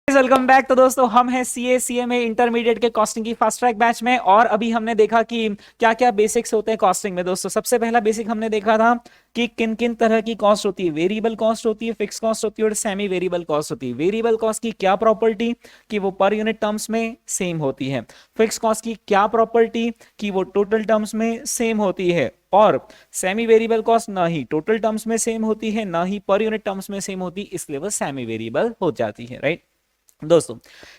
Welcome back. तो दोस्तों हम हैं सीएमए इंटरमीडिएट के कॉस्टिंग की फास्ट ट्रैक बैच में, और अभी हमने देखा कि क्या क्या बेसिक्स होते हैं कॉस्टिंग में। दोस्तों सबसे पहला बेसिक हमने देखा था कि किन किन तरह की कॉस्ट होती है। वेरिएबल कॉस्ट होती है, फिक्स कॉस्ट होती है और सेमी वेरिएबल कॉस्ट होती है। वेरिएबल कॉस्ट की क्या प्रॉपर्टी कि वो पर यूनिट टर्म्स में सेम होती है। फिक्स कॉस्ट की क्या प्रॉपर्टी कि वो टोटल टर्म्स में सेम होती है। और सेमी वेरिएबल कॉस्ट ना ही टोटल टर्म्स में सेम होती है ना ही पर यूनिट टर्म्स में सेम होती, इसलिए वो सेमी वेरिएबल हो जाती है। राइट दोस्तों,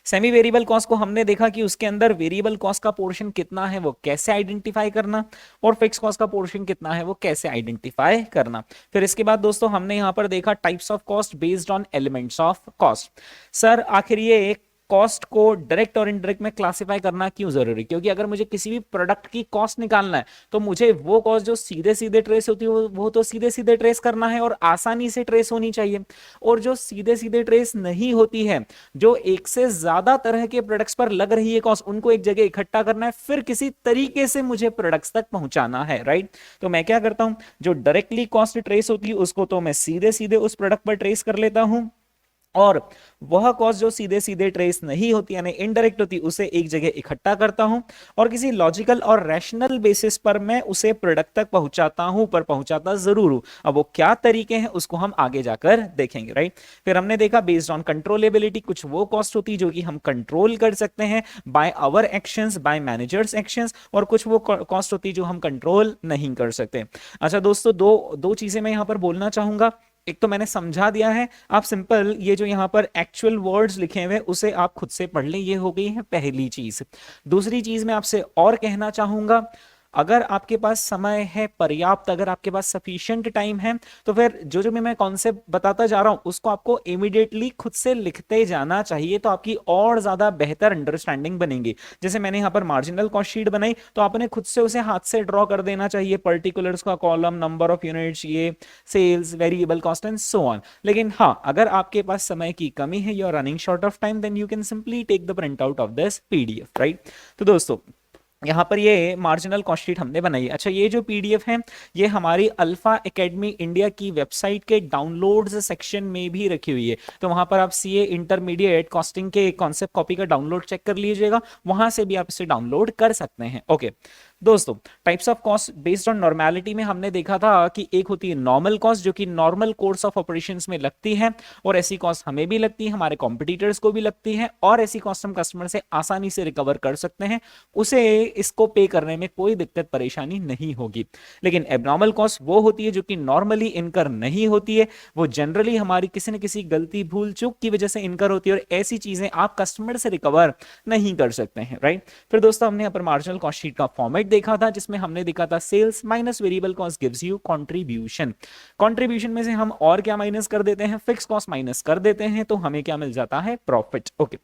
सेमी वेरिएबल कॉस्ट को हमने देखा कि उसके अंदर वेरिएबल कॉस्ट का पोर्शन कितना है वो कैसे आइडेंटिफाई करना, और फिक्स कॉस्ट का पोर्शन कितना है वो कैसे आइडेंटिफाई करना। फिर इसके बाद दोस्तों हमने यहां पर देखा types of cost based on elements of cost. Sir आखिर ये एक कॉस्ट को डायरेक्ट और इनडायरेक्ट में क्लासिफाई करना क्यों जरूरी? क्योंकि अगर मुझे किसी भी प्रोडक्ट की कॉस्ट निकालना है तो मुझे वो कॉस्ट जो सीधे सीधे ट्रेस होती है वो तो सीधे सीधे ट्रेस करना है और आसानी से ट्रेस होनी चाहिए। और जो सीधे सीधे ट्रेस नहीं होती है, जो एक से ज्यादा तरह के प्रोडक्ट्स पर लग रही है कॉस्ट, उनको एक जगह इकट्ठा करना है, फिर किसी तरीके से मुझे प्रोडक्ट्स तक पहुंचाना है। राइट, तो मैं क्या करता हूं, जो डायरेक्टली कॉस्ट ट्रेस होती है उसको तो मैं सीधे सीधे उस प्रोडक्ट पर ट्रेस कर लेता हूं, और वह कॉस्ट जो सीधे सीधे ट्रेस नहीं होती यानी इनडायरेक्ट होती उसे एक जगह इकट्ठा करता हूं और किसी लॉजिकल और रैशनल बेसिस पर मैं उसे प्रोडक्ट तक पहुंचाता हूं, पर पहुंचाता जरूर हूं। अब वो क्या तरीके हैं उसको हम आगे जाकर देखेंगे। राइट, फिर हमने देखा बेस्ड ऑन कंट्रोलेबिलिटी, कुछ वो कॉस्ट होती है जो कि हम कंट्रोल कर सकते हैं by our actions, by managers actions, और कुछ वो कॉस्ट होती है जो हम कंट्रोल नहीं कर सकते। अच्छा दोस्तों, दो दो चीजें मैं यहां पर बोलना चाहूंगा। एक तो मैंने समझा दिया है, आप सिंपल ये जो यहां पर एक्चुअल वर्ड्स लिखे हुए उसे आप खुद से पढ़ लें, ये हो गई है पहली चीज। दूसरी चीज मैं आपसे और कहना चाहूंगा, अगर आपके पास समय है पर्याप्त, अगर आपके पास सफिशिएंट टाइम है, तो फिर जो जो मैं कॉन्सेप्ट बताता जा रहा हूं उसको आपको इमीडिएटली खुद से लिखते जाना चाहिए, तो आपकी और ज्यादा बेहतर अंडरस्टैंडिंग बनेगी। जैसे मैंने यहां पर मार्जिनल कॉस्ट शीट बनाई तो आपने खुद से उसे हाथ से ड्रॉ कर देना चाहिए, पर्टिकुलर्स का कॉलम, नंबर ऑफ यूनिट्स, ये sales, variable cost and so on. लेकिन हाँ, अगर आपके पास समय की कमी है, you are running short of time, then you can simply take the print out of this PDF. Right, तो दोस्तों यहाँ पर ये मार्जिनल कॉस्ट शीट हमने बनाई है। अच्छा, ये जो पीडीएफ है ये हमारी अल्फा एकेडमी इंडिया की वेबसाइट के डाउनलोड्स सेक्शन में भी रखी हुई है, तो वहां पर आप सीए इंटरमीडिएट कॉस्टिंग के कॉन्सेप्ट कॉपी का डाउनलोड चेक कर लीजिएगा, वहां से भी आप इसे डाउनलोड कर सकते हैं। ओके दोस्तों, types of cost based on normality में हमने देखा था कि एक होती है नॉर्मल कॉस्ट जो कि नॉर्मल कोर्स ऑफ ऑपरेशंस में लगती है, और ऐसी कॉस्ट हमें भी लगती है, हमारे कॉम्पिटिटर्स को भी लगती है, और ऐसी कॉस्ट हम कस्टमर से आसानी से रिकवर कर सकते हैं, उसे इसको पे करने में कोई दिक्कत परेशानी नहीं होगी। लेकिन एबनॉर्मल कॉस्ट वो होती है जो कि नॉर्मली इनकर नहीं होती है, वो जनरली हमारी किसी न किसी गलती भूल चूक की वजह से इनकर होती है, और ऐसी चीजें आप कस्टमर से रिकवर नहीं कर सकते हैं। राइट, फिर दोस्तों हमने यहाँ पर मार्जिनल कॉस्ट शीट का फॉर्मेट देखा था, जिसमें हमने देखा था sales minus variable cost gives you contribution. Contribution में से हम और क्या माइनस कर देते हैं, फिक्स कॉस्ट माइनस कर देते हैं, तो हमें क्या मिल जाता है, प्रॉफिट। ओके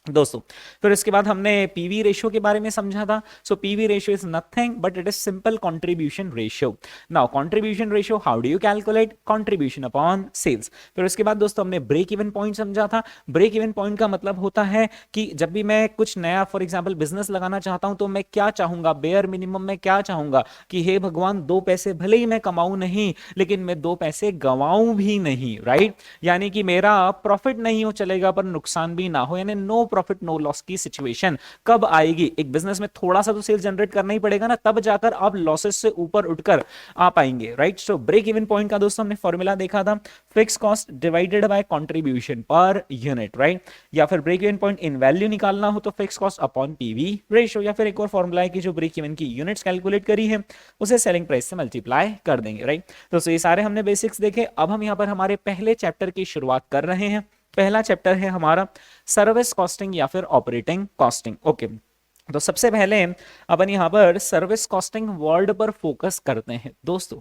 दोस्तों, फिर इसके बाद हमने पीवी रेशियो के बारे में समझा था। So PV ratio is nothing but it is simple contribution ratio. Now contribution ratio, how do you calculate, contribution upon sales. फिर उसके बाद दोस्तों हमने ब्रेक इवन पॉइंट समझा था। ब्रेक इवन पॉइंट का मतलब होता है कि जब भी मैं कुछ नया फॉर एग्जांपल बिजनेस लगाना चाहता हूं तो मैं क्या चाहूंगा, बेयर मिनिमम में क्या चाहूंगा कि हे भगवान, 2 पैसे भले ही मैं कमाऊं नहीं, लेकिन मैं 2 पैसे गंवाऊं भी नहीं। राइट, यानी कि मेरा प्रॉफिट नहीं हो चलेगा पर नुकसान भी ना हो, यानी नो प्रॉफिट नो लॉस की सिचुएशन कब आएगी? एक बिजनेस में थोड़ा सा तो सेल्स जनरेट करना ही पड़ेगा ना, तब जाकर आप लॉसेस से ऊपर उठकर आ पाएंगे। Right, so break even point का दोस्तों हमने फॉर्मूला देखा था, fix cost divided by contribution per unit. Right, या फिर break even point in value निकालना हो तो fix cost upon PV ratio, या फिर एक और फॉर्मूला है कि जो ब्रेक इवन की यूनिट्स कैलकुलेट करी है उसे सेलिंग प्राइस से मल्टीप्लाई कर देंगे। राइट, तो ये सारे हमने बेसिक्स देखे। अब हम यहां पर हमारे पहले चैप्टर की शुरुआत कर रहे हैं। पहला चैप्टर है हमारा सर्विस कॉस्टिंग या फिर ऑपरेटिंग कॉस्टिंग। ओके, तो सबसे पहले अपन यहां पर सर्विस कॉस्टिंग वर्ड पर फोकस करते हैं। दोस्तों,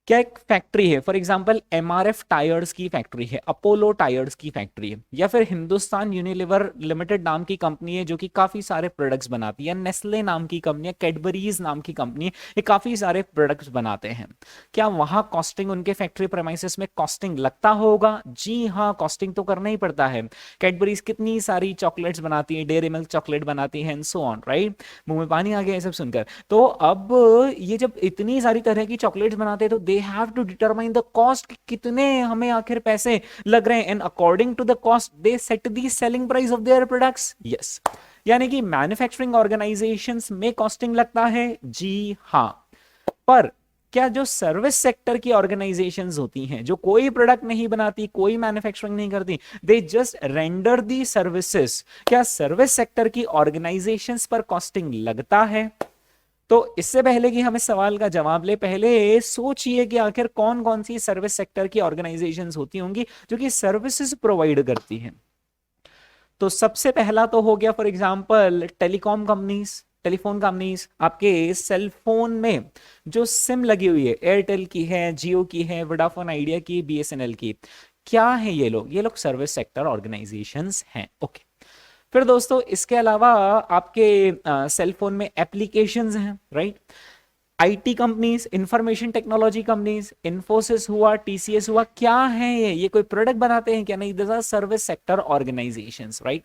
क्या एक फैक्ट्री है, फॉर एग्जांपल एमआरएफ टायर्स की फैक्ट्री है, अपोलो टायर्स की फैक्ट्री है, या फिर हिंदुस्तान यूनिलीवर लिमिटेड नाम की कंपनी है जो कि काफी सारे प्रोडक्ट्स बनाती है, नेस्ले नाम की कंपनी है, कैडबरीज नाम की कंपनी है, ये काफी सारे प्रोडक्ट्स बनाते हैं। क्या वहां कॉस्टिंग, उनके फैक्ट्री प्रेमाइसेस में कॉस्टिंग लगता होगा? जी हाँ, कॉस्टिंग तो करना ही पड़ता है। कैडबरीज कितनी सारी चॉकलेट्स बनाती है, डेयरी मिल्क चॉकलेट बनाती है एंड सो ऑन। राइट, मुंह में पानी आ गया ये सब सुनकर। तो अब ये जब इतनी सारी तरह की चॉकलेट्स बनाते हैं तो they have to determine the cost, कितने हमें आखिर पैसे लग रहे हैं, and according to the cost they set the selling price of their products. Yes, यानी कि मैन्युफैक्चरिंग ऑर्गेनाइजेशंस में कॉस्टिंग लगता है, जी हाँ। पर क्या जो सर्विस सेक्टर की ऑर्गेनाइजेशंस होती हैं, जो कोई प्रोडक्ट नहीं बनाती, कोई मैन्युफैक्चरिंग नहीं करती, they just render the services, क्या सर्विस सेक्टर की ऑर्गेनाइजेशंस पर कॉस्टिंग लगता है? तो इससे पहले कि हम इस सवाल का जवाब ले, पहले सोचिए कि आखिर कौन कौन सी सर्विस सेक्टर की ऑर्गेनाइजेशंस होती होंगी जो कि सर्विसेज प्रोवाइड करती हैं। तो सबसे पहला तो हो गया for example telecom companies, telephone companies. आपके सेल फोन में जो सिम लगी हुई है, एयरटेल की है, जियो की है, वोडाफोन आइडिया की, बीएसएनएल की, क्या है ये लोग? ये लोग सर्विस सेक्टर ऑर्गेनाइजेशंस हैं। ओके। फिर दोस्तों इसके अलावा आपके सेल फोन में एप्लीकेशंस हैं, right. IT companies, information technology companies, Infosys हुआ, टीसीएस हुआ, क्या है ये कोई प्रोडक्ट बनाते हैं क्या? नहीं, this are service sector organisations, right.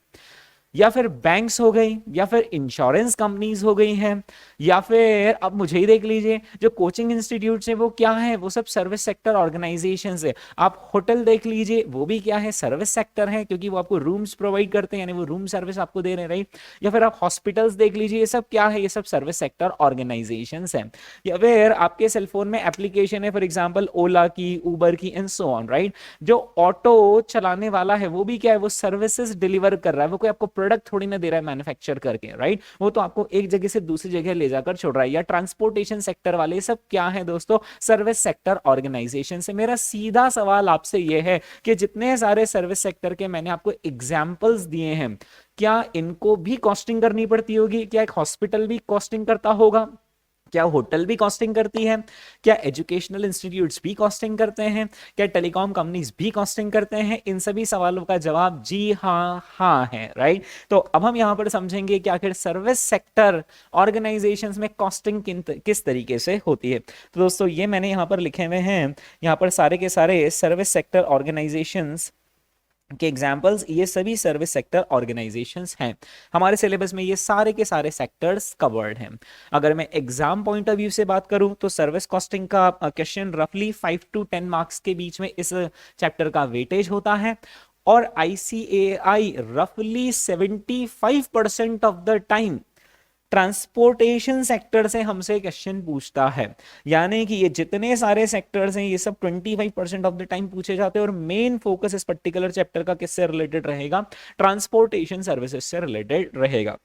या फिर बैंक्स हो गई, या फिर इंश्योरेंस कंपनीज हो गई हैं, या फिर अब मुझे ही देख लीजिए जो कोचिंग इंस्टीट्यूट्स हैं वो क्या है? वो सब सर्विस सेक्टर ऑर्गेनाइजेशंस है। आप होटल देख लीजिए, वो भी क्या है? सर्विस सेक्टर है, क्योंकि वो आपको रूम्स प्रोवाइड करते हैं, यानी वो रूम सर्विस आपको दे रहे हैं, राइट। या फिर आप हॉस्पिटल्स देख लीजिए, ये सब क्या है? ये सब सर्विस सेक्टर ऑर्गेनाइजेशंस है। या फिर आपके सेलफोन में एप्लीकेशन है, फॉर एग्जाम्पल ओला की, उबर की, एंड सो ऑन, राइट। जो ऑटो चलाने वाला है वो भी क्या है? वो सर्विसेज डिलीवर कर रहा है, वो कोई आपको प्रोडक्ट थोड़ी ना दे रहा है मैन्युफैक्चर करके, राइट। वो तो आपको एक जगह से दूसरी जगह ले जाकर छोड़ रहा है। या ट्रांसपोर्टेशन सेक्टर वाले, सब क्या है दोस्तों? सर्विस सेक्टर ऑर्गेनाइजेशन से। मेरा सीधा सवाल आपसे ये है कि जितने सारे सर्विस सेक्टर के मैंने आपको एग्जांपल्स दिए हैं, क्या इनको भी कॉस्टिंग करनी पड़ती होगी? क्या एक हॉस्पिटल भी कॉस्टिंग करता होगा? क्या होटल भी कॉस्टिंग करती है? क्या एजुकेशनल इंस्टीट्यूट्स भी कॉस्टिंग करते हैं? क्या टेलीकॉम कंपनीज भी कॉस्टिंग करते हैं? इन सभी सवालों का जवाब जी हाँ, हाँ है, राइट। तो अब हम यहां पर समझेंगे कि आखिर सर्विस सेक्टर ऑर्गेनाइजेशंस में कॉस्टिंग किस तरीके से होती है। तो दोस्तों ये मैंने यहां पर लिखे हुए हैं, यहां पर सारे के सारे सर्विस सेक्टर ऑर्गेनाइजेशंस के एग्जाम्पल्स, ये सभी सर्विस सेक्टर ऑर्गेनाइजेशंस हैं। हमारे सिलेबस में ये सारे के सारे सेक्टर्स कवर्ड हैं। अगर मैं एग्जाम पॉइंट ऑफ व्यू से बात करूं तो सर्विस कॉस्टिंग का क्वेश्चन रफली 5 to 10 मार्क्स के बीच में इस चैप्टर का वेटेज होता है, और आईसीएआई रफली 75% of the time transportation sector से हमसे क्वेश्चन पूछता है। यानी कि ये जितने सारे सेक्टर्स हैं ये सब 25% ऑफ द टाइम पूछे जाते हैं, और मेन फोकस इस पर्टिकुलर चैप्टर का किससे रिलेटेड रहेगा? ट्रांसपोर्टेशन सर्विसेज से रिलेटेड रहेगा।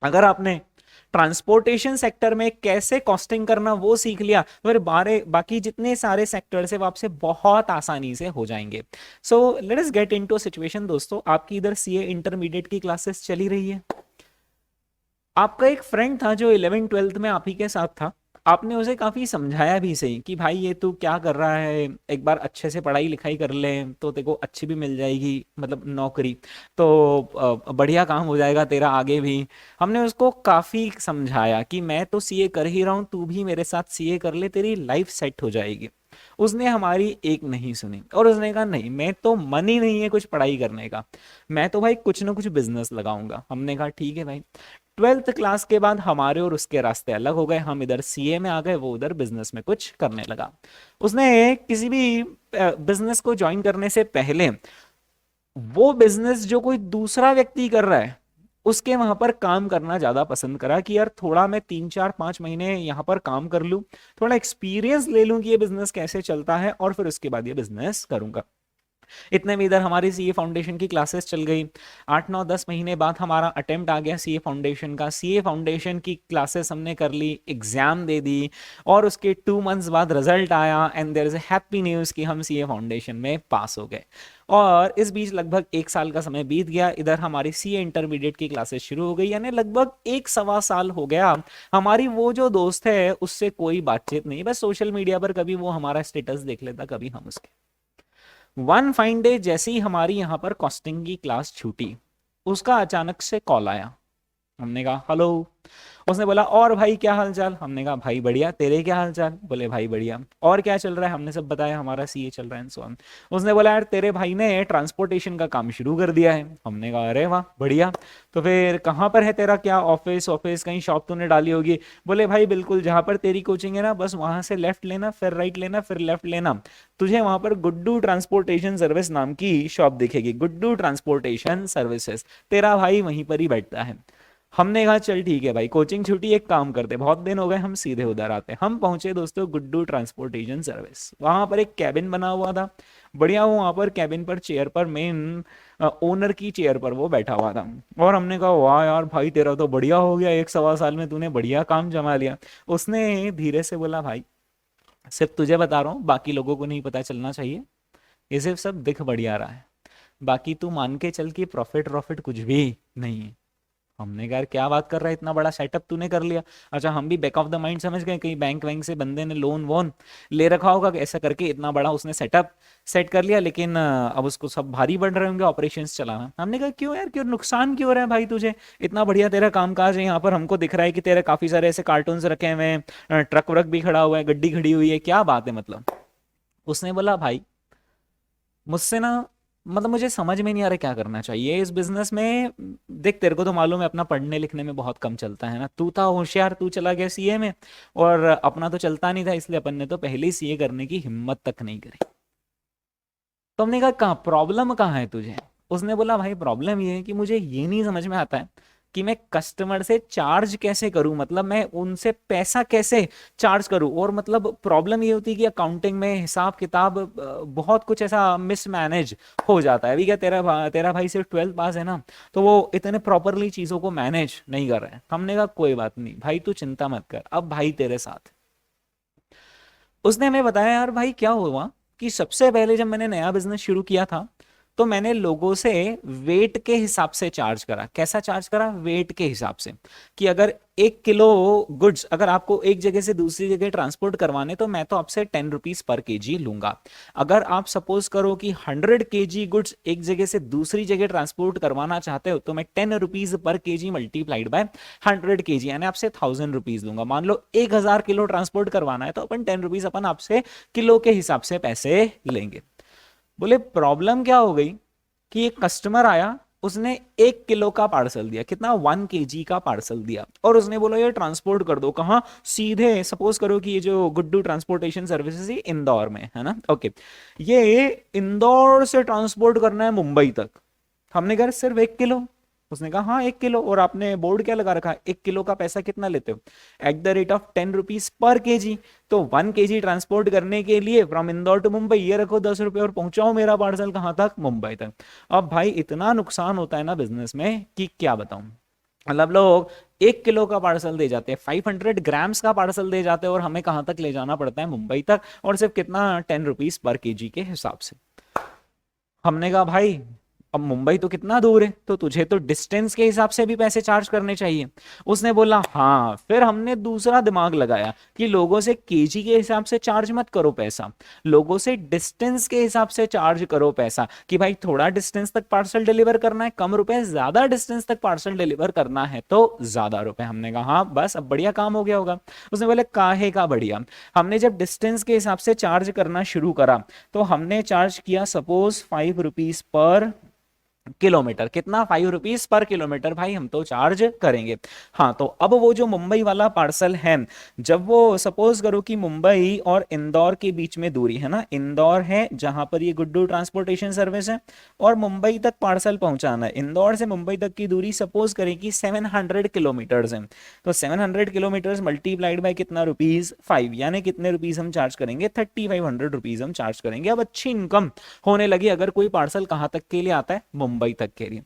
अगर आपने ट्रांसपोर्टेशन सेक्टर में कैसे कॉस्टिंग करना वो सीख लिया, तो फिर बाकी जितने सारे सेक्टर्स है वो आपसे बहुत आसानी से हो जाएंगे। So let us get into situation. दोस्तों आपकी इधर सीए इंटरमीडिएट की क्लासेस चली रही है, आपका एक फ्रेंड था जो 11th-12th में आप ही के साथ था, आपने उसे काफी समझाया भी सही कि भाई ये तू क्या कर रहा है, एक बार अच्छे से पढ़ाई लिखाई कर ले तो तेरे को अच्छी भी मिल जाएगी, मतलब नौकरी, तो बढ़िया काम हो जाएगा तेरा आगे भी। हमने उसको काफी समझाया कि मैं तो सीए कर ही रहा हूँ, तू भी मेरे साथ सीए कर ले, तेरी लाइफ सेट हो जाएगी। उसने हमारी एक नहीं सुनी, और उसने कहा नहीं, मैं तो मन ही नहीं है कुछ पढ़ाई करने का, मैं तो भाई कुछ ना कुछ बिजनेस लगाऊंगा। हमने कहा ठीक है भाई। 12th क्लास के बाद हमारे और उसके रास्ते अलग हो गए, हम इधर सीए में आ गए, वो उधर बिजनेस में कुछ करने लगा। उसने किसी भी बिजनेस को ज्वाइन करने से पहले वो बिजनेस जो कोई दूसरा व्यक्ति कर रहा है उसके वहां पर काम करना ज्यादा पसंद करा कि यार थोड़ा मैं 3-4-5 महीने यहाँ पर काम कर लूं, थोड़ा एक्सपीरियंस ले लूं कि ये बिजनेस कैसे चलता है, और फिर उसके बाद ये बिजनेस करूंगा। इतने में इधर हमारी सीए फाउंडेशन की क्लासेस चल गई। 8-9-10 महीने बाद हमारा अटेम्प्ट आ गया सीए फाउंडेशन का। सीए फाउंडेशन की क्लासेस हमने कर ली, एग्जाम दे दी, और उसके 2 मंथ्स बाद रिजल्ट आया, and there is a happy news कि हम सीए फाउंडेशन में पास हो गए। और इस बीच लगभग 1 साल का समय बीत गया, इधर हमारी सीए इंटरमीडिएट की क्लासेस शुरू हो गई, यानी लगभग 1-1.25 साल हो गया। हमारी वो जो दोस्त है उससे कोई बातचीत नहीं, बस सोशल मीडिया पर कभी वो हमारा स्टेटस देख लेता, कभी हम उसके। वन फाइन डे जैसे ही हमारी यहां पर कॉस्टिंग की क्लास छूटी, उसका अचानक से कॉल आया हमने कहा हेलो। उसने बोला और भाई क्या हाल चाल? हमने कहा भाई बढ़िया, तेरे क्या हाल चाल? बोले भाई बढ़िया। और क्या चल रहा है? हमने सब बताया, हमारा सीए चल रहा है सो ऑन। उसने बोला यार तेरे भाई ने ट्रांसपोर्टेशन का काम शुरू कर दिया है। हमने कहा अरे वाह बढ़िया, तो फिर कहाँ पर है तेरा, क्या ऑफिस ऑफिस कहीं शॉप तूने डाली होगी? बोले भाई बिल्कुल, जहां पर तेरी कोचिंग है ना, बस वहां से लेफ्ट लेना, फिर राइट लेना, फिर लेफ्ट लेना, तुझे वहां पर गुड्डू ट्रांसपोर्टेशन सर्विस नाम की शॉप दिखेगी, गुड्डू ट्रांसपोर्टेशन सर्विसेज, तेरा भाई वहीं पर ही बैठता है। हमने कहा चल ठीक है भाई, कोचिंग छुट्टी, एक काम करते, बहुत दिन हो गए, हम सीधे उधर आते। हम पहुंचे दोस्तों गुड्डू ट्रांसपोर्टेशन सर्विस। वहां पर एक कैबिन बना हुआ था, बढ़िया। वो वहां पर कैबिन पर चेयर पर, मेन ओनर की चेयर पर वो बैठा हुआ था। और हमने कहा वाह यार भाई तेरा तो बढ़िया हो गया, 1 सवा साल में तूने बढ़िया काम जमा लिया। उसने धीरे से बोला भाई सिर्फ तुझे बता रहा हूँ, बाकी लोगों को नहीं पता चलना चाहिए, ये सिर्फ सब दिख बढ़िया रहा है, बाकी तू मान के चल कि प्रॉफिट प्रॉफिट कुछ भी नहीं है। हमने कहा यार क्या बात कर रहा है, इतना बड़ा सेटअप तूने कर लिया। अच्छा, हम भी बैक ऑफ द माइंड समझ गए कहीं बैंक वैंक से बंदे ने लोन वोन ले रखा होगा, ऐसा करके इतना बड़ा उसने सेटअप सेट कर लिया, लेकिन अब उसको सब भारी बढ़ रहे होंगे ऑपरेशंस चलाना। हमने कहा क्यों यार, क्यों नुकसान क्यों हो रहा है भाई तुझे, इतना बढ़िया तेरा कामकाज है, यहाँ पर हमको दिख रहा है कि तेरे काफी सारे ऐसे कार्टून रखे हुए हैं, ट्रक व्रक भी खड़ा हुआ है, गड्डी खड़ी हुई है, क्या बात है मतलब? उसने बोला भाई मुझसे ना, मतलब मुझे समझ में नहीं आ रहा क्या करना चाहिए इस बिजनेस में। देख तेरे को तो मालूम है अपना पढ़ने लिखने में बहुत कम चलता है ना, तू था होशियार, तू चला गया सीए में, और अपना तो चलता नहीं था, इसलिए अपन ने तो पहले ही सीए करने की हिम्मत तक नहीं करी। तो हमने कहा कहाँ प्रॉब्लम, कहाँ है तुझे? उसने बोला भाई प्रॉब्लम ये है कि मुझे ये नहीं समझ में आता है कि मैं कस्टमर से चार्ज कैसे करूं, मतलब मैं उनसे पैसा कैसे चार्ज करूं। और मतलब प्रॉब्लम ये होती है कि अकाउंटिंग में हिसाब किताब बहुत कुछ ऐसा मिसमैनेज हो जाता है। अभी क्या तेरा भाई सिर्फ 12th पास है ना, तो वो इतने प्रॉपरली चीजों को मैनेज नहीं कर रहा है। हमने कहा कोई बात नहीं भाई, तू चिंता मत कर, अब भाई तेरे साथ। उसने हमें बताया यार भाई क्या हुआ कि सबसे पहले जब मैंने नया बिजनेस शुरू किया था, तो मैंने लोगों से वेट के हिसाब से चार्ज करा। कैसा चार्ज करा? वेट के हिसाब से, कि अगर 1 किलो गुड्स अगर आपको एक जगह से दूसरी जगह ट्रांसपोर्ट करवाने, तो मैं तो आपसे 10 रुपीज पर केजी लूंगा। अगर आप सपोज करो कि 100 केजी गुड्स एक जगह से दूसरी जगह ट्रांसपोर्ट करवाना चाहते हो, तो मैं 10 rupees per KG multiplied by 100 KG, यानी आपसे 1000 रुपीज लूंगा। मान लो 1000 किलो ट्रांसपोर्ट करवाना है, तो अपन 10 रुपीज अपन आपसे किलो के हिसाब से पैसे लेंगे। बोले प्रॉब्लम क्या हो गई कि एक कस्टमर आया, उसने 1 किलो का पार्सल दिया, कितना, 1 केजी का पार्सल दिया, और उसने बोला ये ट्रांसपोर्ट कर दो। कहाँ? सीधे सपोज करो कि ये जो गुड्डू ट्रांसपोर्टेशन सर्विसेज इंदौर में है ना, ओके, ये इंदौर से ट्रांसपोर्ट करना है मुंबई तक। हमने कहा सिर्फ 1 किलो? उसने कहा हाँ 1 किलो। और आपने बोर्ड क्या लगा रखा है, 1 किलो का पैसा कितना लेते हो? @ 10 रुपीज पर केजी। तो 1 केजी ट्रांसपोर्ट करने के लिए फ्रॉम इंदौर टू मुंबई, ये रखो 10 रुपए, और पहुंचाओ मेरा पार्सल कहाँ तक? मुंबई तक। अब भाई इतना नुकसान होता है ना बिजनेस में कि क्या बताऊं। मतलब लोग 1 किलो का पार्सल दे जाते हैं, 500 ग्राम्स का पार्सल दे जाते हैं, और हमें कहाँ तक ले जाना पड़ता है? मुंबई तक, और सिर्फ कितना, 10 रुपीज पर केजी के हिसाब से। हमने कहा भाई अब मुंबई तो कितना दूर है, तो तुझे तो डिस्टेंस के हिसाब से भी पैसे चार्ज करने चाहिए। उसने बोला हाँ। फिर हमने दूसरा दिमाग लगाया कि लोगों से केजी के हिसाब से चार्ज मत करो पैसा, लोगों से डिस्टेंस के हिसाब से चार्ज करो पैसा, कि भाई थोड़ा डिस्टेंस तक पार्सल डिलीवर करना है कम रुपए, ज्यादा डिस्टेंस तक पार्सल डिलीवर करना है तो ज्यादा रुपए। हमने कहा हाँ बस अब बढ़िया काम हो गया होगा। उसने बोले काहे का बढ़िया? हमने जब डिस्टेंस के हिसाब से चार्ज करना शुरू करा, तो हमने चार्ज किया सपोज 5 रुपीज पर किलोमीटर। कितना? 5 रुपीज पर किलोमीटर भाई हम तो चार्ज करेंगे। हाँ, तो अब वो जो मुंबई वाला पार्सल है, जब वो सपोज करो कि मुंबई और इंदौर के बीच में दूरी है ना, इंदौर है जहां पर ये गुड्डू ट्रांसपोर्टेशन सर्विस है, और मुंबई तक पार्सल पहुंचाना है। इंदौर से मुंबई तक की दूरी सपोज करें कि 700 किलोमीटर है, तो 700 किलोमीटर मल्टीप्लाइड बाय कितना, रुपीज 5, यानी कितने रुपीज हम चार्ज करेंगे? 3500 रुपीज हम चार्ज करेंगे। अब अच्छी इनकम होने लगी अगर कोई पार्सल कहां तक के लिए आता है? मुंबई तक के लिए।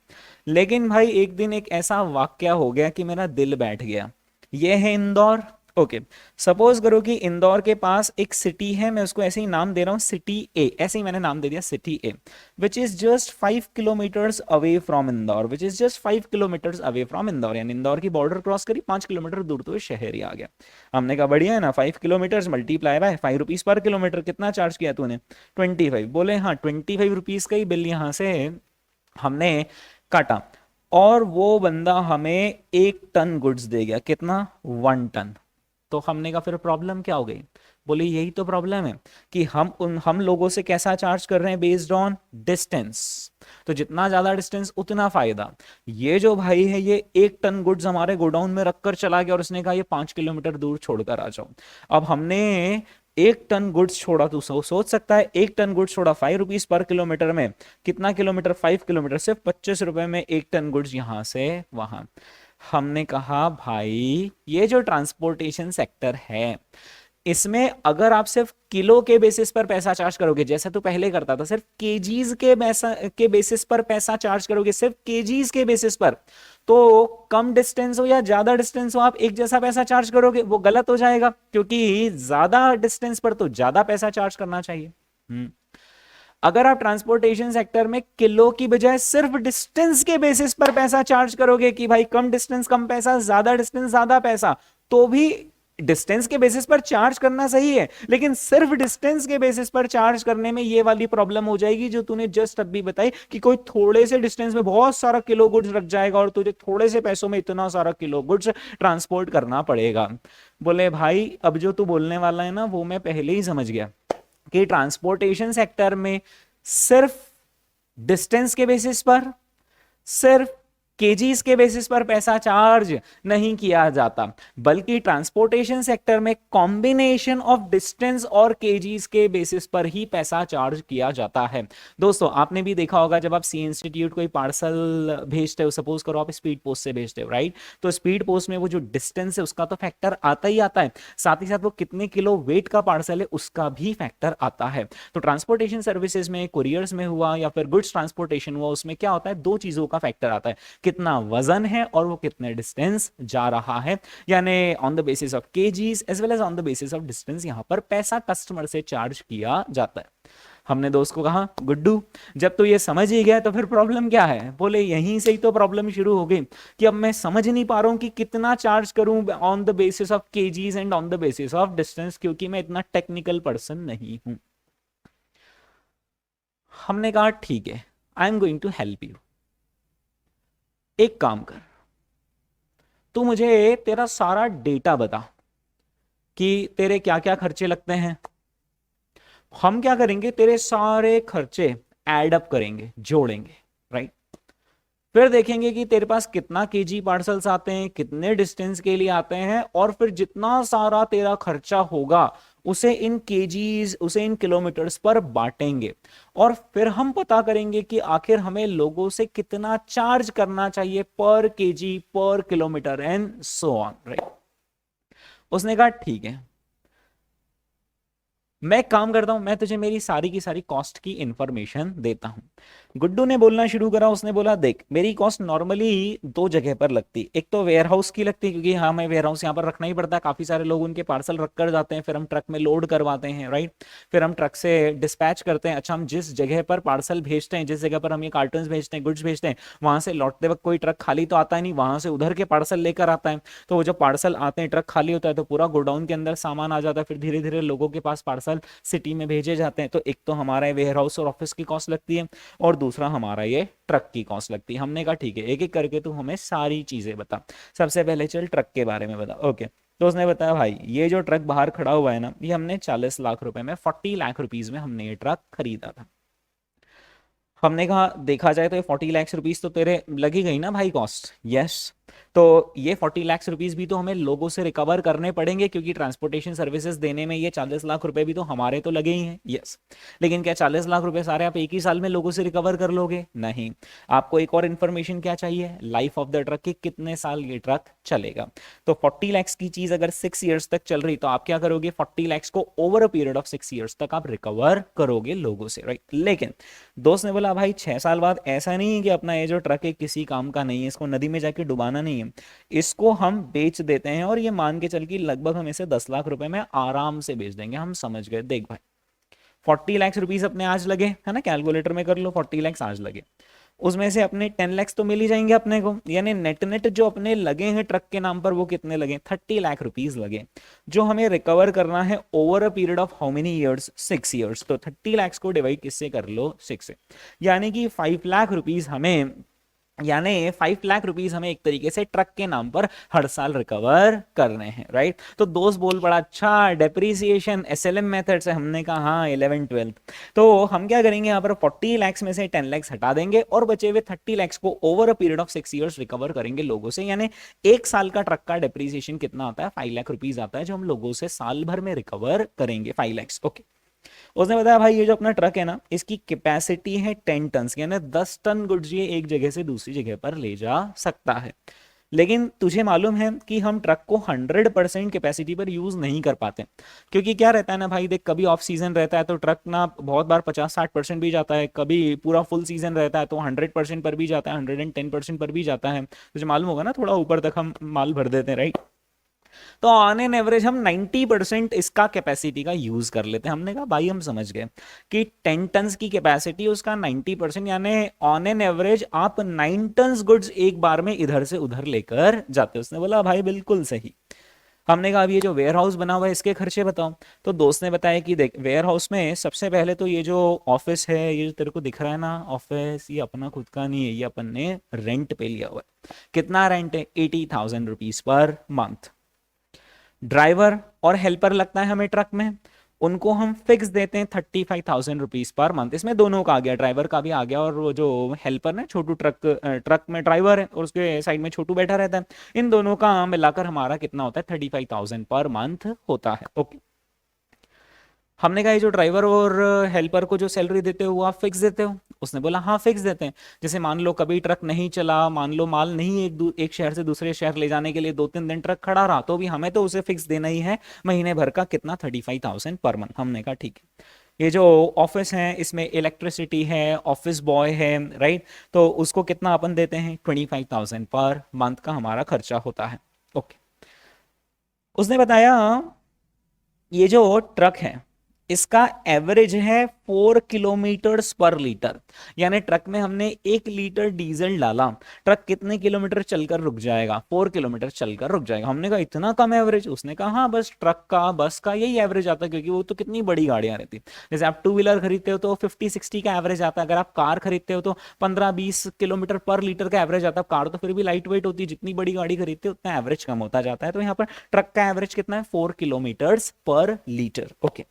लेकिन भाई एक दिन एक ऐसा वाकया हो गया कि मेरा दिल बैठ गया। ये है इंदौर, ओके। सपोज करो कि इंदौर के पास एक सिटी है, मैं उसको ऐसे ही नाम दे रहा हूं सिटी ए, ऐसे ही मैंने नाम दे दिया city A, which is just 5 kilometres away from Indore, which is just 5 kilometres away from Indore, यानी इंदौर की बॉर्डर क्रॉस करी, 5 किलोमीटर दूर तो शहर ही आ गया। हमने कहा बढ़िया है ना, 5 kilometres multiply by 5 rupees per kilometre, कितना चार्ज किया तूने? 25। बोले हाँ 25 रुपीज का ही बिल यहाँ से हमने काटा। और वो बंदा हमें 1 टन गुड्स दे गया, कितना, 1 टन। तो हमने कहा फिर प्रॉब्लम क्या हो गई? बोले यही तो प्रॉब्लम है कि हम लोगों से कैसा चार्ज कर रहे हैं, बेस्ड ऑन डिस्टेंस। तो जितना ज्यादा डिस्टेंस उतना फायदा। ये जो भाई है ये 1 टन गुड्स हमारे गोडाउन में रखकर चला गया और उसने कहा ये 5 किलोमीटर दूर छोड़कर आ जाओ। अब हमने 1 टन गुड्स छोड़ा, तो सोच सकता है 1 टन गुड्स छोड़ा, 5 रुपीज पर किलोमीटर में, कितना किलोमीटर, 5 किलोमीटर, सिर्फ 25 रुपए में 1 टन गुड्स यहां से वहां। हमने कहा भाई ये जो ट्रांसपोर्टेशन सेक्टर है इसमें अगर आप सिर्फ किलो के बेसिस पर पैसा चार्ज करोगे, जैसा तू पहले करता था, सिर्फ केजीज के बेसिस पर पैसा चार्ज करोगे, सिर्फ केजीज के बेसिस पर, तो कम डिस्टेंस हो या ज्यादा डिस्टेंस हो आप एक जैसा पैसा चार्ज करोगे, वो गलत हो जाएगा, क्योंकि ज्यादा डिस्टेंस पर तो ज्यादा पैसा चार्ज करना चाहिए। अगर आप ट्रांसपोर्टेशन सेक्टर में किलो की बजाय सिर्फ डिस्टेंस के बेसिस पर पैसा चार्ज करोगे कि भाई कम डिस्टेंस कम पैसा, ज्यादा डिस्टेंस ज्यादा पैसा, तो भी डिस्टेंस के बेसिस पर चार्ज करना सही है, लेकिन सिर्फ डिस्टेंस के बेसिस पर चार्ज करने में ये वाली प्रॉब्लम हो जाएगी जो तूने जस्ट अभी बताई, कि कोई थोड़े से डिस्टेंस में बहुत सारा किलो गुड्स रख जाएगा और तुझे थोड़े से पैसों में इतना सारा किलो गुड्स ट्रांसपोर्ट करना पड़ेगा। बोले भाई अब जो तू बोलने वाला है ना वो मैं पहले ही समझ गया कि ट्रांसपोर्टेशन सेक्टर में सिर्फ डिस्टेंस के बेसिस पर, सिर्फ केजीज के बेसिस पर पैसा चार्ज नहीं किया जाता, बल्कि ट्रांसपोर्टेशन सेक्टर में कॉम्बिनेशन ऑफ डिस्टेंस और केजीज के बेसिस पर ही पैसा चार्ज किया जाता है। दोस्तों आपने भी देखा होगा जब आप सी इंस्टीट्यूट कोई पार्सल भेजते हो, सपोज करो आप स्पीड पोस्ट से भेजते हो, राइट, तो स्पीड पोस्ट में वो जो डिस्टेंस है उसका तो फैक्टर आता ही आता है, साथ ही साथ वो कितने किलो वेट का पार्सल है उसका भी फैक्टर आता है। तो ट्रांसपोर्टेशन सर्विसेज में, कुरियर्स में हुआ या फिर गुड्स ट्रांसपोर्टेशन हुआ, उसमें क्या होता है, दो चीजों का फैक्टर आता है, कितना वजन है और वो कितने डिस्टेंस जा रहा है, यानी on the basis of KGs as well as on the basis of distance यहां पर पैसा कस्टमर से चार्ज किया जाता है। हमने दोस्त को कहा गुड्डू जब तो ये समझ ही गया तो फिर प्रॉब्लम क्या है? बोले यहीं से ही तो प्रॉब्लम शुरू हो गई कि अब मैं समझ नहीं पा रहा हूं कि कितना चार्ज करूं on the basis of KGs and on the basis of distance, क्योंकि मैं इतना टेक्निकल पर्सन नहीं हूं। हमने कहा ठीक है, I am going to help you. एक काम कर, तू मुझे तेरा सारा डेटा बता कि तेरे क्या क्या खर्चे लगते हैं। हम क्या करेंगे, तेरे सारे खर्चे एड अप करेंगे, जोड़ेंगे, राइट। फिर देखेंगे कि तेरे पास कितना केजी पार्सल्स आते हैं, कितने डिस्टेंस के लिए आते हैं, और फिर जितना सारा तेरा खर्चा होगा उसे इन केजीज, उसे इन किलोमीटर्स पर बांटेंगे, और फिर हम पता करेंगे कि आखिर हमें लोगों से कितना चार्ज करना चाहिए पर केजी, पर kilometre and so on, right. उसने कहा ठीक है, मैं काम करता हूं, मैं तुझे मेरी सारी की सारी कॉस्ट की इंफॉर्मेशन देता हूं। गुड्डू ने बोलना शुरू करा, उसने बोला देख मेरी कॉस्ट नॉर्मली दो जगह पर लगती, एक तो वेयर हाउस की लगती है, क्योंकि हाँ हमें वेयर हाउस यहाँ पर रखना ही पड़ता है, काफी सारे लोग उनके पार्सल रख कर जाते हैं, फिर हम ट्रक में लोड करवाते हैं, राइट, फिर हम ट्रक से डिस्पैच करते हैं। अच्छा, हम जिस जगह पर पार्सल भेजते हैं, जिस जगह पर हम ये कार्टन भेजते हैं, गुड्स भेजते हैं, वहां से लौटते वक्त कोई ट्रक खाली तो आता है नहीं, वहां से उधर के पार्सल लेकर आता है। तो वो जब पार्सल आते हैं, ट्रक खाली होता है तो पूरा गोडाउन के अंदर सामान आ जाता है, फिर धीरे धीरे लोगों के पास पार्सल सिटी में भेजे जाते हैं। तो एक तो हमारा वेयर हाउस और ऑफिस की कॉस्ट लगती है, और दूसरा हमारा ये ट्रक की कॉस्ट लगती है। हमने कहा ठीक है, एक एक करके तू हमें सारी चीजें बता। सबसे पहले चल ट्रक के बारे में बता। ओके, तो उसने बताया भाई ये जो ट्रक बाहर खड़ा हुआ है ना, ये हमने 40 लाख रुपए में, 40 लाख रुपीज में हमने ये ट्रक खरीदा था। हमने कहा देखा जाए तो ये 40 लाख रुपीज तो तेरे लगी गई ना भाई कॉस्ट। यस, तो ये 40 लाख रुपीज भी तो हमें लोगों से रिकवर करने पड़ेंगे, क्योंकि ट्रांसपोर्टेशन सर्विसेज देने में ये 40 लाख रुपए भी तो हमारे तो लगे ही हैं। यस, लेकिन क्या 40 लाख रुपए सारे आप एक ही साल में लोगों से रिकवर कर लोगे? नहीं, आपको एक और इन्फॉर्मेशन क्या चाहिए, लाइफ ऑफ द ट्रक की, कितने साल ये ट्रक चलेगा। तो 40 लाख की चीज अगर 6 ईयर्स तक चल रही तो आप क्या करोगे, 40 लाख को over a period of 6 years तक आप रिकवर करोगे लोगों से, राइट। लेकिन दोस्त ने बोला भाई 6 साल बाद ऐसा नहीं है कि अपना ये जो ट्रक है किसी काम का नहीं है, इसको नदी में जाके डुबाना नहीं है, इसको हम बेच देते हैं, और ये मान के चल के लगभग हम इसे 10 लाख रुपए में आराम से बेच देंगे। हम समझ गए, देख भाई 40 लाख रुपीस अपने आज लगे है ना, कैलकुलेटर में कर लो, 40 लाख आज लगे, उसमें से अपने 10 लाख तो मिल ही जाएंगे अपने को, यानी नेट नेट जो अपने लगे हैं ट्रक के नाम पर वो कितने लगे, 30 लाख रुपीस लगे, जो हमें रिकवर करना है over a period of how many years, 6 years. तो 30 लाख को डिवाइड किससे कर लो, 6 से, यानी कि 5 लाख रुपीस हमें यानी 5 लाख रुपीज हमें एक तरीके से ट्रक के नाम पर हर साल रिकवर करने हैं, राइट। तो दोस्त बोल पड़ा अच्छा डेप्रीसिएशन एसएलएम मेथड से, हमने कहा हाँ 11th 12th। तो हम क्या करेंगे यहाँ पर 40 लाख में से 10 लाख हटा देंगे और बचे हुए 30 लाख को over a period of 6 years recover करेंगे लोगों से। यानी एक साल का ट्रक का डेप्रीसिएशन कितना आता है, 5 लाख रुपीज आता है, जो हम लोगों से साल भर में रिकवर करेंगे 5 lakhs। ओके, उसने बताया भाई ये जो अपना ट्रक है ना, इसकी कैपेसिटी है 10 टन, यानी 10 टन गुड्स ये एक जगह से दूसरी जगह पर ले जा सकता है। लेकिन तुझे मालूम है कि हम ट्रक को 100% कैपेसिटी पर यूज नहीं कर पाते, क्योंकि क्या रहता है ना भाई, देख कभी ऑफ सीजन रहता है तो ट्रक ना बहुत बार 50-60% भी जाता है, कभी पूरा फुल सीजन रहता है तो 100% पर भी जाता है, 110% पर भी जाता है। तुझे मालूम होगा ना, थोड़ा ऊपर तक हम माल भर देते हैं, राइट। तो ऑन एन एवरेज हम 90% इसका कैपेसिटी का यूज कर लेते हैं। हमने कहा भाई हम समझ गए कि 10 टन की कैपेसिटी उसका 90%, यानी ऑन एन एवरेज आप 9 टन गुड्स एक बार में इधर से उधर लेकर जाते हो। उसने बोला भाई बिल्कुल सही। हमने कहा अब ये जो वेयर हाउस बना हुआ है इसके खर्चे बताओ। तो दोस्त ने बताया कि देख वेयर हाउस में सबसे पहले तो ये जो ऑफिस है, ये जो तेरे को दिख रहा है ना ऑफिस, ये अपना खुद का नहीं है, ये अपन ने रेंट पे लिया हुआ है। कितना रेंट है, 80,000 रुपीज पर मंथ। ड्राइवर और हेल्पर लगता है हमें ट्रक में, उनको हम फिक्स देते हैं 35,000 रुपीज पर मंथ। इसमें दोनों का आ गया, ड्राइवर का भी आ गया और वो जो हेल्पर है छोटू, ट्रक में ड्राइवर है और उसके साइड में छोटू बैठा रहता है, इन दोनों का मिलाकर हमारा कितना होता है, 35,000 पर मंथ होता है। ओके, हमने कहा ये जो ड्राइवर और हेल्पर को जो सैलरी देते हो वो आप फिक्स देते हो। उसने बोला हाँ फिक्स देते हैं। जैसे मान लो कभी ट्रक नहीं चला, मान लो माल नहीं एक शहर से दूसरे शहर ले जाने के लिए 2-3 दिन ट्रक खड़ा रहा, तो भी हमें तो उसे फिक्स देना ही है महीने भर का, कितना, 35,000 पर मंथ। हमने कहा ठीक है। ये जो ऑफिस है इसमें इलेक्ट्रिसिटी है, ऑफिस बॉय है, राइट, तो उसको कितना अपन देते हैं, 25,000 पर मंथ का हमारा खर्चा होता है। ओके, उसने बताया ये जो ट्रक है इसका एवरेज है 4 किलोमीटर पर लीटर, यानी ट्रक में हमने 1 लीटर डीजल डाला, ट्रक कितने किलोमीटर चलकर रुक जाएगा, 4 किलोमीटर चलकर रुक जाएगा। हमने कहा इतना कम एवरेज। उसने कहा हाँ बस ट्रक का बस का यही एवरेज आता है, क्योंकि वो तो कितनी बड़ी गाड़ियां रहती। जैसे आप 2 व्हीलर खरीदते हो तो 50-60 का एवरेज आता है, अगर आप कार खरीदते हो तो 15-20 किलोमीटर पर लीटर का एवरेज आता है। कार तो फिर भी लाइट वेट होती है, जितनी बड़ी गाड़ी खरीदते हो उतना एवरेज कम होता जाता है। तो यहाँ पर ट्रक का एवरेज कितना है, 4 किलोमीटर पर लीटर। ओके,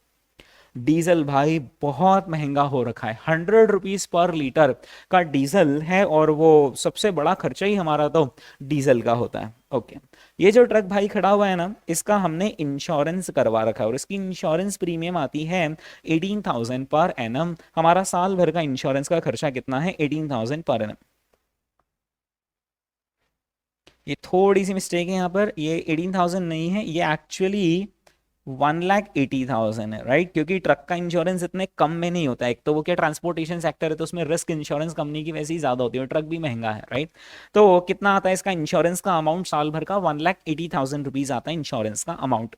डीजल भाई बहुत महंगा हो रखा है, 100 रुपीज पर लीटर का डीजल है, और वो सबसे बड़ा खर्चा ही हमारा तो डीजल का होता है। ओके, ये जो ट्रक भाई खड़ा हुआ है ना, इसका हमने इंश्योरेंस करवा रखा है और इसकी इंश्योरेंस प्रीमियम आती है 18,000 पर एनम। हमारा साल भर का इंश्योरेंस का खर्चा कितना है, 18,000 पर एनम। ये थोड़ी सी मिस्टेक है यहाँ पर, ये 18,000 नहीं है, ये एक्चुअली 1,80,000 है, राइट, क्योंकि ट्रक का इंश्योरेंस इतने कम में नहीं होता है। एक तो वो क्या ट्रांसपोर्टेशन सेक्टर है तो उसमें रिस्क इंश्योरेंस कंपनी की वैसे ही ज्यादा होती है, ट्रक भी महंगा है, राइट। तो कितना आता है इसका इंश्योरेंस का अमाउंट साल भर का, 1,80,000 रुपीज आता है इंश्योरेंस का amount.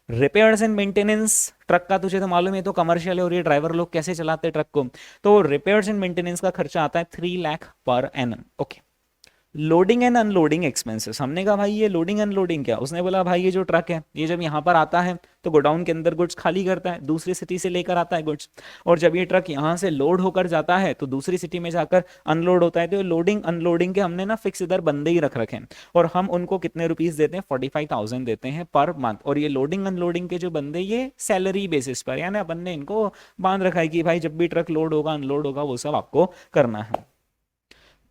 Repairs and maintenance, truck का तुझे तो मालूम है तो कमर्शियल है और ये ड्राइवर लोग कैसे चलाते हैं ट्रक को, तो रिपेयर्स एंड मेंटेनेंस का खर्चा आता है 3 lakh per annum. Okay, loading and unloading expenses, हमने कहा भाई ये लोडिंग अनलोडिंग क्या। उसने बोला भाई ये जो ट्रक है ये जब यहाँ पर आता है तो गोडाउन के अंदर गुड्स खाली करता है, दूसरी सिटी से लेकर आता है गुड्स, और जब ये ट्रक यहाँ से लोड होकर जाता है तो दूसरी सिटी में जाकर अनलोड होता है। तो लोडिंग अनलोडिंग के हमने ना फिक्स इधर बंदे ही रख रखे हैं, और हम उनको कितने रुपीस देते हैं, 45,000 देते हैं पर मंथ। और ये लोडिंग अनलोडिंग के जो बंदे ये सैलरी बेसिस पर, यानी अपन ने इनको बांध रखा है कि भाई जब भी ट्रक लोड होगा अनलोड होगा वो सब आपको करना है।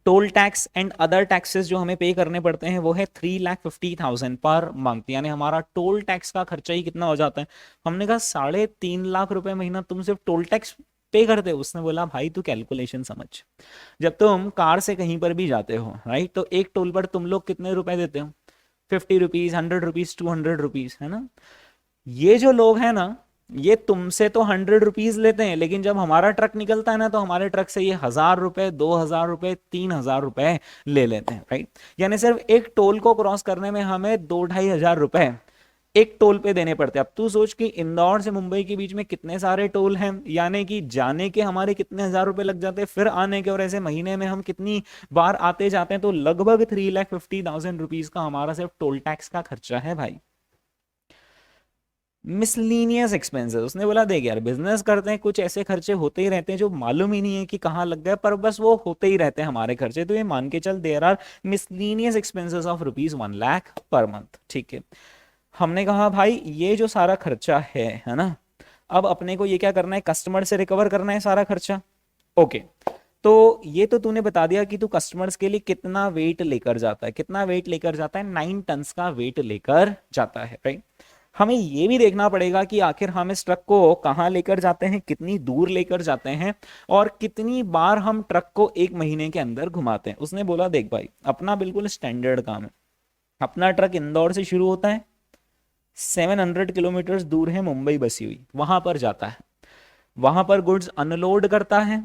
Toll tax and other taxes जो हमें पे करने पड़ते हैं वो है 3,50,000 पर मंथ, यानी हमारा टोल टैक्स का खर्चा ही कितना हो जाता है। हमने कहा 3.5 लाख रुपए महीना तुम सिर्फ टोल टैक्स पे करते हो। उसने बोला भाई तू कैलकुलेशन समझ, जब तुम कार से कहीं पर भी जाते हो, राइट, तो एक टोल पर तुम लोग कितने रुपए देते हो, 50 रुपीज, 100 रुपीज, 200 रुपीज, है ना। ये जो लोग हैं ना ये तुमसे तो 100 रुपीज लेते हैं, लेकिन जब हमारा ट्रक निकलता है ना तो हमारे ट्रक से ये 1,000 रुपए, 2,000 रुपए, 3,000 रुपए ले लेते हैं, राइट। यानी सिर्फ एक टोल को क्रॉस करने में हमें 2-2,500 रुपए एक टोल पे देने पड़ते हैं। अब तू सोच कि इंदौर से मुंबई के बीच में कितने सारे टोल हैं, यानी कि जाने के हमारे कितने 1,000 रुपए लग जाते हैं, फिर आने के, और ऐसे महीने में हम कितनी बार आते जाते हैं, तो लगभग 3,50,000 रुपीज का हमारा सिर्फ टोल टैक्स का खर्चा है भाई। Miscellaneous expenses. उसने बोला देख यार बिजनेस करते हैं, कुछ ऐसे खर्चे होते ही रहते हैं जो मालूम ही नहीं है कि कहाँ लग गए, पर बस वो होते ही रहते हैं हमारे खर्चे, तो ये मान के चल there are miscellaneous expenses of ₹1 lakh per month. ठीक है, हमने कहा भाई ये जो सारा खर्चा है ना, अब अपने को ये क्या करना है, कस्टमर से रिकवर करना है सारा खर्चा। ओके, तो ये तो तूने बता दिया कि तू कस्टमर्स के लिए कितना वेट लेकर जाता है, कितना वेट लेकर जाता है, 9 टन्स का वेट लेकर जाता है, राइट। हमें ये भी देखना पड़ेगा कि आखिर हम इस ट्रक को कहाँ लेकर जाते हैं, कितनी दूर लेकर जाते हैं, और कितनी बार हम ट्रक को 1 महीने के अंदर घुमाते हैं। उसने बोला देख भाई अपना बिल्कुल स्टैंडर्ड काम है, अपना ट्रक इंदौर से शुरू होता है, 700 किलोमीटर दूर है मुंबई बसी हुई, वहां पर जाता है, वहां पर गुड्स अनलोड करता है,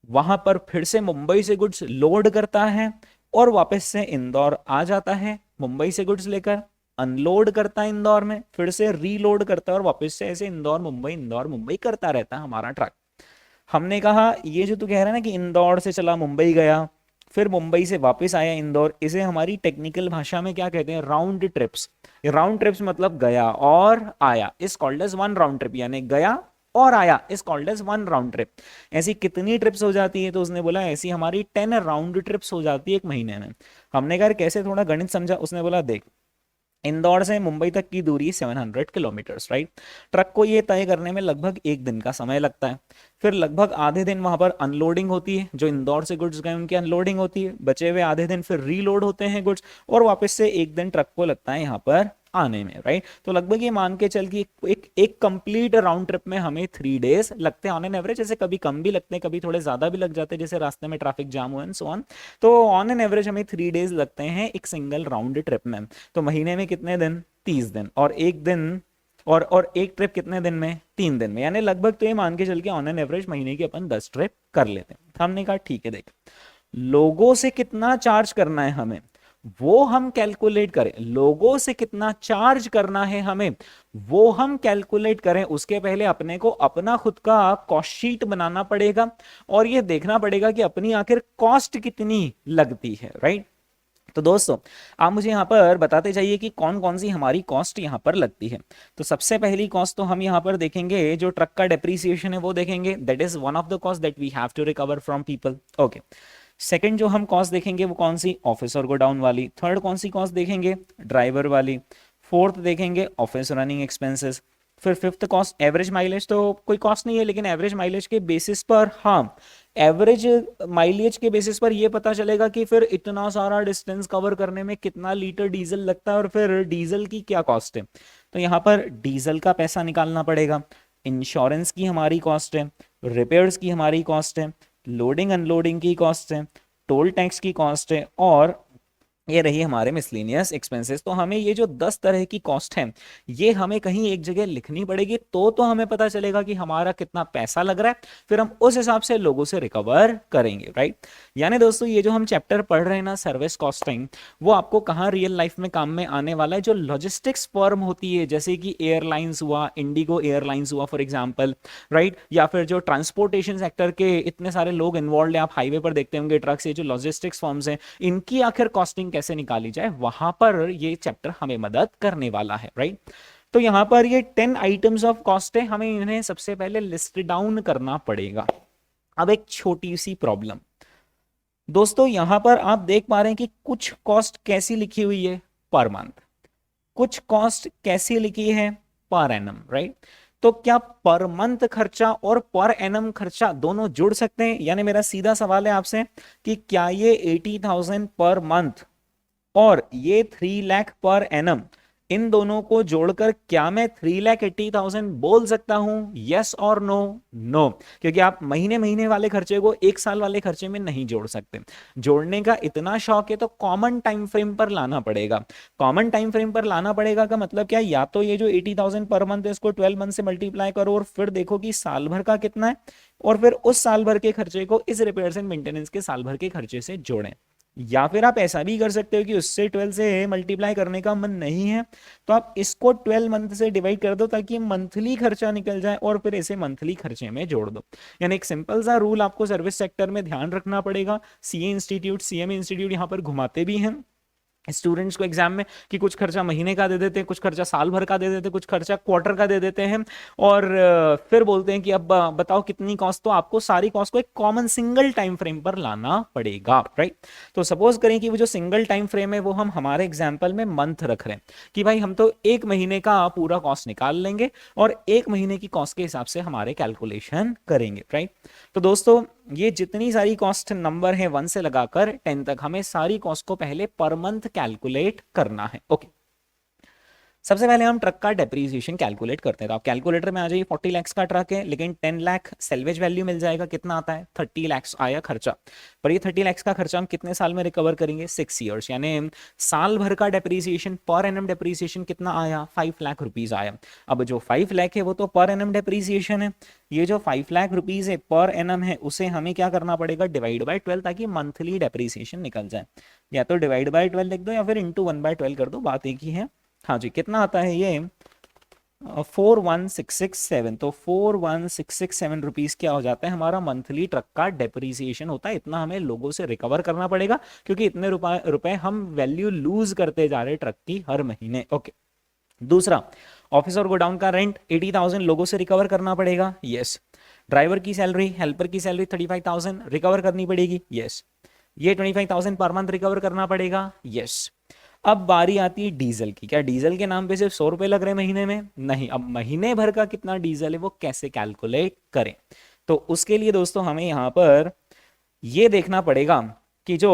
वहां पर फिर से मुंबई से गुड्स लोड करता है, और वापस से इंदौर आ जाता है मुंबई से गुड्स लेकर, अनलोड करता है इंदौर में, फिर से रीलोड करता है, और वापस से ऐसे इंदौर मुंबई करता रहता है हमारा ट्रक। हमने कहा ये जो तू कह रहा है ना कि इंदौर से चला मुंबई गया, फिर मुंबई से वापस आया इंदौर, इसे हमारी टेक्निकल भाषा में क्या कहते हैं, राउंड ट्रिप्स। राउंड ट्रिप्स मतलब गया और आया, is called as one round trip, यानी गया और आया is called as one round trip. ऐसी कितनी ट्रिप्स हो जाती है, तो उसने बोला ऐसी हमारी 10 राउंड ट्रिप्स हो जाती है 1 महीने में। हमने कहा कैसे, थोड़ा गणित समझा। उसने बोला देख इंदौर से मुंबई तक की दूरी 700 किलोमीटर्स, राइट। ट्रक को ये तय करने में लगभग 1 दिन का समय लगता है, फिर लगभग आधे दिन वहां पर अनलोडिंग होती है, जो इंदौर से गुड्स गए उनकी अनलोडिंग होती है, बचे हुए आधे दिन फिर रीलोड होते हैं गुड्स, और वापस से 1 दिन ट्रक को लगता है यहाँ पर आने में, राइट। तो लगभग ये मान के चल कि एक कंप्लीट राउंड ट्रिप में हमें 3 डेज लगते हैं ऑन एन एवरेज। जैसे कभी कम भी लगते हैं, कभी थोड़े ज्यादा भी लग जाते हैं, जैसे रास्ते में ट्रैफिक जाम हुआ एंड सो ऑन। तो ऑन एन एवरेज हमें 3 डेज लगते हैं एक सिंगल राउंड ट्रिप में। तो महीने में कितने दिन, 30 दिन, और एक दिन और एक ट्रिप कितने दिन में, 3 दिन में, यानी लगभग तो ये मान के चल के ऑन एन एवरेज महीने की अपन 10 ट्रिप कर लेते हैं। हमने कहा ठीक है, देख लोगों से कितना चार्ज करना है हमें वो हम कैलकुलेट करें, लोगों से कितना चार्ज करना है हमें वो हम कैलकुलेट करें, उसके पहले अपने को अपना खुद का कॉस्ट शीट बनाना पड़ेगा, और ये देखना पड़ेगा कि अपनी आखिर कॉस्ट कितनी लगती है, राइट। तो दोस्तों आप मुझे यहाँ पर बताते जाइए कि कौन कौन सी हमारी कॉस्ट यहाँ पर लगती है। तो सबसे पहली कॉस्ट तो हम यहाँ पर देखेंगे, जो ट्रक का डेप्रीसिएशन है वो देखेंगे, that is one of the cost that we have to recover from people. Okay, second जो हम कॉस्ट देखेंगे वो कौन सी, ऑफिस और गोडाउन वाली। थर्ड कौन सी कॉस्ट देखेंगे, ड्राइवर वाली। फोर्थ देखेंगे ऑफिस रनिंग एक्सपेंसेस। फिर फिफ्थ कॉस्ट एवरेज माइलेज, तो कोई कॉस्ट नहीं है लेकिन एवरेज माइलेज के बेसिस पर, हाँ एवरेज माइलेज के बेसिस पर ये पता चलेगा कि फिर इतना सारा डिस्टेंस कवर करने में कितना लीटर डीजल लगता है, और फिर डीजल की क्या कॉस्ट है। तो यहाँ पर डीजल का पैसा निकालना पड़ेगा, इंश्योरेंस की हमारी कॉस्ट है, रिपेयर्स की हमारी कॉस्ट है, लोडिंग अनलोडिंग की कॉस्ट है, टोल टैक्स की कॉस्ट है, और ये रही हमारे मिसलेनियस एक्सपेंसेस। तो हमें ये जो 10 तरह की कॉस्ट है ये हमें कहीं एक जगह लिखनी पड़ेगी, तो हमें पता चलेगा कि हमारा कितना पैसा लग रहा है, फिर हम उस हिसाब से लोगों से रिकवर करेंगे, राइट। यानी दोस्तों ये जो हम चैप्टर पढ़ रहे हैं ना सर्विस कॉस्टिंग, वो आपको कहाँ रियल लाइफ में काम में आने वाला है। जो लॉजिस्टिक्स फर्म होती है जैसे कि एयरलाइंस हुआ, इंडिगो एयरलाइंस हुआ फॉर एग्जाम्पल, राइट, या फिर जो ट्रांसपोर्टेशन सेक्टर के इतने सारे लोग इन्वॉल्व है, आप हाईवे पर देखते होंगे ट्रक्स, ये जो लॉजिस्टिक्स फर्म्स हैं इनकी आखिर कॉस्टिंग कैसे निकाली जाए, वहां पर ये चैप्टर हमें मदद करने वाला है, राइट। तो यहां पर ये 10 आइटम्स ऑफ कॉस्ट है, हमें इन्हें सबसे पहले लिस्ट डाउन करना पड़ेगा। अब एक छोटी सी प्रॉब्लम दोस्तों, यहां पर आप देख पा रहे हैं कि कुछ कॉस्ट कैसी लिखी हुई है, पर मंथ, कुछ कॉस्ट कैसी लिखी है, पर एनम, राइट। तो क्या पर मंथ खर्चा और पर एनम खर्चा दोनों जुड़ सकते हैं? यानी मेरा सीधा सवाल है आपसे कि क्या ये 80,000 पर मंथ और ये 3 लाख पर एनम, इन दोनों को जोड़कर क्या मैं 3,80,000 बोल सकता हूं, यस और नो? नो, क्योंकि आप महीने महीने वाले खर्चे को एक साल वाले खर्चे में नहीं जोड़ सकते। जोड़ने का इतना शौक है तो कॉमन टाइम फ्रेम पर लाना पड़ेगा। कॉमन टाइम फ्रेम पर लाना पड़ेगा का मतलब क्या, या तो ये जो 80,000 पर मंथ है इसको 12 मंथ से मल्टीप्लाई करो और फिर देखो कि साल भर का कितना है, और फिर उस साल भर के खर्चे को इस रिपेयर्स एंड मेंटेनेंस के साल भर के खर्चे से जोड़ें। या फिर आप ऐसा भी कर सकते हो कि उससे 12 से मल्टीप्लाई करने का मन नहीं है तो आप इसको 12 मंथ से डिवाइड कर दो ताकि मंथली खर्चा निकल जाए, और फिर इसे मंथली खर्चे में जोड़ दो। यानी एक सिंपल सा रूल आपको सर्विस सेक्टर में ध्यान रखना पड़ेगा। सीए इंस्टीट्यूट, सीएमए इंस्टीट्यूट यहाँ पर घुमाते भी हैं, स्टूडेंट्स को एग्जाम में कि कुछ खर्चा महीने का दे देते हैं, कुछ खर्चा साल भर का दे देते हैं, कुछ खर्चा क्वार्टर का दे देते हैं, और फिर बोलते हैं कि अब बताओ कितनी कॉस्ट। तो आपको सारी कॉस्ट को एक कॉमन सिंगल टाइम फ्रेम पर लाना पड़ेगा, राइट। तो सपोज करें कि वो जो सिंगल टाइम फ्रेम है वो हम हमारे एग्जाम्पल में मंथ रख रहे हैं कि भाई हम तो एक महीने का पूरा कॉस्ट निकाल लेंगे और एक महीने की कॉस्ट के हिसाब से हमारे कैलकुलेशन करेंगे, राइट। तो दोस्तों ये जितनी सारी कॉस्ट नंबर है 1 से लगाकर 10 तक, हमें सारी कॉस्ट को पहले पर मंथ कैलकुलेट करना है। ओके, सबसे पहले हम ट्रक का डेप्रीसिएशन कैलकुलेट करते हैं। तो आप कैलकुलेटर में आ जाइए, 40 लाख का ट्रक है लेकिन 10 लाख सेल्वेज वैल्यू मिल जाएगा। कितना आता है? 30 लाख आया खर्चा। पर ये 30 लाख का खर्चा हम कितने साल में रिकवर करेंगे? 6 ईयर्स, यानी साल भर का डेप्रीसिएशन पर एनम डेप्रीसिएशन कितना आया? 5 लाख रुपीज आया। अब जो 5 लाख है वो तो पर एनम डेप्रीसिएशन है, ये जो 5 लाख रुपीज है पर एनम है उसे हमें क्या करना पड़ेगा? डिवाइड बाय 12, ताकि मंथली डेप्रीसिएशन निकल जाए। या तो डिवाइड बाय 12 लिख दो या फिर इंटू 1/12 कर दो, बात एक ही है। हाँ जी, कितना आता है ये? 41667। तो 41667 रुपीज क्या हो जाता है? हमारा मंथली ट्रक का डेप्रीसिएशन होता है। इतना हमें लोगों से रिकवर करना पड़ेगा क्योंकि इतने रुपए हम वैल्यू लूज करते जा रहे ट्रक की हर महीने। ओके, दूसरा, ऑफिस और गोडाउन का रेंट 80,000 लोगों से रिकवर करना पड़ेगा। यस। ड्राइवर की सैलरी, हेल्पर की सैलरी 35,000 रिकवर करनी पड़ेगी। यस। ये 25,000 पर मंथ रिकवर करना पड़ेगा। यस। अब बारी आती है डीजल की। क्या डीजल के नाम पे सिर्फ 100 रुपए लग रहे हैं महीने में? नहीं। अब महीने भर का कितना डीजल है वो कैसे कैलकुलेट करें? तो उसके लिए दोस्तों हमें यहाँ पर ये देखना पड़ेगा कि जो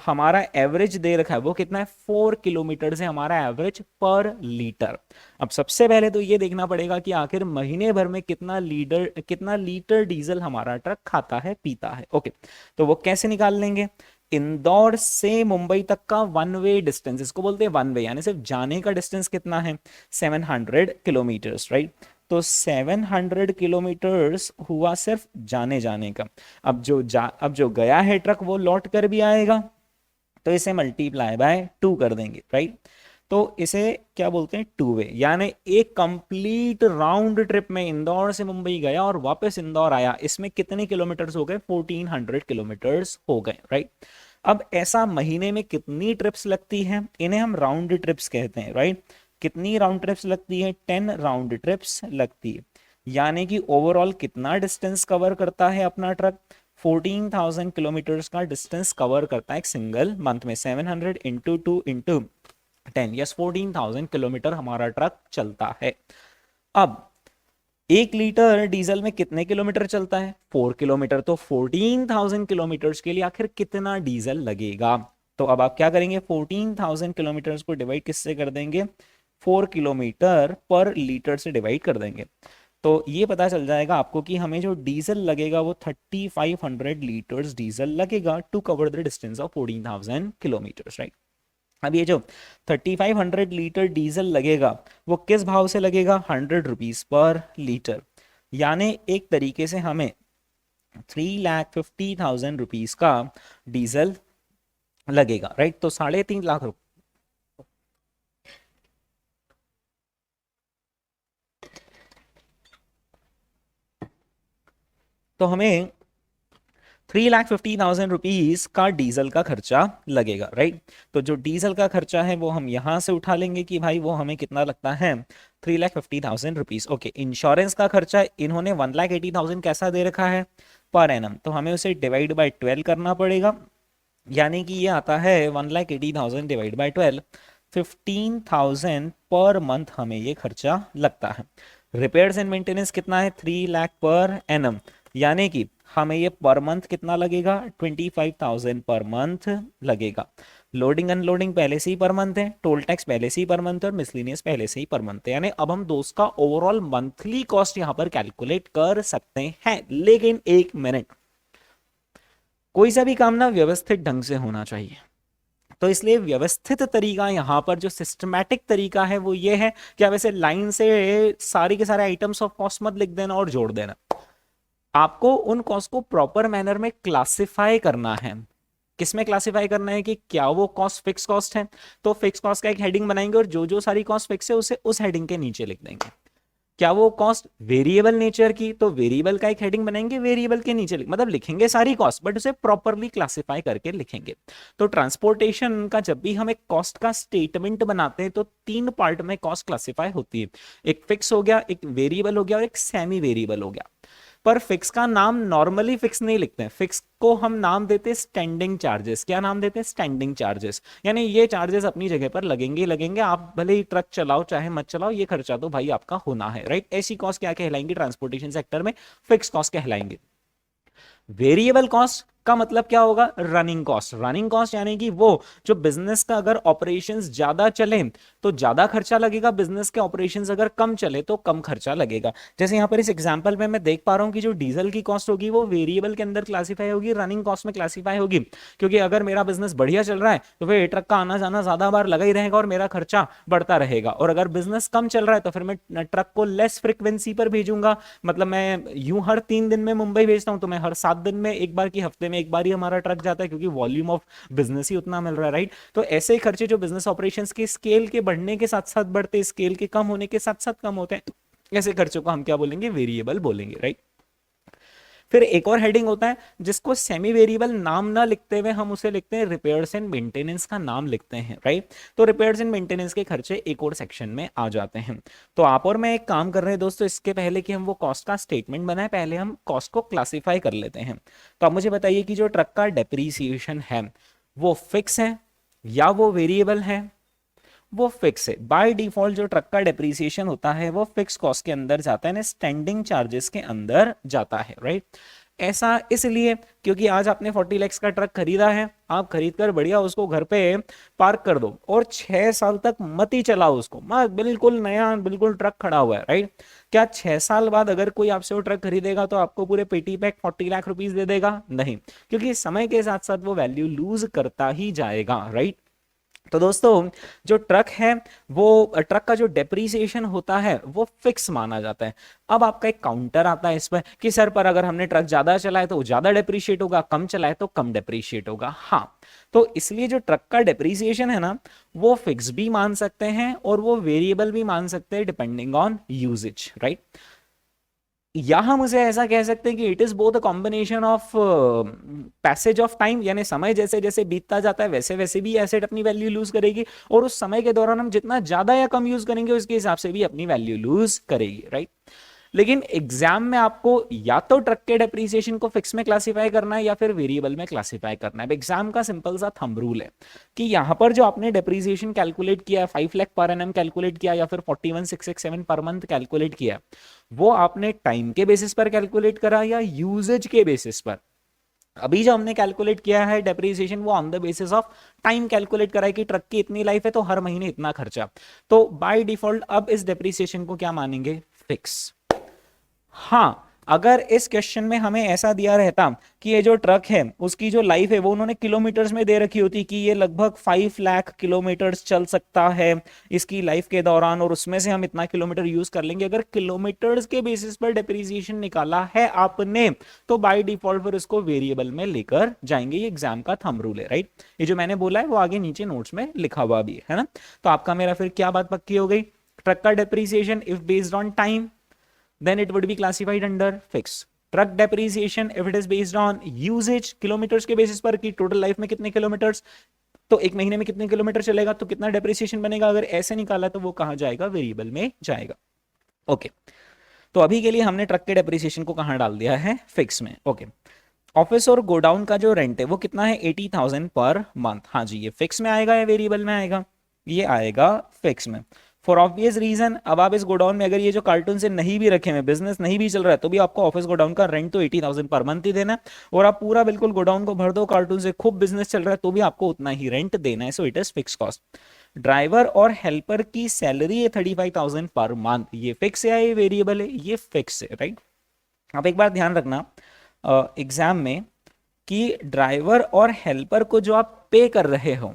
हमारा एवरेज दे रखा है वो कितना है? 4 किलोमीटर से हमारा एवरेज पर लीटर। अब सबसे पहले तो ये देखना पड़ेगा कि आखिर महीने भर में कितना लीटर डीजल हमारा ट्रक खाता है, पीता है। ओके, तो वो कैसे निकाल लेंगे? इंदौर से मुंबई तक का वन वे डिस्टेंस, इसको बोलते हैं वन वे, यानी सिर्फ जाने का डिस्टेंस कितना है? 700 किलोमीटर्स, राइट। तो 700 किलोमीटर्स हुआ सिर्फ जाने जाने का। अब जो गया है ट्रक वो लौट कर भी आएगा, तो इसे मल्टीप्लाई बाय 2 कर देंगे, राइट। तो इसे क्या बोलते हैं? 2 वे, यानी एक कंप्लीट राउंड ट्रिप में इंदौर से मुंबई गया और वापस इंदौर आया, इसमें कितने किलोमीटर्स हो गए? 1400 किलोमीटर्स हो गए, राइट। अब ऐसा महीने में कितनी ट्रिप्स लगती है? इन्हें हम राउंड ट्रिप्स कहते हैं, राइट। कितनी राउंड ट्रिप्स लगती है? 10 राउंड ट्रिप्स लगती है। यानी कि ओवरऑल कितना डिस्टेंस कवर करता है अपना ट्रक? 14,000 किलोमीटर्स का डिस्टेंस कवर करता है एक सिंगल मंथ में। 700 इंटू 2 इंटू 10, यस, 14,000 किलोमीटर हमारा ट्रक चलता है। अब 1 लीटर डीजल में कितने किलोमीटर चलता है? 4 किलोमीटर। तो 14,000 किलोमीटर्स के लिए आखिर कितना डीजल लगेगा? तो अब आप क्या करेंगे? 14,000 किलोमीटर्स को डिवाइड किससे कर देंगे? 4 किलोमीटर पर लीटर से डिवाइड कर देंगे। तो ये पता चल जाएगा आपको कि हमें जो डीजल लगेगा वो 3500 लीटर्स डीजल लगेगा to cover the distance of 14,000 kilometres, right. अब ये जो 3500 लीटर डीजल लगेगा वो किस भाव से लगेगा? 100 रुपीज पर लीटर। यानी एक तरीके से हमें 3,50,000 रुपीज का डीजल लगेगा, राइट। तो 3.5 लाख रुपए, तो हमें 3,50,000 रुपीज का डीजल का खर्चा लगेगा, राइट। तो जो डीजल का खर्चा है वो हम यहां से उठा लेंगे कि भाई वो हमें कितना लगता है? 3,50,000 रुपीज। ओके, इंश्योरेंस का खर्चा इन्होंने 1,80,000 कैसा दे रखा है? Per annum. तो हमें उसे डिवाइड बाय 12 करना पड़ेगा, यानी कि ये आता है 1,80,000 डिवाइड बाय 12, 15,000 पर मंथ हमें ये खर्चा लगता है। रिपेयर्स एंड मेंटेनेंस कितना है? 3 लाख पर एनम, यानी कि हमें ये पर मंथ कितना लगेगा? 25,000 पर मंथ लगेगा। लोडिंग अनलोडिंग पहले से ही पर मंथ है, टोल टैक्स पहले से ही पर मंथ है और मिसलिनियस पहले से ही पर मंथ है। यानी अब हम दोस्त का ओवरऑल मंथली कॉस्ट यहां पर कैलकुलेट कर सकते हैं। लेकिन एक मिनट, कोई सा भी काम ना व्यवस्थित ढंग से होना चाहिए, तो इसलिए व्यवस्थित तरीका यहां पर जो सिस्टमैटिक तरीका है वो ये है कि आप ऐसे लाइन से सारी के सारे आइटम्स ऑफ कॉस्ट मत लिख देना और जोड़ देना। आपको उन कॉस्ट को प्रॉपर मैनर में क्लासिफाई करना है। किसमें क्लासिफाई करना है? कि क्या वो कॉस्ट फिक्स कॉस्ट है? तो फिक्स कॉस्ट का एक हेडिंग बनाएंगे और जो जो सारी कॉस्ट फिक्स है उसे उस हेडिंग के नीचे लिख देंगे। क्या वो कॉस्ट वेरिएबल नेचर की, तो वेरिएबल का एक हेडिंग बनाएंगे, वेरिएबल के नीचे मतलब लिखेंगे सारी कॉस्ट, बट उसे प्रॉपरली क्लासिफाई करके लिखेंगे। तो ट्रांसपोर्टेशन का जब भी हम एक कॉस्ट का स्टेटमेंट बनाते हैं तो तीन पार्ट में कॉस्ट क्लासिफाई होती है, एक फिक्स हो गया, एक वेरिएबल हो गया और एक सेमी वेरिएबल हो गया। पर फिक्स का नाम नॉर्मली फिक्स नहीं लिखते हैं, फिक्स को हम नाम देते हैं स्टैंडिंग चार्जेस। क्या नाम देते हैं? Standing charges. यानी ये चार्जेस अपनी जगह पर लगेंगे लगेंगे, आप भले ही ट्रक चलाओ चाहे मत चलाओ, ये खर्चा तो भाई आपका होना है, राइट। ऐसी कॉस्ट क्या कहलाएंगी ट्रांसपोर्टेशन सेक्टर में? फिक्स कॉस्ट कहलाएंगे। वेरिएबल कॉस्ट का मतलब क्या होगा? Running cost. रनिंग कॉस्ट यानी कि वो जो बिजनेस का अगर ऑपरेशंस ज्यादा चले तो ज्यादा खर्चा लगेगा, बिजनेस के ऑपरेशंस अगर कम चले तो कम खर्चा लगेगा। जैसे यहां पर इस एग्जांपल में मैं देख पा रहा हूं कि जो डीजल की कॉस्ट होगी वो वेरिएबल के अंदर क्लासीफाई होगी, रनिंग कॉस्ट में क्लासीफाई होगी। क्योंकि अगर मेरा बिजनेस बढ़िया चल रहा है तो फिर ट्रक का आना जाना ज्यादा बार लगा ही रहेगा और मेरा खर्चा बढ़ता रहेगा, और अगर बिजनेस कम चल रहा है तो फिर मैं ट्रक को लेस फ्रिक्वेंसी पर भेजूंगा। मतलब मैं यूं हर 3 दिन में मुंबई भेजता हूं तो मैं हर 7 दिन में एक बार की, हफ्ते में एक बार ही हमारा ट्रक जाता है, क्योंकि वॉल्यूम ऑफ बिजनेस ही उतना मिल रहा है, राइट। तो ऐसे ही खर्चे जो बिजनेस ऑपरेशंस के स्केल के बढ़ने के साथ साथ बढ़ते, स्केल के कम होने के साथ साथ कम होते हैं, ऐसे खर्चों को हम क्या बोलेंगे? वेरिएबल बोलेंगे, राइट। फिर एक और हेडिंग होता है जिसको सेमी वेरिएबल नाम ना लिखते हुए हम उसे लिखते हैं रिपेयर्स एंड मेंटेनेंस का नाम लिखते हैं, राइट। तो रिपेयर्स एंड मेंटेनेंस के खर्चे एक और सेक्शन में आ जाते हैं। तो आप और मैं एक काम कर रहे हैं दोस्तों, इसके पहले कि हम वो कॉस्ट का स्टेटमेंट बनाए, पहले हम कॉस्ट को क्लासिफाई कर लेते हैं। तो आप मुझे बताइए कि जो ट्रक का डेप्रीसिएशन है वो फिक्स है या वो वेरिएबल है? वो फिक्स है। बाय डिफॉल्ट जो ट्रक का डेप्रीसिएशन होता है वो फिक्स कॉस्ट के अंदर जाता है, स्टैंडिंग चार्जेस के अंदर जाता है, राइट। ऐसा इसलिए क्योंकि आज आपने 40 लाख का ट्रक खरीदा है, आप खरीद कर बढ़िया उसको घर पे पार्क कर दो और 6 साल तक मत ही चलाओ उसको, मत, बिल्कुल नया बिल्कुल ट्रक खड़ा हुआ है, राइट। क्या 6 साल बाद अगर कोई आपसे वो ट्रक खरीदेगा तो आपको पूरे पेटी पैक 40 लाख रुपीस दे देगा? नहीं, क्योंकि समय के साथ साथ वो वैल्यू लूज करता ही जाएगा, राइट। तो दोस्तों जो ट्रक है वो ट्रक का जो डेप्रीसिएशन होता है वो फिक्स माना जाता है। अब आपका एक काउंटर आता है इस पर कि सर पर अगर हमने ट्रक ज्यादा चलाए तो ज्यादा डेप्रीशिएट होगा, कम चलाए तो कम डेप्रीशिएट होगा। हाँ, तो इसलिए जो ट्रक का डेप्रीसिएशन है ना वो फिक्स भी मान सकते हैं और वो वेरिएबल भी मान सकते हैं डिपेंडिंग ऑन यूजेज, राइट। या हम उसे ऐसा कह सकते हैं कि it is both a combination of passage of time, यानी समय जैसे जैसे बीतता जाता है वैसे वैसे भी एसेट अपनी वैल्यू लूज करेगी, और उस समय के दौरान हम जितना ज्यादा या कम यूज करेंगे उसके हिसाब से भी अपनी वैल्यू लूज करेगी, राइट। लेकिन एग्जाम में आपको या तो ट्रक के डेप्रीसिएशन को फिक्स में क्लासिफाई करना है या फिर वेरिएबल में क्लासिफाई करना है। एग्जाम का सिंपल सा थंब रूल है कि यहां पर जो आपने डेप्रीसिएशन कैलकुलेट किया है, 5 लाख पर एनम कैलकुलेट किया या फिर 41,667 पर मंथ कैलकुलेट किया, वो आपने टाइम के बेसिस पर कैलकुलेट करा या यूजेज के बेसिस पर? अभी जो हमने कैलकुलेट किया है डेप्रीसिएशन वो on the basis of time calculate करा है कि ट्रक की इतनी लाइफ है तो हर महीने इतना खर्चा। तो बाय डिफॉल्ट अब इस डेप्रीसिएशन को क्या मानेंगे? फिक्स। हाँ, अगर इस क्वेश्चन में हमें ऐसा दिया रहता कि ये जो ट्रक है उसकी जो लाइफ है वो उन्होंने किलोमीटर्स में दे रखी होती कि ये लगभग 5 लाख किलोमीटर्स चल सकता है इसकी लाइफ के दौरान, और उसमें से हम इतना किलोमीटर यूज कर लेंगे, अगर किलोमीटर्स के बेसिस पर डेप्रीसिएशन निकाला है आपने तो बाय डिफॉल्ट फिर उसको वेरिएबल में लेकर जाएंगे। ये एग्जाम का थंब रूल है, राइट। ये जो मैंने बोला है वो आगे नीचे नोट्स में लिखा हुआ भी है ना। तो आपका मेरा फिर क्या बात पक्की हो गई? ट्रक का depreciation if based on time then it would be classified under fix. Truck depreciation if it is based on usage, kilometres के बेसिस पर कि टोटल लाइफ में कितने किलोमीटर्स, तो एक महीने में कितने किलोमीटर चलेगा तो कितना डेप्रिसिएशन बनेगा, अगर ऐसे निकाला तो वो कहां जाएगा? वेरिएबल में जाएगा। ओके, तो अभी के लिए हमने ट्रक के डेप्रिसिएशन को कहां डाल दिया है? फिक्स में। ओके, ऑफिस और गोडाउन का जो रेंट है वो कितना है? 80,000 पर मंथ। हाँ जी, ये फिक्स में आएगा या वेरिएबल में आएगा? ये आएगा फिक्स में, फॉर ऑब्वियस रीजन। अब आप इस गोडाउन में अगर ये जो कार्टून से नहीं भी रखे हुए, बिजनेस नहीं भी चल रहा है, तो भी आपको ऑफिस गोडाउन का रेंट तो 80,000 पर मंथ ही देना है, और आप पूरा बिल्कुल गोडाउन को भर दो कार्टून से, खूब बिजनेस चल रहा है, तो भी आपको उतना ही रेंट देना है। So it is fix cost. Driver और हेल्पर की सैलरी है 35,000 पर मंथ, ये फिक्स है या ये वेरिएबल है? ये फिक्स है, राइट। आप एक बार ध्यान रखना एग्जाम में कि ड्राइवर और हेल्पर को जो आप पे कर रहे हो,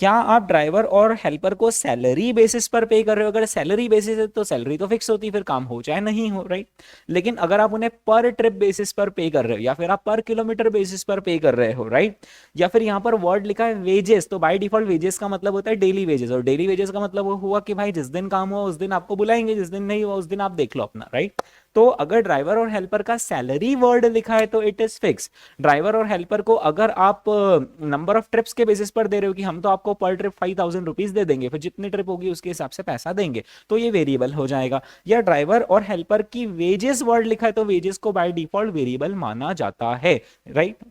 क्या आप ड्राइवर और हेल्पर को सैलरी बेसिस पर पे कर रहे हो? अगर सैलरी बेसिस है तो सैलरी तो फिक्स होती है, फिर काम हो चाहे नहीं हो, राइट। लेकिन अगर आप उन्हें पर ट्रिप बेसिस पर पे कर रहे हो या फिर आप पर किलोमीटर बेसिस पर पे कर रहे हो, राइट, या फिर यहाँ पर वर्ड लिखा है वेजेस, तो बाय डिफॉल्ट वेजेस का मतलब होता है डेली वेजेस, और डेली वेजेस का मतलब हुआ कि भाई जिस दिन काम हुआ उस दिन आपको बुलाएंगे, जिस दिन नहीं हुआ उस दिन आप देख लो अपना, राइट। तो अगर ड्राइवर और हेल्पर का सैलरी वर्ड लिखा है तो इट इज फिक्स। ड्राइवर और हेल्पर को अगर आप नंबर ऑफ ट्रिप्स के बेसिस पर दे रहे हो कि हम तो आपको पर ट्रिप 5,000 रुपीज दे देंगे, फिर जितनी ट्रिप होगी उसके हिसाब से पैसा देंगे, तो ये वेरिएबल हो जाएगा। या ड्राइवर और हेल्पर की वेजेस वर्ड लिखा है तो वेजेस को बाय डिफॉल्ट वेरिएबल माना जाता है, right.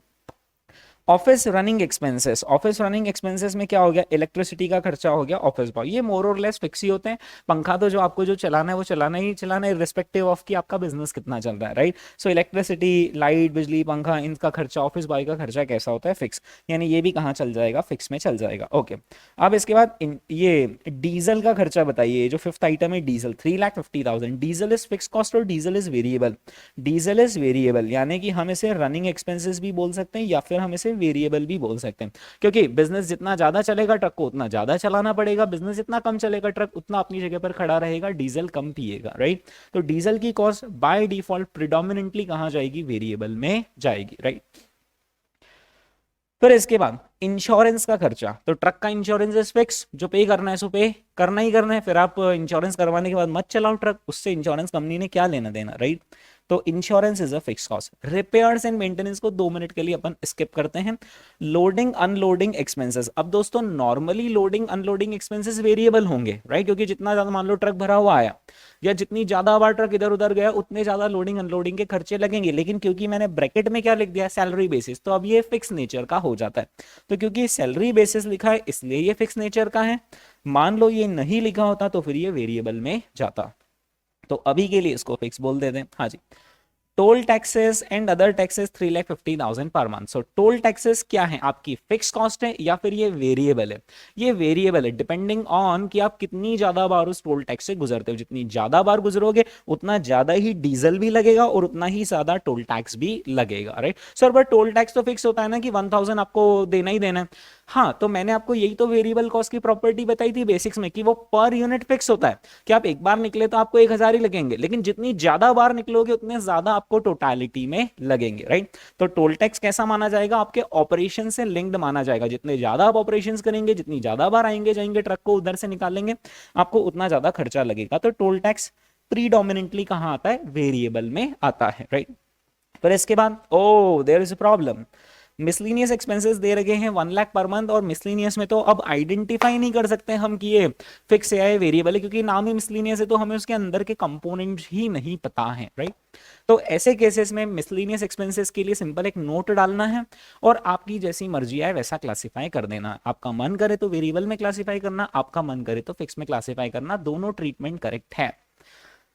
Office running expenses, office running expenses में क्या हो गया, इलेक्ट्रिसिटी का खर्चा हो गया, ऑफिस बॉय, ये मोर और लेस फिक्स ही होते हैं। पंखा तो जो आपको जो चलाना है वो चलाना ही चलाना है, रिस्पेक्टिव ऑफ कि आपका बिजनेस कितना चल रहा है, राइट। सो इलेक्ट्रिसिटी, लाइट, बिजली, पंखा, इनका खर्चा, ऑफिस बॉय का खर्चा कैसा होता है, फिक्स, यानी ये भी कहाँ चल जाएगा, फिक्स में चल जाएगा। ओके, अब इसके बाद ये डीजल का खर्चा बताइए, जो फिफ्थ आइटम है diesel, 3,50,000, diesel is fix cost और diesel is variable. Diesel is variable यानी कि हम इसे रनिंग एक्सपेंसेस भी बोल सकते हैं या फिर हम इसे वेरिएबल भी बोल सकते हैं, क्योंकि बिजनेस जितना ज्यादा चलेगा ट्रक को उतना ज्यादा चलाना पड़ेगा, बिजनेस जितना कम चलेगा ट्रक उतना अपनी जगह पर खड़ा रहेगा, डीजल कम पिएगा, राइट। तो डीजल की कॉस्ट बाय डिफॉल्ट प्रिडोमिनेंटली कहां जाएगी, वेरिएबल में जाएगी, राइट। फिर इसके बाद इंश्योरेंस का खर्चा, तो ट्रक का इंश्योरेंस इज फिक्स, जो पे करना है सो पे करना ही करना है, फिर आप इंश्योरेंस करवाने के बाद मत चलाओ ट्रक, उससे इंश्योरेंस कंपनी ने क्या लेना देना, राइट। तो insurance is a fix cost. Repairs and maintenance को 2 मिनट के लिए अपन स्किप करते हैं। लोडिंग अनलोडिंग एक्सपेंसेस, अब दोस्तों normally loading unloading expenses variable होंगे, राइट, क्योंकि जितना ज्यादा मान लो ट्रक भरा हुआ आया या जितनी ज्यादा बार ट्रक इधर उधर गया उतने ज्यादा लोडिंग अनलोडिंग के खर्चे लगेंगे, लेकिन क्योंकि मैंने ब्रैकेट में क्या लिख दिया, सैलरी बेसिस, तो अब ये फिक्स नेचर का हो जाता है। तो क्योंकि सैलरी बेसिस लिखा है इसलिए ये फिक्स नेचर का है, मान लो ये नहीं लिखा होता तो फिर ये वेरिएबल में जाता, तो अभी के लिए इसको फिक्स बोल देते हैं। हाँ जी, toll taxes and other taxes 3,50,000 per month. So toll taxes क्या है, आपकी फिक्स कॉस्ट है या फिर ये वेरिएबल है, ये वेरिएबल है डिपेंडिंग ऑन कि आप कितनी ज्यादा बार उस टोल टैक्स से गुजरते हो, जितनी ज्यादा बार गुजरोगे उतना ज्यादा ही डीजल भी लगेगा और उतना ही ज्यादा टोल टैक्स भी लगेगा, right. Sir but toll tax तो फिक्स होता है ना कि 1,000 आपको देना ही देना है। हाँ, तो मैंने आपको यही तो वेरिएबल कॉस्ट की प्रॉपर्टी बताई थी बेसिक्स में कि वो पर यूनिट फिक्स होता है, कि आप एक बार निकले तो आपको 1,000 ही लगेंगे, लेकिन जितनी ज्यादा बार निकलोगे उतने ज्यादा आपको टोटालिटी में लगेंगे, राइट। तो टोल टैक्स कैसा माना जाएगा, आपके ऑपरेशन से लिंक्ड माना जाएगा, जितने ज्यादा आप ऑपरेशन करेंगे, जितनी ज्यादा बार आएंगे जाएंगे ट्रक को उधर से निकालेंगे, आपको उतना ज्यादा खर्चा लगेगा। तो टोल टैक्स प्रीडोमिनेंटली कहां आता है, वेरिएबल में आता है, राइट। फिर इसके बाद oh there is a problem, miscellaneous expenses दे रखे हैं 1 लाख पर मंथ, और मिसलिनियस में तो अब आइडेंटिफाई नहीं कर सकते हम कि ये फिक्स है या वेरिएबल है, क्योंकि नाम ही मिसलिनियस है तो हमें उसके अंदर के कंपोनेंट ही नहीं पता है, राइट। तो ऐसे केसेस में मिसलिनियस एक्सपेंसेस के लिए सिंपल एक नोट डालना है और आपकी जैसी मर्जी आए वैसा क्लासिफाई कर देना। आपका मन करे तो वेरिएबल में क्लासिफाई करना, आपका मन करे तो फिक्स में क्लासिफाई करना, दोनों ट्रीटमेंट करेक्ट है।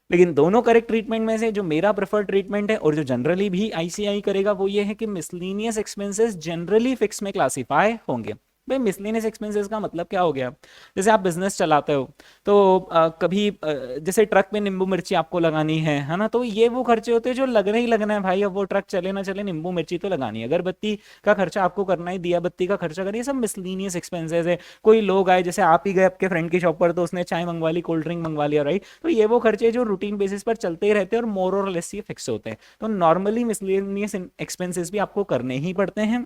लेकिन दोनों करेक्ट ट्रीटमेंट में से जो मेरा प्रेफर्ड ट्रीटमेंट है और जो जनरली भी आईसीआई करेगा वो ये है कि मिसलेनियस एक्सपेंसेस जनरली फिक्स में क्लासिफाई होंगे। भाई मिसलेनियस एक्सपेंसेस का मतलब क्या हो गया, जैसे आप बिजनेस चलाते हो तो कभी जैसे ट्रक में नींबू मिर्ची आपको लगानी है ना, तो ये वो खर्चे होते हैं जो लगना ही लगना है भाई, अब वो ट्रक चले ना चले नींबू मिर्ची तो लगानी है। अगरबत्ती का खर्चा आपको करना ही, दिया बत्ती का खर्चा करिए, सब मिसलेनियस एक्सपेंसेस है। कोई लोग आए, जैसे आप ही गए आपके फ्रेंड की शॉप पर तो उसने चाय मंगवा ली, कोल्ड ड्रिंक मंगवा लिया, राइट। तो ये वो खर्चे जो रूटीन बेसिस पर चलते ही रहते हैं और मोर और लेस ये फिक्स होते हैं। तो नॉर्मली मिसलेनियस एक्सपेंसेस भी आपको करने ही पड़ते हैं,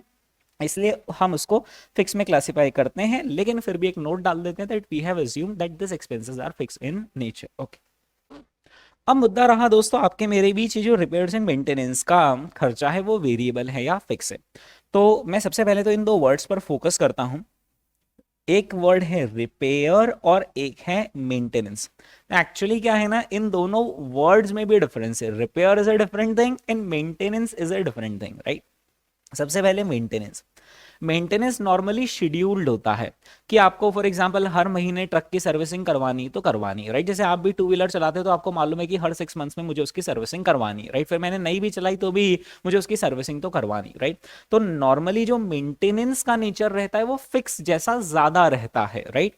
इसलिए हम उसको फिक्स में क्लासिफाई करते हैं, लेकिन फिर भी एक नोट डाल देते हैं that we have assumed that this expenses are fix in nature. Okay, अब मुद्दा रहा दोस्तों आपके मेरे बीच, जो रिपेयर्स एंड मेंटेनेंस का खर्चा है वो वेरिएबल है या फिक्स है। तो मैं सबसे पहले तो इन दो वर्ड्स पर फोकस करता हूं। एक वर्ड है रिपेयर और एक है मेंटेनेंस। एक्चुअली क्या है ना, इन दोनों वर्ड्स में भी डिफरेंस है। Repair is a different thing and maintenance is a different thing, right. सबसे पहले मेंटेनेंस, मेंटेनेंस नॉर्मली शेड्यूल्ड होता है कि आपको फॉर एग्जांपल हर महीने ट्रक की सर्विसिंग करवानी तो करवानी है, राइट। जैसे आप भी टू व्हीलर चलाते हो तो आपको मालूम है कि हर 6 मंथ्स में मुझे उसकी सर्विसिंग करवानी है, राइट। फिर मैंने नई भी चलाई तो भी मुझे उसकी सर्विसिंग तो करवानी, राइट। तो नॉर्मली जो मेंटेनेंस का नेचर रहता है वो फिक्स जैसा ज्यादा रहता है, राइट।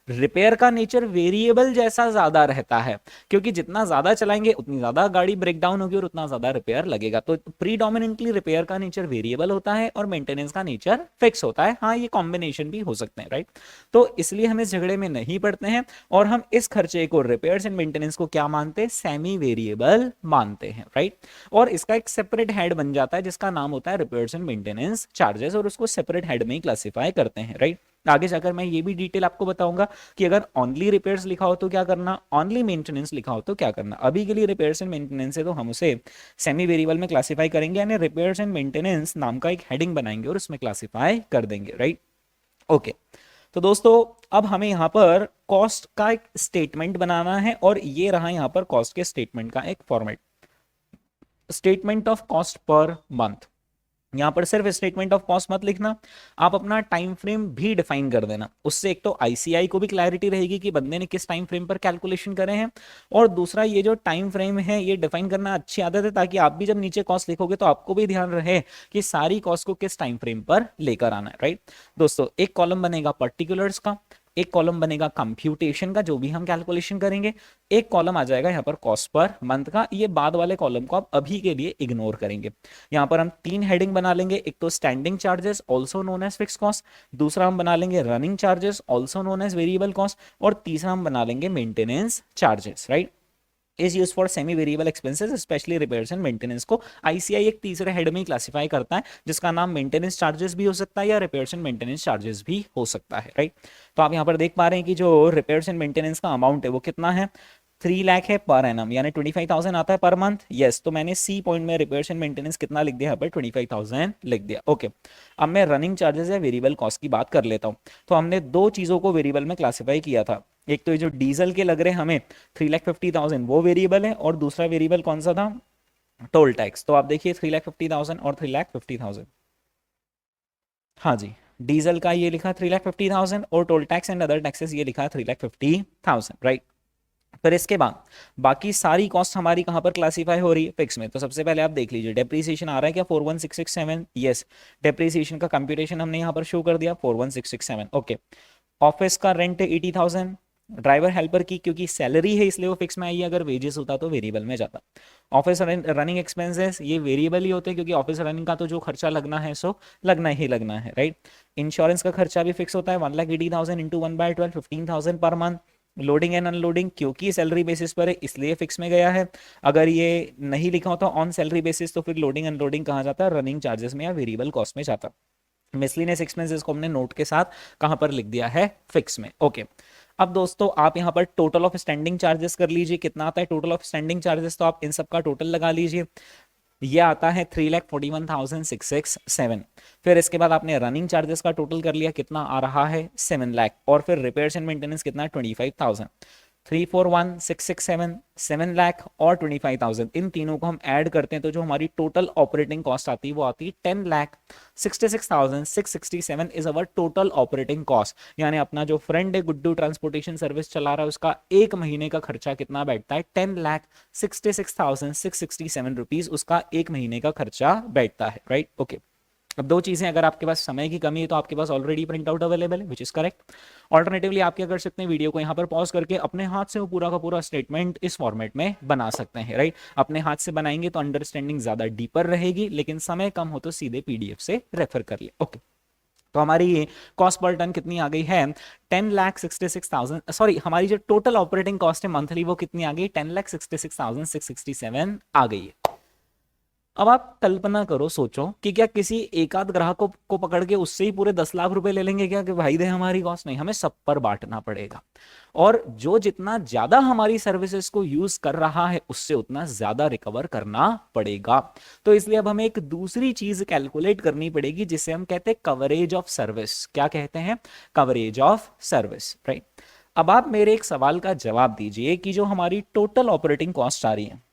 रिपेयर का नेचर वेरिएबल जैसा ज्यादा रहता है, क्योंकि जितना ज्यादा चलाएंगे उतनी ज्यादा गाड़ी ब्रेक डाउन होगी और उतना ज्यादा रिपेयर लगेगा। तो प्रीडोमिनेंटली रिपेयर का नेचर वेरिएबल होता है और मेंटेनेंस का नेचर फिक्स होता है। हाँ, ये कॉम्बिनेशन भी हो सकते हैं, राइट। तो इसलिए हम इस झगड़े में नहीं पड़ते हैं और हम इस खर्चे को, रिपेयर्स एंड मेंटेनेंस को क्या मानते हैं, सेमी वेरिएबल मानते हैं, राइट। और इसका एक सेपरेट हेड बन जाता है जिसका नाम होता है रिपेयर्स एंड मेंटेनेंस चार्जेस, और उसको सेपरेट हेड में ही क्लासिफाई करते हैं, राइट। आगे जाकर मैं ये भी डिटेल आपको बताऊंगा कि अगर ओनली रिपेयर्स लिखा हो तो क्या करना, ओनली मेंटेनेंस लिखा हो तो क्या करना। अभी के लिए रिपेयर्स एंड मेंटेनेंस है तो हम उसे सेमी वेरिएबल में क्लासिफाई करेंगे, यानी रिपेयर्स एंड मेंटेनेंस नाम का एक हेडिंग बनाएंगे और उसमें क्लासिफाई कर देंगे, राइट। ओके, तो दोस्तों अब हमें यहाँ पर कॉस्ट का एक स्टेटमेंट बनाना है और ये रहा यहाँ पर कॉस्ट के स्टेटमेंट का एक format, statement of cost per month. यहां पर सिर्फ स्टेटमेंट ऑफ कॉस्ट मत लिखना, आप अपना टाइम फ्रेम भी डिफाइन कर देना। उससे एक तो आईसीआई को भी क्लैरिटी रहेगी कि बंदे ने किस टाइम फ्रेम पर कैलकुलेशन करे हैं, और दूसरा ये जो टाइम फ्रेम है ये डिफाइन करना अच्छी आदत है, ताकि आप भी जब नीचे कॉस्ट लिखोगे तो आपको भी ध्यान रहे कि सारी कॉस्ट को किस टाइम फ्रेम पर लेकर आना है, राइट। दोस्तों एक कॉलम बनेगा पर्टिकुलर्स का, एक कॉलम बनेगा कंप्यूटेशन का जो भी हम कैलकुलेशन करेंगे, एक कॉलम आ जाएगा यहाँ पर कॉस्ट पर मंथ का। ये बाद वाले कॉलम को आप अभी के लिए इग्नोर करेंगे। यहाँ पर हम तीन हेडिंग बना लेंगे, एक तो standing charges also known as fix cost, दूसरा हम बना लेंगे running charges also known as variable cost, और तीसरा हम बना लेंगे maintenance charges, right. Is use for semi variable expenses specially repairs and maintenance को आईसीआई एक तीसरे हेड में क्लासिफाई करता है जिसका नाम मेंटेनेंस चार्जेस भी हो सकता है या रिपेयर्स एंड मेंटेनेंस चार्जेस भी हो सकता है, राइट। तो आप यहाँ पर देख पा रहे हैं कि जो रिपेयर्स एंड मेंटेनेंस का अमाउंट है वो कितना है, 3 लाख है पर एनम, यानी 25,000 आता है पर मंथ। यस, तो मैंने सी पॉइंट में रिपेयर्स एंड मेंटेनेंस कितना लिख दिया, यहाँ पर 25,000 लिख दिया। ओके, अब मैं रनिंग चार्जेस या वेरिएबल कॉस्ट की बात कर लेता हूँ। तो हमने दो चीजों को वेरिएबल में क्लासिफाई किया था, एक तो ये जो डीजल के लग रहे हैं हमें 3,50,000 वो वेरिएबल है, और दूसरा वेरिएबल कौन सा था, टोल टैक्स। तो आप देखिए 3,50,000 और 3,50,000, हाँ जी, डीजल का ये लिखा 3,50,000 और toll tax and other taxes ये लिखा 3,50,000, राइट। फिर इसके बाद बाकी सारी कॉस्ट हमारी कहां पर क्लासिफाई हो रही है, फिक्स में। तो सबसे पहले आप देख लीजिए डेप्रीसिएशन आ रहा है क्या, 41,667, यस, डेप्रीसिएशन का कंप्यूटेशन हमने यहां पर शो कर दिया 41,667। ओके, ऑफिस का रेंट 80,000, ड्राइवर हेल्पर की क्योंकि सैलरी है इसलिए वो फिक्स में आई है, अगर वेजेस होता तो वेरिएबल में जाता। ऑफिस रनिंग एक्सपेंसेस ये वेरिएबल ही होते हैं क्योंकि ऑफिस रनिंग का तो जो खर्चा लगना है सो लगना ही लगना है, राइट। इंश्योरेंस का खर्चा भी फिक्स होता है 1,80,000 into 1/12 15,000 per month. Loading and unloading क्योंकि सैलरी बेसिस पर है इसलिए फिक्स में गया है, अगर ये नहीं लिखा होता ऑन सैलरी बेसिस तो फिर लोडिंग अनलोडिंग कहाँ जाता, रनिंग चार्जेस में या वेरिएबल कॉस्ट में जाता। मिसलिनियस एक्सपेंसेस को हमने नोट के साथ कहां पर लिख दिया है, फिक्स में। ओके, अब दोस्तों आप यहां पर टोटल ऑफ स्टैंडिंग चार्जेस कर लीजिए, कितना आता है टोटल ऑफ स्टैंडिंग चार्जेस, तो आप इन सब का टोटल लगा लीजिए, ये आता है 3,41,667। फिर इसके बाद आपने रनिंग चार्जेस का टोटल कर लिया, कितना आ रहा है 7 लाख, और फिर रिपेयर्स एंड मेंटेनेंस कितना 25,000। 341,667, 7 लाख और 25,000, इन तीनों को हम ऐड करते हैं तो जो हमारी टोटल ऑपरेटिंग कॉस्ट आती है वो आती है 10,66,667 is our total operating cost. यानी अपना जो फ्रेंड है गुड्डू ट्रांसपोर्टेशन सर्विस चला रहा है उसका एक महीने का खर्चा कितना बैठता है, 10,66,667 रुपीज उसका एक महीने का खर्चा बैठता है, राइट। ओके, अब दो चीजें, अगर आपके पास समय की कमी है तो आपके पास ऑलरेडी प्रिंट आउट अवेलेबल है विच इज करेक्ट। ऑल्टरनेटिवली आप क्या कर सकते हैं, वीडियो को यहाँ पर पॉज करके अपने हाथ से वो पूरा का पूरा स्टेटमेंट इस फॉर्मेट में बना सकते हैं, राइट। अपने हाथ से बनाएंगे तो अंडरस्टैंडिंग ज्यादा डीपर रहेगी, लेकिन समय कम हो तो सीधे पीडीएफ से रेफर कर लिया। ओके, तो हमारी ये कॉस्ट पर टन कितनी आ गई है, 10,66,000, सॉरी हमारी जो टोटल ऑपरेटिंग कॉस्ट है मंथली वो कितनी आ गई, 10,66,667 आ गई है। अब आप कल्पना करो, सोचो कि क्या किसी एकाध ग्राहक को पकड़ के उससे ही पूरे 10 लाख रुपए ले लेंगे क्या कि भाई दे हमारी कॉस्ट, नहीं, हमें सब पर बांटना पड़ेगा। और जो जितना ज्यादा हमारी सर्विसेज को यूज कर रहा है उससे उतना ज्यादा रिकवर करना पड़ेगा। तो इसलिए अब हमें एक दूसरी चीज कैलकुलेट करनी पड़ेगी जिसे हम कहते हैं कवरेज ऑफ सर्विस। क्या कहते हैं, कवरेज ऑफ सर्विस, राइट। अब आप मेरे एक सवाल का जवाब दीजिए कि जो हमारी टोटल ऑपरेटिंग कॉस्ट आ रही है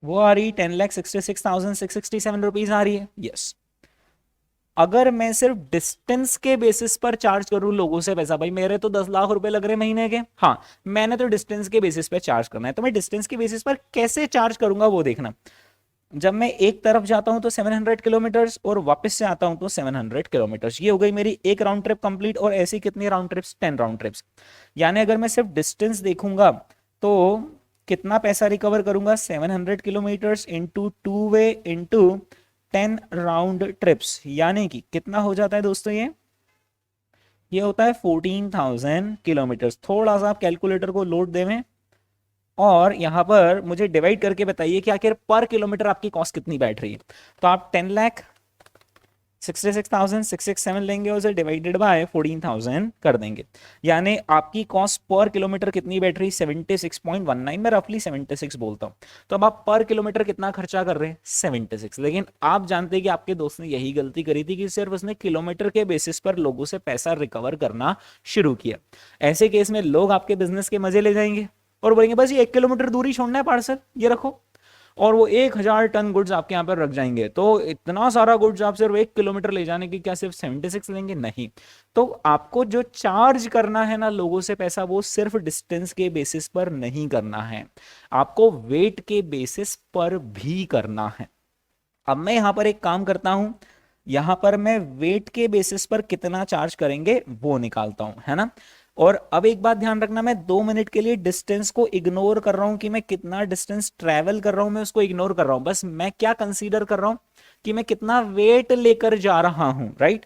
वो आ रही 10,66,667 रुपीज आ रही है, यस। अगर मैं सिर्फ डिस्टेंस के बेसिस पर चार्ज करूं लोगों से पैसा, भाई मेरे तो 10 लाख रुपए लग रहे महीने के, हाँ मैंने तो डिस्टेंस के बेसिस पर चार्ज करना है, तो मैं डिस्टेंस के बेसिस पर कैसे चार्ज करूंगा वो देखना। जब मैं एक तरफ जाता हूं तो 700 किलोमीटर्स और वापस से आता हूं तो 700 किलोमीटर्स, ये हो गई मेरी एक राउंड ट्रिप कंप्लीट। और ऐसी कितनी राउंड ट्रिप्स, 10 राउंड ट्रिप्स। यानी अगर मैं सिर्फ डिस्टेंस देखूंगा तो कितना पैसा रिकवर करूंगा, 700 किलोमीटर्स इंटू 2 वे इंटू 10 राउंड ट्रिप्स, यानी कि कितना हो जाता है दोस्तों, ये होता है 14,000 किलोमीटर्स। थोड़ा सा आप कैलकुलेटर को लोड देवें और यहां पर मुझे डिवाइड करके बताइए कि आखिर पर किलोमीटर आपकी कॉस्ट कितनी बैठ रही है। तो आप 10,66,667 लेंगे और उसे डिवाइडेड बाय 14,000 कर देंगे, यानी आपकी कॉस्ट पर किलोमीटर कितनी बैठ रही, 76.19, मैं रफली 76 बोलता हूं। तो अब आप पर किलोमीटर कितना खर्चा कर रहे हैं, 76। लेकिन आप जानते हैं कि आपके दोस्त ने यही गलती करी थी कि सिर्फ उसने किलोमीटर के बेसिस पर लोगों से पैसा रिकवर करना शुरू किया। ऐसे केस में लोग आपके बिजनेस के मजे ले जाएंगे और बोलेंगे बस ये 1 किलोमीटर दूरी छोड़ना है पार्सल, ये रखो, और वो 1,000 टन गुड्स आपके यहाँ पर रख जाएंगे। तो इतना सारा गुड्स आप सिर्फ 1 किलोमीटर ले जाने की क्या सिर्फ 76 लेंगे, नहीं। तो आपको जो चार्ज करना है ना लोगों से पैसा, वो सिर्फ डिस्टेंस के बेसिस पर नहीं करना है, आपको वेट के बेसिस पर भी करना है। अब मैं यहां पर एक काम करता हूं, यहां पर मैं वेट के बेसिस पर कितना चार्ज करेंगे वो निकालता हूं, है ना। और अब एक बात ध्यान रखना, मैं 2 मिनट के लिए डिस्टेंस को इग्नोर कर रहा हूं कि मैं कितना डिस्टेंस ट्रेवल कर रहा हूं, मैं उसको इग्नोर कर रहा हूं। बस मैं क्या कंसीडर कर रहा हूं कि मैं कितना वेट लेकर जा रहा हूं, राइट।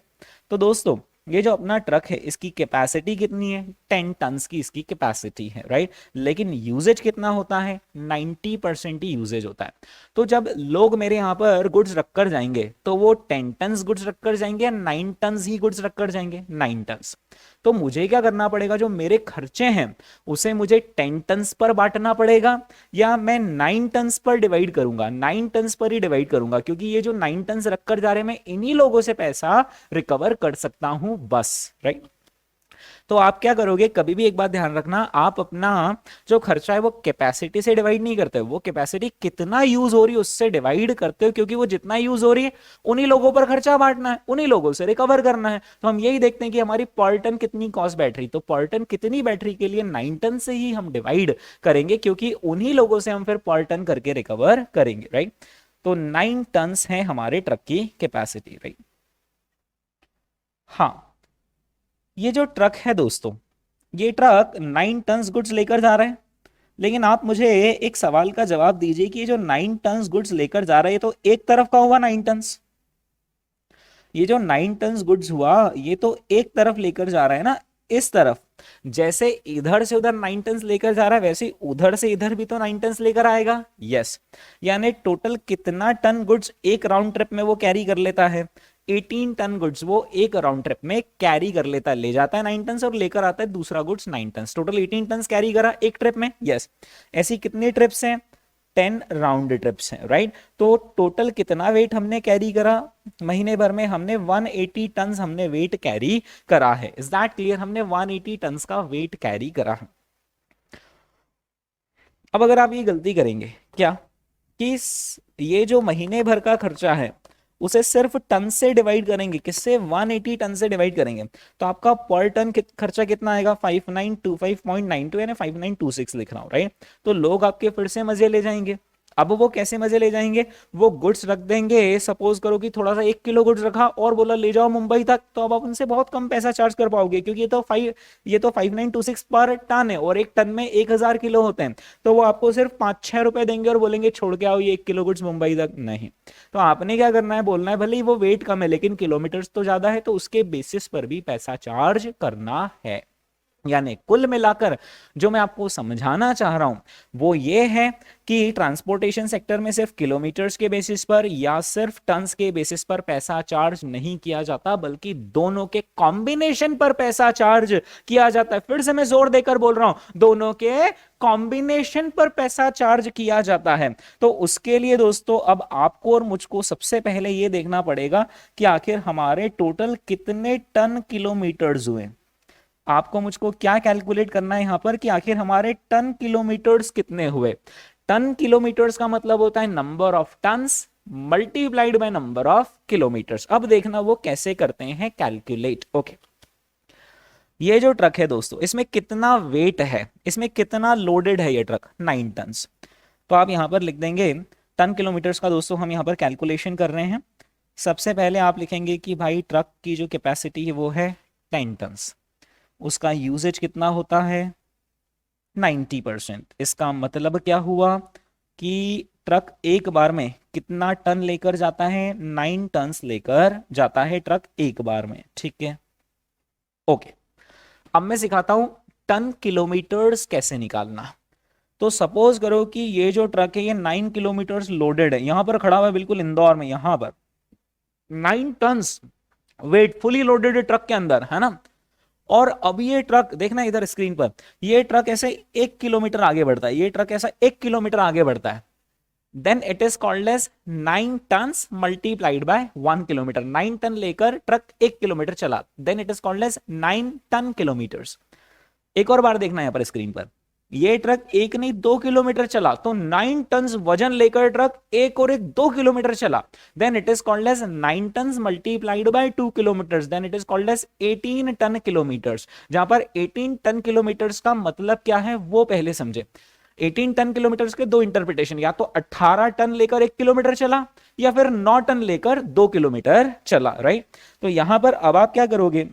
तो दोस्तों ये जो अपना ट्रक है इसकी कैपेसिटी कितनी है, 10 टन्स की इसकी कैपेसिटी है, राइट। लेकिन यूजेज कितना होता है, 90% ही यूजेज होता है। तो जब लोग मेरे यहाँ पर गुड्स रखकर जाएंगे तो वो 10 टन्स गुड्स रखकर जाएंगे या 9 टन्स ही गुड्स रखकर जाएंगे, 9 टन्स। तो मुझे क्या करना पड़ेगा, जो मेरे खर्चे हैं उसे मुझे 10 टन्स पर बांटना पड़ेगा, या मैं 9 टन्स पर डिवाइड करूंगा, 9 टन्स पर ही डिवाइड करूंगा, क्योंकि ये जो 9 टन्स रखकर जा रहे हैं मैं इन्हीं लोगों से पैसा रिकवर कर सकता हूं बस, राइट। तो आप क्या करोगे, कभी भी एक बात ध्यान रखना, आप अपना जो खर्चा है वो कैपेसिटी से डिवाइड नहीं करते, वो कैपेसिटी कितना यूज हो रही है उससे डिवाइड करते हो, क्योंकि वो जितना यूज हो रही है उन्हीं लोगों पर खर्चा बांटना है, उन्हीं लोगों से रिकवर करना है। तो हम यही देखते हैं कि हमारी पर टन कितनी कॉस्ट बैटरी, तो पर टन कितनी बैटरी के लिए 9 टन से ही हम डिवाइड करेंगे, क्योंकि उन्हीं लोगों से हम फिर पर टन करके रिकवर करेंगे, राइट। तो 9 टन्स है हमारे ट्रक की कैपेसिटी, राइट। हाँ, ये जो ट्रक है दोस्तों, ये ट्रक 9 टन्स गुड्स लेकर जा रहा है। लेकिन आप मुझे एक सवाल का जवाब दीजिए कि ये जो 9 टन्स गुड्स लेकर जा रहा है, ये तो एक तरफ का हुआ 9 टन्स। ये जो 9 टन्स गुड्स हुआ ये तो एक तरफ लेकर जा रहा है ना, इस तरफ। जैसे इधर से उधर 9 टन्स लेकर जा रहा है, वैसे उधर से इधर भी तो 9 टन्स लेकर आएगा, यस। यानी टोटल कितना टन गुड्स एक राउंड ट्रिप में वो कैरी कर लेता है, 18 टन गुड्स वो एक राउंड ट्रिप में कैरी कर लेता है, ले जाता है 9 टन्स और लेकर आता है दूसरा goods 9 tons. Total 18 tons carry करा एक ट्रिप में, यस। ऐसी कितनी ट्रिप्स हैं, 10 राउंड ट्रिप्स हैं, राइट। तो टोटल कितना वेट हमने कैरी करा, महीने भर में हमने 180 टन्स हमने वेट कैरी करा है। इज दैट क्लियर, हमने 180 टन्स का वेट कैरी करा है। अब अगर आप ये गलती करेंगे क्या कि ये जो महीने भर का खर्चा है उसे सिर्फ टन से डिवाइड करेंगे, किससे, 180 टन से डिवाइड करेंगे, तो आपका पर टन खर्चा कितना आएगा, 5925.92, यानी 5926 लिख रहा हूं, राइट। तो लोग आपके फिर से मजे ले जाएंगे। अब वो कैसे मजे ले जाएंगे, वो गुड्स रख देंगे, सपोज करो कि थोड़ा सा 1 किलो गुड्स रखा और बोला ले जाओ मुंबई तक, तो अब आप उनसे बहुत कम पैसा चार्ज कर पाओगे, क्योंकि ये तो 5926 पर टन है और एक टन में 1,000 किलो होते हैं। तो वो आपको सिर्फ 5-6 रुपए देंगे और बोलेंगे छोड़ के आओ ये 1 किलो गुड्स मुंबई तक, नहीं। तो आपने क्या करना है, बोलना है भले ही वो वेट कम है लेकिन किलोमीटर्स तो ज्यादा है, तो उसके बेसिस पर भी पैसा चार्ज करना है। यानी कुल मिलाकर जो मैं आपको समझाना चाह रहा हूं वो ये है कि ट्रांसपोर्टेशन सेक्टर में सिर्फ किलोमीटर्स के बेसिस पर या सिर्फ टन्स के बेसिस पर पैसा चार्ज नहीं किया जाता, बल्कि दोनों के कॉम्बिनेशन पर पैसा चार्ज किया जाता है। फिर से मैं जोर देकर बोल रहा हूं, दोनों के कॉम्बिनेशन पर पैसा चार्ज किया जाता है। तो उसके लिए दोस्तों अब आपको और मुझको सबसे पहले ये देखना पड़ेगा कि आखिर हमारे टोटल कितने टन किलोमीटर्स हुए। आपको मुझको क्या कैलकुलेट करना है यहां पर कि आखिर हमारे टन किलोमीटर्स कितने हुए। टन किलोमीटर्स का मतलब होता है number of tons multiplied by number of kilometres. अब देखना वो कैसे करते हैं कैलकुलेट। ओके, ये जो ट्रक है दोस्तों, इसमें कितना वेट है, इसमें कितना लोडेड है ये ट्रक, 9 टन्स। तो आप यहां पर लिख देंगे टन किलोमीटर्स का। दोस्तों हम यहां पर कैलकुलेशन कर रहे हैं। सबसे पहले आप लिखेंगे कि भाई ट्रक की जो कैपेसिटी है वो है 10 टन्स, उसका यूजेज कितना होता है 90%। इसका मतलब क्या हुआ कि ट्रक एक बार में कितना टन लेकर जाता है, 9 टन्स लेकर जाता है ट्रक एक बार में। ठीक है, ओके। अब मैं सिखाता हूं टन किलोमीटर्स कैसे निकालना। तो सपोज करो कि ये जो ट्रक है ये 9 किलोमीटर्स लोडेड है, यहां पर खड़ा हुआ है बिल्कुल इंदौर में, यहां पर 9 टन्स वेट फुली लोडेड है ट्रक के अंदर, है ना। और अब ये ट्रक देखना इधर स्क्रीन पर, ये ट्रक ऐसे 1 किलोमीटर आगे बढ़ता है, ये ट्रक ऐसा 1 किलोमीटर आगे बढ़ता है, then it is called as 9 tons multiplied by 1 kilometre. 9 ton लेकर ट्रक 1 किलोमीटर चला, then it is called as 9 ton kilometres. एक और बार देखना यहां पर स्क्रीन पर, ये ट्रक एक नहीं 2 किलोमीटर चला, तो 9 टन्स वजन लेकर ट्रक एक और एक 2 किलोमीटर चला, then it is called as 9 tons multiplied by 2 kilometres, then it is called as 18 ton kilometres. जहां पर 18 टन किलोमीटर्स का मतलब क्या है वो पहले समझे। 18 टन किलोमीटर्स के दो इंटरप्रिटेशन, या तो 18 टन लेकर 1 किलोमीटर चला, या फिर 9 टन लेकर 2 किलोमीटर चला, राइट। तो यहां पर अब आप क्या करोगे,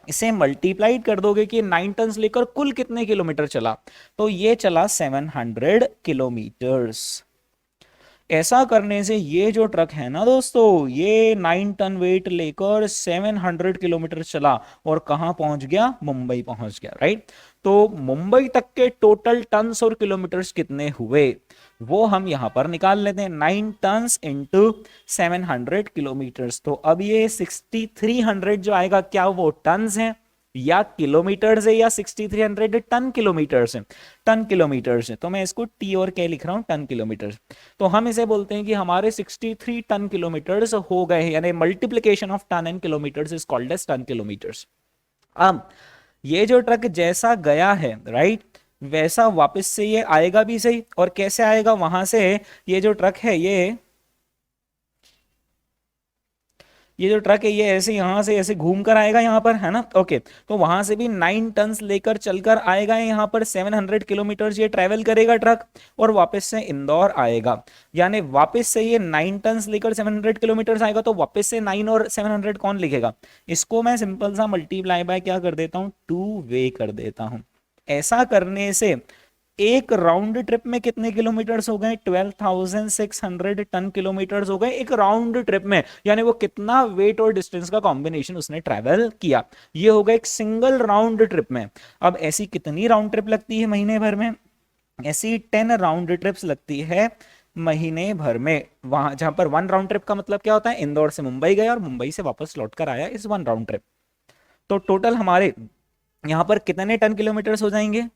इसे मल्टीप्लाइड कर दोगे कि 9 टन्स लेकर कुल कितने किलोमीटर चला, तो ये चला 700 किलोमीटर्स। ऐसा करने से ये जो ट्रक है ना दोस्तों, ये 9 टन वेट लेकर 700 किलोमीटर चला और कहां पहुंच गया, मुंबई पहुंच गया, राइट। तो मुंबई तक के टोटल टन्स और किलोमीटर्स कितने हुए वो हम यहां पर निकाल लेते हैं, 9 टन्स इंटू 700 किलोमीटर्स। तो अब ये 6300 जो आएगा, क्या वो टन्स है या किलोमीटर्स है, या 6300 टन किलोमीटर्स है, टन किलोमीटर्स है। तो मैं इसको टी और के लिख रहा हूं, टन किलोमीटर्स। तो हम इसे बोलते हैं कि हमारे 63 टन किलोमीटर्स हो गए हैं, यानी multiplication of ton and kilometres is called as ton kilometres. अब ये जो ट्रक जैसा गया है, राइट, वैसा वापस से ये आएगा भी सही। और कैसे आएगा, वहां से ये जो ट्रक है, ये जो ट्रक है ये ऐसे यहां से ऐसे घूम कर आएगा यहाँ पर, है ना। ओके, तो वहां से भी 9 टन्स लेकर चलकर आएगा यहाँ पर, 700 किलोमीटर ये ट्रेवल करेगा ट्रक, और वापस से इंदौर आएगा। यानी वापस से ये 9 टन्स लेकर 700 किलोमीटर आएगा, तो वापस से 9 और 700 कौन लिखेगा, इसको मैं सिंपल सा मल्टीप्लाई बाय क्या कर देता हूं, 2 वे कर देता हूं। ऐसा करने से एक राउंड ट्रिप में कितने किलोमीटर्स हो गए, 12,600 टन किलोमीटर्स हो गए एक राउंड ट्रिप में। यानी वो कितना वेट और डिस्टेंस का कॉम्बिनेशन उसने ट्रैवल किया, ये होगा एक सिंगल राउंड ट्रिप में। अब ऐसी कितनी राउंड ट्रिप लगती है महीने भर में, ऐसी 10 राउंड ट्रिप्स लगती है महीने भर में। वहां जहां पर 1 राउंड ट्रिप का मतलब क्या होता है, इंदौर से मुंबई गया और मुंबई से वापस लौट कर आया, इस 1 राउंड ट्रिप। तो टोटल हमारे यहां पर कितने टन किलोमीटर्स हो जाएंगे,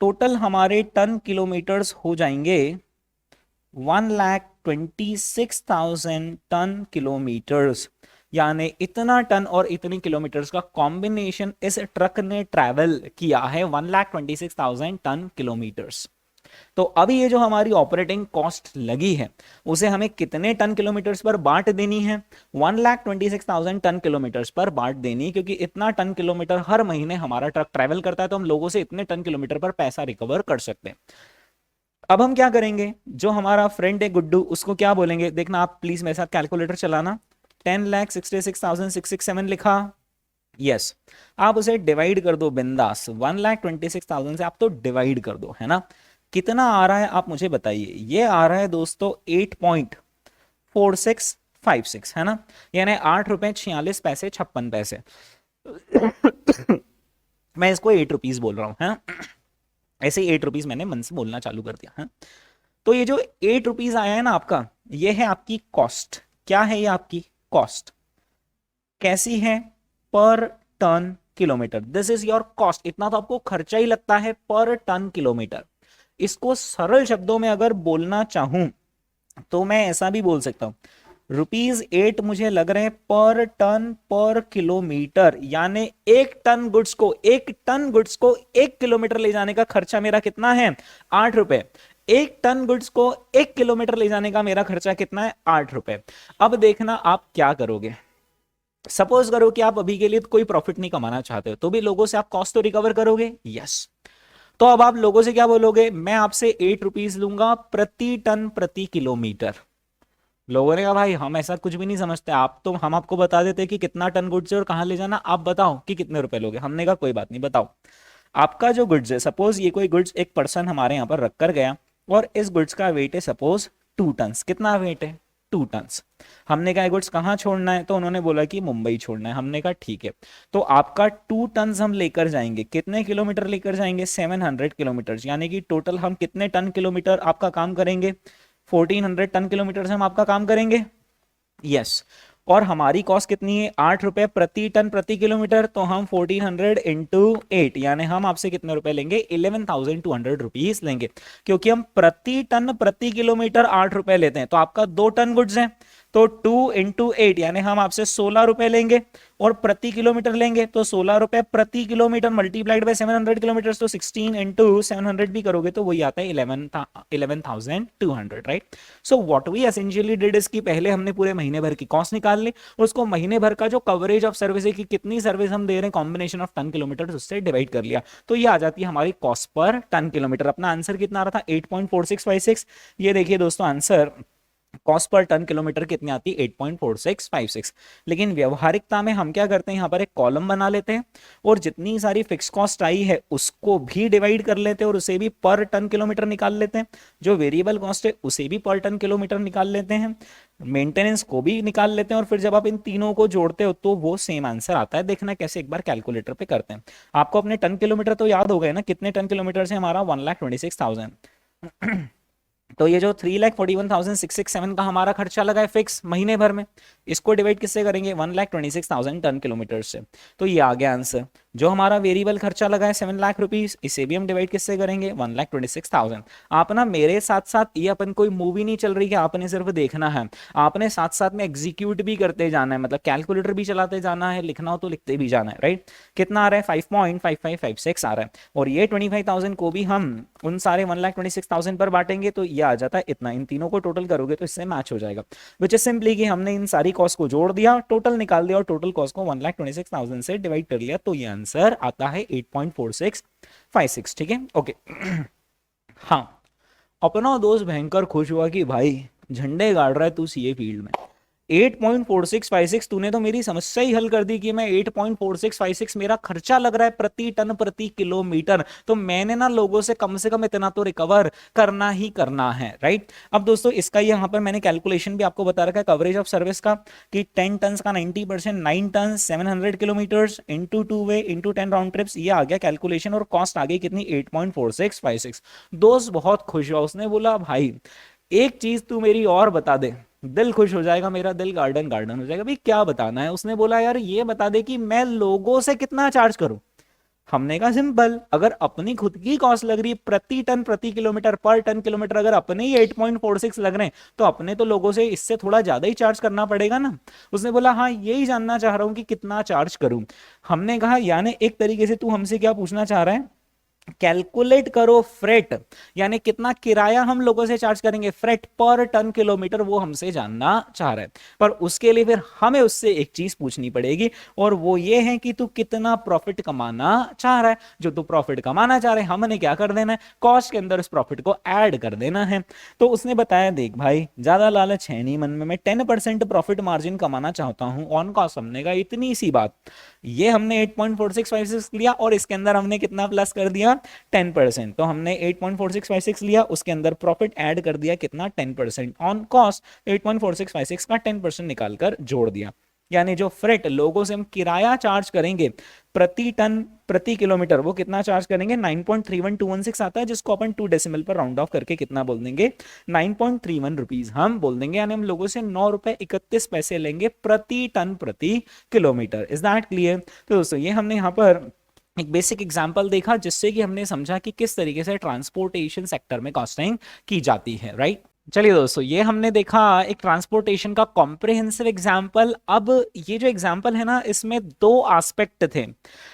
टोटल हमारे टन किलोमीटर्स हो जाएंगे 1,26,000 टन किलोमीटर्स। यानी इतना टन और इतनी किलोमीटर्स का कॉम्बिनेशन इस ट्रक ने ट्रैवल किया है, 1,26,000 टन किलोमीटर्स। तो अभी ये जो हमारी ऑपरेटिंग कॉस्ट लगी है उसे हमें कितने टन किलोमीटर्स पर बांट देनी है, 1,26,000 टन किलोमीटर्स पर बांट देनी, क्योंकि इतना टन किलोमीटर हर महीने हमारा ट्रक ट्रैवल करता है, तो हम लोगों से इतने टन किलोमीटर पर पैसा रिकवर कर सकते हैं। अब हम क्या करेंगे, जो हमारा फ्रेंड है गुड्डू, उसको क्या बोलेंगे, देखना आप प्लीज मेरे साथ कैलकुलेटर चलाना। 10,66,667 लिखा, यस। आप उसे डिवाइड कर दो बिंदास, 1,26,000 से आप तो डिवाइड कर दो, है ना। कितना आ रहा है आप मुझे बताइए, ये आ रहा है दोस्तों 8.4656, है ना। यानी 8 रुपए 46 पैसे 56 पैसे। मैं इसको 8 रुपीज बोल रहा हूं, है। ऐसे ही 8 रुपीज मैंने मन से बोलना चालू कर दिया है। तो ये जो 8 रुपीज आया है ना आपका, ये है आपकी कॉस्ट। क्या है ये आपकी कॉस्ट, कैसी है, per ton kilometre, this is your cost. इतना तो आपको खर्चा ही लगता है पर टन किलोमीटर। इसको सरल शब्दों में अगर बोलना चाहूं तो मैं ऐसा भी बोल सकता हूं, ₹8 मुझे लग रहे हैं पर टन पर किलोमीटर, यानी एक टन गुड्स को 1 किलोमीटर ले जाने का खर्चा मेरा कितना है? ₹8। एक टन गुड्स को 1 किलोमीटर ले जाने का मेरा खर्चा कितना है? ₹8। अब देखना आप क्या करोगे। सपोज करो कि आप अभी के लिए कोई प्रॉफिट नहीं कमाना चाहते हो, तो भी लोगों से आप कॉस्ट तो रिकवर करोगे। यस, तो अब आप लोगों से क्या बोलोगे? मैं आपसे ₹8 लूंगा प्रति टन प्रति किलोमीटर। लोगों ने कहा भाई हम ऐसा कुछ भी नहीं समझते, आप तो हम आपको बता देते कि कितना टन गुड्स है और कहां ले जाना, आप बताओ कि कितने रुपए लोगे। हमने कहा कोई बात नहीं, बताओ आपका जो गुड्स है, सपोज ये कोई गुड्स एक पर्सन हमारे यहाँ पर रख कर गया और इस गुड्स का वेट है सपोज 2 टन। कितना वेट है? 2 टन। हमने कहा गुड्स कहाँ छोड़ना है, तो उन्होंने बोला कि मुंबई छोड़ना है। हमने कहा ठीक है, तो आपका 2 टन हम लेकर जाएंगे। कितने किलोमीटर लेकर जाएंगे? 700 किलोमीटर, यानी कि टोटल हम कितने टन किलोमीटर आपका काम करेंगे? 1400 टन किलोमीटर से हम आपका काम करेंगे। यस, और हमारी कॉस्ट कितनी है? ₹8 प्रति टन प्रति किलोमीटर। तो हम 1400 इंटू 8, यानी हम आपसे कितने रुपए लेंगे? 11,200 रुपीज लेंगे, क्योंकि हम प्रति टन प्रति किलोमीटर ₹8 लेते हैं। तो आपका 2 टन गुड्स है, तो 2 इंटू 8 यानी हम आपसे ₹16 लेंगे, और प्रति किलोमीटर लेंगे तो ₹16 प्रति किलोमीटर मल्टीप्लाइड बाय 700 किलोमीटर, तो 16 इंटू 700 भी करोगे तो वही आता है 11,200, right. So what we essentially did is कि पहले हमने पूरे महीने भर की कॉस्ट निकाल ली, उसको महीने भर का जो कवरेज ऑफ सर्विस है कि कितनी सर्विस हम दे रहे हैं कॉम्बिनेशन ऑफ टन किलोमीटर, उससे डिवाइड कर लिया, तो ये आ जाती है हमारी कॉस्ट पर टन किलोमीटर। अपना आंसर कितना आ रहा था? 8.4656। ये देखिए दोस्तों answer cost per ton kilometre कितनी आती है? 8.4656। लेकिन व्यवहारिकता में हम क्या करते हैं, यहाँ पर एक कॉलम बना लेते हैं और जितनी सारी फिक्स कॉस्ट आई है उसको भी डिवाइड कर लेते हैं और उसे भी पर टन किलोमीटर निकाल लेते हैं। जो वेरिएबल कॉस्ट है उसे भी पर टन किलोमीटर निकाल लेते हैं, मेंटेनेंस को भी निकाल लेते हैं, और फिर जब आप इन तीनों को जोड़ते हो तो वो सेम आंसर आता है। देखना कैसे, एक बार कैलकुलेटर पे करते हैं। आपको अपने टन किलोमीटर तो याद हो गए ना, कितने टन किलोमीटर से हमारा 1,26,000। तो ये जो 3,41,667 का हमारा खर्चा लगा है फिक्स महीने भर में, इसको डिवाइड किससे करेंगे? 1,26,000 टन किलोमीटर से, तो ये आ गया आंसर। जो हमारा वेरिएबल खर्चा लगा है 7 लाख रुपीस, इसे भी हम डिवाइड किससे करेंगे? 1,26,000। आप ना मेरे साथ साथ, ये अपन कोई मूवी नहीं चल रही कि आपने सिर्फ देखना है, आपने साथ साथ में एग्जीक्यूट भी करते जाना है, मतलब कैलकुलेटर भी चलाते जाना है, लिखना हो तो लिखते भी जाना है, राइट। कितना आ रहा है? 5.5556 आ रहा है, और ये 25,000 को भी हम उन सारे 1,26,000 पर बांटेंगे तो ये आ जाता है इतना। इन तीनों को टोटल करोगे तो इससे मैच हो जाएगा, विच इज सिंपली कि हमने इन सारी कॉस्ट को जोड़ दिया, टोटल निकाल दिया और टोटल कॉस्ट को 1,26,000 से डिवाइड कर लिया, तो ये आंसर आता है 8.4656। ठीक है, ओके। हाँ, अपना दोस्त भयंकर खुश हुआ कि भाई झंडे गाड़ रहा है तू सीए फील्ड में। 8.4656 तूने तो मेरी समस्या ही हल कर दी कि मैं 8.4656 मेरा खर्चा लग रहा है प्रति टन प्रति किलोमीटर, तो मैंने ना लोगों से कम इतना तो रिकवर करना ही करना है, राइट। अब दोस्तों इसका यहाँ पर मैंने कैलकुलेशन भी आपको बता रखा है कवरेज ऑफ सर्विस का, कि 10 टन का 90%, 9 टन 700 किलोमीटर इंटू 2 वे इंटू 10 राउंड ट्रिप्स, ये आ गया कैलकुलेशन, और कॉस्ट आ गई कितनी? 8.4656। दोस्त बहुत खुश हुआ, उसने बोला भाई एक चीज तू मेरी और बता दे, दिल खुश हो जाएगा, मेरा दिल गार्डन गार्डन हो जाएगा। भाई क्या बताना है? उसने बोला यार ये बता दे कि मैं लोगों से कितना चार्ज करूं। हमने कहा सिंपल, अगर अपनी खुद की कॉस्ट लग रही है प्रति टन प्रति किलोमीटर, पर टन किलोमीटर अगर अपने ही 8.46 लग रहे हैं, तो अपने तो लोगों से इससे थोड़ा ज्यादा ही चार्ज करना पड़ेगा ना। उसने बोला हाँ यही जानना चाह रहा हूं कि कितना चार्ज करूं। हमने कहा यानी एक तरीके से तू हमसे क्या पूछना चाह रहा है? कैलकुलेट करो फ्रेट, यानी कितना किराया हम लोगों से चार्ज करेंगे, फ्रेट पर टन किलोमीटर, वो हमसे जानना चाह रहा है। पर उसके लिए फिर हमें उससे एक चीज पूछनी पड़ेगी, और वो ये है कि तू कितना प्रॉफिट कमाना चाह रहा है। जो तू प्रॉफिट कमाना चाह रहे हैं हमने क्या कर देना है? कॉस्ट के अंदर उस प्रॉफिट को ऐड कर देना है। तो उसने बताया देख भाई ज्यादा लालच है नहीं मन में, मैं 10% प्रॉफिट मार्जिन कमाना चाहता हूं ऑन कॉस्ट। हमने कहा इतनी सी बात, ये हमने 8.4656 लिया और इसके अंदर हमने कितना प्लस कर दिया? 10%। तो हमने 8.4656 लिया, उसके अंदर प्रॉफिट ऐड कर दिया कितना? 10% ऑन कॉस्ट। 8.4656 का 10% निकालकर जोड़ दिया, यानी जो फ्रेट लोगों से हम किराया चार्ज करेंगे प्रति टन प्रति किलोमीटर, वो कितना चार्ज करेंगे? 9.31216 आता है, जिसको अपन 2 डेसिमल पर राउंड ऑफ करके कितना बोल देंगे? 9.31 रुपीज हम बोल देंगे, यानी हम लोगों से ₹9.31 लेंगे प्रति टन प्रति किलोमीटर। Is that clear? तो दोस्तों ये हमने यहाँ पर एक बेसिक एग्जांपल देखा, जिससे कि हमने समझा कि किस तरीके से ट्रांसपोर्टेशन सेक्टर में कॉस्टिंग की जाती है, राइट। चलिए दोस्तों, ये हमने देखा एक ट्रांसपोर्टेशन का कॉम्प्रिहेंसिव एग्जाम्पल। अब ये जो एग्जाम्पल है ना, इसमें दो एस्पेक्ट थे।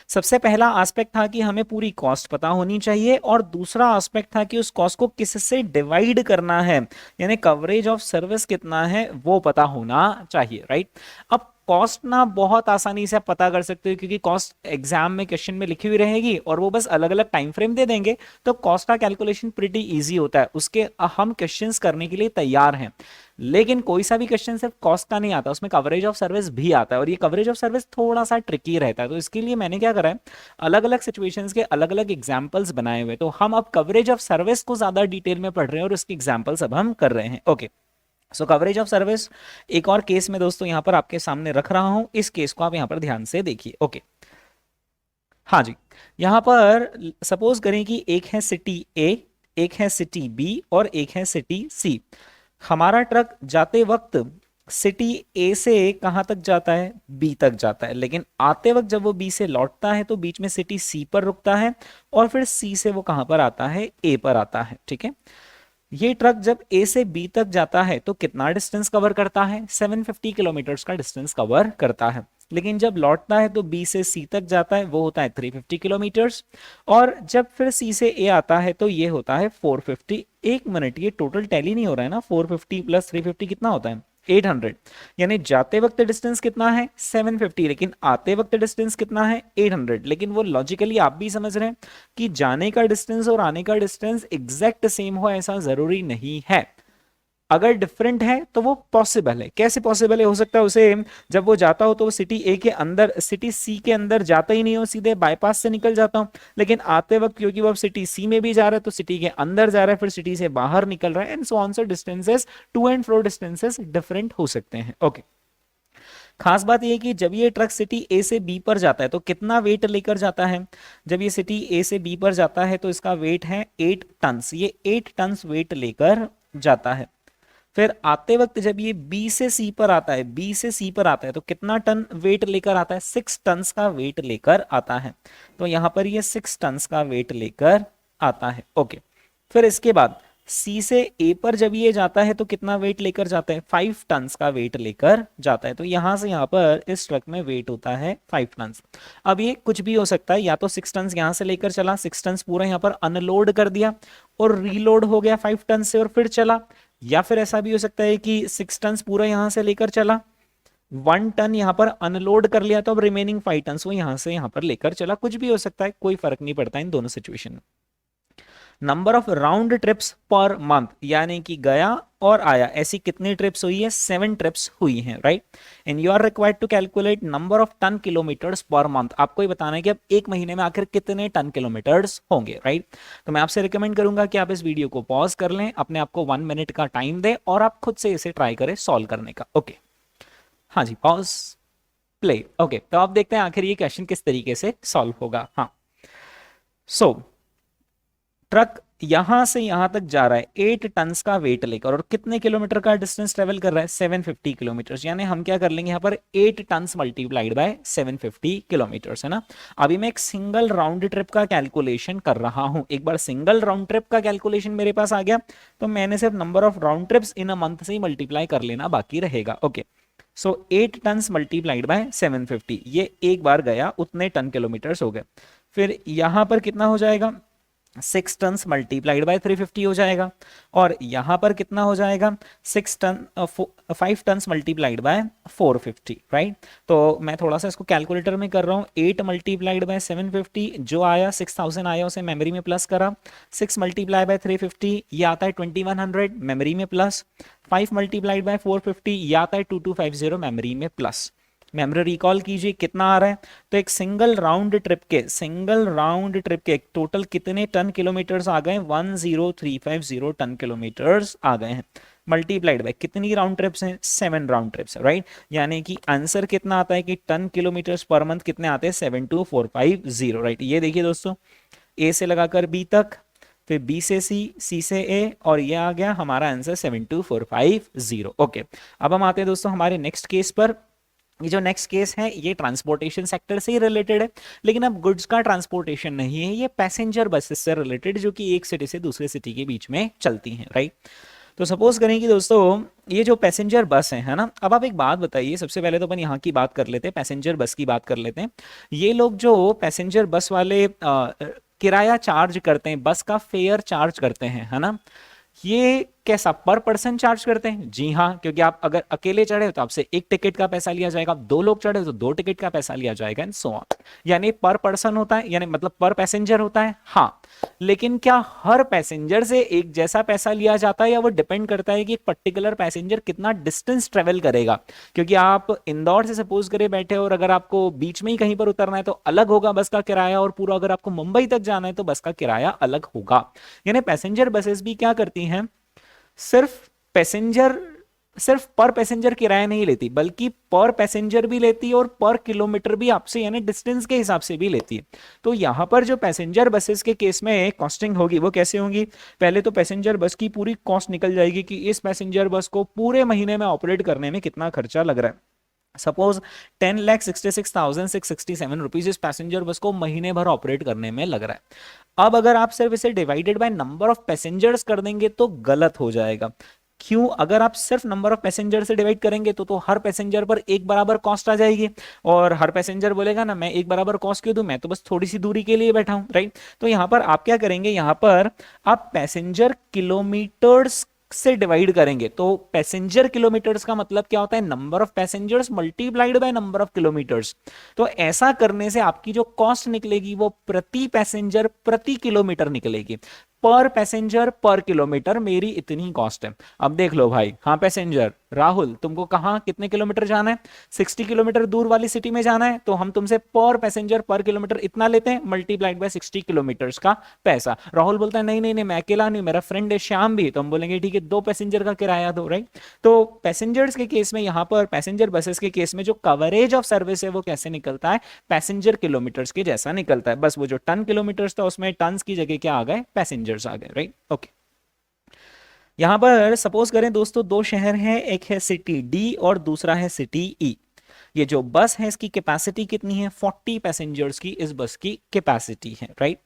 सबसे पहला एस्पेक्ट था कि हमें पूरी कॉस्ट पता होनी चाहिए, और दूसरा एस्पेक्ट था कि उस कॉस्ट को किससे डिवाइड करना है, यानी कवरेज ऑफ सर्विस कितना है वो पता होना चाहिए, राइट। अब कॉस्ट ना बहुत आसानी से आप पता कर सकते हो, क्योंकि कॉस्ट एग्जाम में क्वेश्चन में लिखी हुई रहेगी और वो बस अलग अलग टाइम फ्रेम दे देंगे, तो कॉस्ट का कैलकुलेशन प्रिटी इजी होता है, उसके हम क्वेश्चंस करने के लिए तैयार हैं। लेकिन कोई सा भी क्वेश्चन सिर्फ कॉस्ट का नहीं आता, उसमें कवरेज ऑफ सर्विस भी आता है, और ये कवरेज ऑफ सर्विस थोड़ा सा ट्रिकी रहता है। तो इसके लिए मैंने क्या करा है, अलग अलग सिचुएशंस के अलग अलग एग्जांपल्स बनाए हुए। तो हम अब कवरेज ऑफ सर्विस को ज्यादा डिटेल में पढ़ रहे हैं और उसके एग्जांपल्स अब हम कर रहे हैं। Okay, so coverage of service एक और केस में दोस्तों यहां पर आपके सामने रख रहा हूं, इस केस को आप यहां पर ध्यान से देखिए। ओके, हाँ जी, यहां पर सपोज करें कि एक है सिटी ए, एक है सिटी बी और एक है सिटी सी। हमारा ट्रक जाते वक्त सिटी ए से कहां तक जाता है, बी तक जाता है, लेकिन आते वक्त जब वो बी से लौटता है तो बीच में सिटी सी पर रुकता है, और फिर सी से वो कहां पर आता है, ए पर आता है, ठीक है। ये ट्रक जब ए से बी तक जाता है तो कितना डिस्टेंस कवर करता है, 750 किलोमीटर्स का डिस्टेंस कवर करता है। लेकिन जब लौटता है तो बी से सी तक जाता है, वो होता है 350 किलोमीटर्स, और जब फिर सी से ए आता है तो ये होता है 450। एक मिनट, ये टोटल टैली नहीं हो रहा है ना, 450 प्लस 350 कितना होता है, 800। यानी जाते वक्त डिस्टेंस कितना है 750, लेकिन आते वक्त डिस्टेंस कितना है 800। लेकिन वो लॉजिकली आप भी समझ रहे हैं कि जाने का डिस्टेंस और आने का डिस्टेंस एग्जैक्ट सेम हो ऐसा जरूरी नहीं है। अगर डिफरेंट है तो वो पॉसिबल है। कैसे पॉसिबल है, हो सकता है उसे जब वो जाता हो तो वो सिटी ए के अंदर सिटी सी के अंदर जाता ही नहीं हो, सीधे बाईपास से निकल जाता हो, लेकिन आते वक्त क्योंकि वो सिटी सी में भी जा रहा है तो सिटी के अंदर जा रहा है, फिर सिटी से बाहर निकल रहा है, and so on. So distances, to and fro distances different हो सकते हैं। ओके, खास बात यह कि जब ये ट्रक सिटी ए से बी पर जाता है तो कितना वेट लेकर जाता है। जब ये सिटी ए से बी पर जाता है तो इसका वेट है 8 टन, ये 8 टन वेट लेकर जाता है। फिर आते वक्त जब ये बी से सी पर आता है, बी से सी पर आता है तो कितना टन वेट लेकर आता है, 6 टन का वेट लेकर आता है। तो यहां पर ये 6 टन का वेट लेकर आता है। ओके, फिर इसके बाद सी से ए पर जब ये जाता है तो कितना वेट लेकर जाता है, 5 टन का वेट लेकर जाता है। तो यहां से यहां पर इस ट्रक में वेट होता है 5 टन। अब ये कुछ भी हो सकता है, या तो 6 टन यहां से लेकर चला, 6 टन पूरा यहां पर अनलोड कर दिया और रीलोड हो गया 5 टन से और फिर चला, या फिर ऐसा भी हो सकता है कि 6 टन पूरा यहां से लेकर चला, 1 टन यहां पर अनलोड कर लिया, तो अब रिमेनिंग 5 टन वो यहां से यहां पर लेकर चला। कुछ भी हो सकता है, कोई फर्क नहीं पड़ता इन दोनों सिचुएशन में। Number of round trips per month, यानी कि गया और आया, ऐसी कितनी ट्रिप्स हुई है, 7 ट्रिप्स हुई हैं, right. And you are required to calculate number of ton kilometres per month. आपको ये बताना है कि अब एक महीने में आखिर कितने टन किलोमीटर्स होंगे, राइट। तो मैं आपसे रिकमेंड करूंगा कि आप इस वीडियो को पॉज कर लें, अपने आप को 1 मिनट का टाइम दें और आप खुद से इसे ट्राई करें सॉल्व करने का। ओके, हाँ जी, पॉज, प्ले। ओके, तो आप देखते हैं आखिर ये क्वेश्चन किस तरीके से सॉल्व होगा। हाँ, सो ट्रक यहां से यहां तक जा रहा है 8 टन का वेट लेकर, और कितने किलोमीटर का डिस्टेंस ट्रेवल कर रहा है, 750 किलोमीटर। यानी हम क्या कर लेंगे यहाँ पर 8 टन मल्टीप्लाइड बाय 750 किलोमीटर, है ना। अभी मैं एक सिंगल राउंड ट्रिप का कैलकुलेशन कर रहा हूं। एक बार सिंगल राउंड ट्रिप का कैलकुलेशन मेरे पास आ गया तो मैंने सिर्फ number of round trips in a month से ही मल्टीप्लाई कर लेना बाकी रहेगा। Okay, so 8 ton multiplied by 750, ये एक बार गया उतने टन किलोमीटर्स हो गए। फिर यहां पर कितना हो जाएगा, 6 टन मल्टीप्लाइड बाय 350 हो जाएगा, और यहां पर कितना हो जाएगा 5 टन मल्टीप्लाइड बाय 450, राइट। तो मैं थोड़ा सा इसको कैलकुलेटर में कर रहा हूं, 8 मल्टीप्लाइड बाय 750 जो आया 6000 आया उसे मेमोरी में प्लस करा, 6 मल्टीप्लाई बाय 350 ये आता है 2100 मेमोरी में प्लस, 5 मल्टीप्लाइड बाय 450 ये आता है 2250 मेमोरी में प्लस। मेमोरी रिकॉल कीजिए कितना आ रहा है, तो एक सिंगल राउंड ट्रिप के टोटल कितने टन किलोमीटर्स आ गए, 10350 टन किलोमीटर्स आ गए हैं, मल्टीप्लाइड बाय कितनी राउंड ट्रिप्स हैं, 7 राउंड ट्रिप्स, राइट। यानी कि आंसर कितना आता है कि टन किलोमीटर्स पर मंथ कितने आते हैं, 72450, राइट। ये देखिए दोस्तों, ए से लगाकर बी तक, फिर बी से सी, सी से ए, और ये आ गया हमारा आंसर 72450। ओके, अब हम आते हैं दोस्तों हमारे नेक्स्ट केस पर। ये जो नेक्स्ट केस है ये ट्रांसपोर्टेशन सेक्टर से ही रिलेटेड है, लेकिन अब गुड्स का ट्रांसपोर्टेशन नहीं है, ये पैसेंजर बसेस से रिलेटेड जो कि एक सिटी से दूसरे सिटी के बीच में चलती हैं, राइट। तो सपोज करें कि दोस्तों ये जो पैसेंजर बस है ना, अब आप एक बात बताइए, सबसे पहले तो अपन यहाँ की बात कर लेते हैं, पैसेंजर बस की बात कर लेते हैं। ये लोग जो पैसेंजर बस वाले किराया चार्ज करते हैं, बस का फेयर चार्ज करते हैं, है ना, ये कैसा पर पर्सन चार्ज करते हैं? जी हाँ, क्योंकि आप अगर अकेले चढ़े तो आपसे एक टिकट का पैसा लिया जाएगा, दो लोग चढ़े तो दो टिकट का पैसा लिया जाएगा, एंड सो ऑन। यानी पर पर्सन होता है, यानी मतलब पर पैसेंजर होता है, हाँ। लेकिन क्या हर पैसेंजर से एक जैसा पैसा लिया जाता है, या वो डिपेंड करता है कि एक पर्टिकुलर पैसेंजर कितना डिस्टेंस ट्रेवल करेगा? क्योंकि आप इंदौर से सपोज करें बैठे हो, और अगर आपको बीच में ही कहीं पर उतरना है तो अलग होगा बस का किराया, और पूरा अगर आपको मुंबई तक जाना है तो बस का किराया अलग होगा। यानी पैसेंजर बसेस भी क्या करती हैं, सिर्फ पैसेंजर, सिर्फ पर पैसेंजर किराया नहीं लेती, बल्कि पर पैसेंजर भी लेती है और पर किलोमीटर भी आपसे, यानी डिस्टेंस के हिसाब से भी लेती है। तो यहां पर जो पैसेंजर बसेस के केस में कॉस्टिंग होगी वो कैसे होगी? पहले तो पैसेंजर बस की पूरी कॉस्ट निकल जाएगी कि इस पैसेंजर बस को पूरे महीने में ऑपरेट करने में कितना खर्चा लग रहा है। सपोज 10,66,667 रुपीज इस पैसेंजर बस को महीने भर ऑपरेट करने में लग रहा है। अब अगर आप सिर्फ इसे divided by number of passengers कर देंगे तो गलत हो जाएगा। क्यों? अगर आप सिर्फ नंबर ऑफ पैसेंजर से डिवाइड करेंगे तो हर पैसेंजर पर एक बराबर कॉस्ट आ जाएगी, और हर पैसेंजर बोलेगा ना मैं एक बराबर कॉस्ट क्यों दूं, मैं तो बस थोड़ी सी दूरी के लिए बैठा हूं, राइट। तो यहां पर आप क्या करेंगे, यहां पर आप पैसेंजर किलोमीटर्स से डिवाइड करेंगे। तो पैसेंजर किलोमीटर्स का मतलब क्या होता है, number of passengers multiplied by number of kilometres. तो ऐसा करने से आपकी जो कॉस्ट निकलेगी वो प्रति पैसेंजर प्रति किलोमीटर निकलेगी। पर पैसेंजर पर किलोमीटर मेरी इतनी कॉस्ट है। अब देख लो भाई, हाँ पैसेंजर राहुल तुमको कहाँ कितने किलोमीटर जाना है, 60 किलोमीटर दूर वाली सिटी में जाना है, तो हम तुमसे पर पैसेंजर पर किलोमीटर इतना लेते हैं, मल्टीप्लाइड बाय 60 किलोमीटर्स का पैसा। राहुल बोलता है नहीं नहीं नहीं मैं अकेला नहीं, मेरा फ्रेंड है श्याम भी, तो हम बोलेंगे ठीक है दो पैसेंजर का किराया दो, राइट। तो पैसेंजर्स के केस में, यहाँ पर पैसेंजर बसेस के केस में जो कवरेज ऑफ सर्विस है वो कैसे निकलता है, पैसेंजर किलोमीटर्स के जैसा निकलता है। बस वो जो टन किलोमीटर्स था उसमें टन्स की जगह क्या आ गए, पैसेंजर्स आ गए, राइट। ओके, यहां पर सपोज करें दोस्तों दो शहर हैं, एक है सिटी डी और दूसरा है सिटी ई। ये जो बस है इसकी कैपेसिटी कितनी है, 40 पैसेंजर्स की इस बस की कैपेसिटी है, राइट।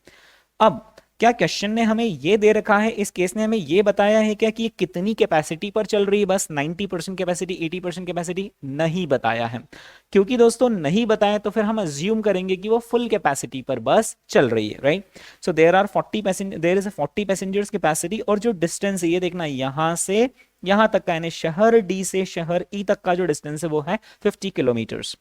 अब क्या क्वेश्चन ने हमें ये दे रखा है, इस केस ने हमें ये बताया है क्या कि ये कितनी कैपेसिटी पर चल रही है बस, 90% कैपेसिटी, 80% कैपेसिटी? नहीं बताया है। क्योंकि दोस्तों नहीं बताया तो फिर हम अज्यूम करेंगे कि वो फुल कैपेसिटी पर बस चल रही है, right. So there are 40 passenger, there is a 40 passengers capacity, और जो डिस्टेंस है ये देखना, यहां से यहां तक का, यानी शहर डी से शहर ई तक का जो डिस्टेंस है वो है 50 kilometres.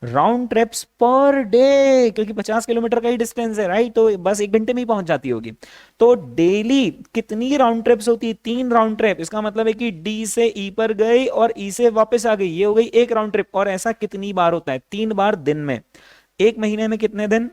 Round trips per day, क्योंकि 50 किलोमीटर का ही डिस्टेंस है, राइट, तो बस एक घंटे में ही पहुंच जाती होगी। तो डेली कितनी राउंड ट्रिप्स होती है, 3 राउंड ट्रिप। इसका मतलब है कि डी से ई पर गई और ई से वापस आ गई, ये हो गई एक राउंड ट्रिप। और ऐसा कितनी बार होता है, 3 बार दिन में। एक महीने में कितने दिन,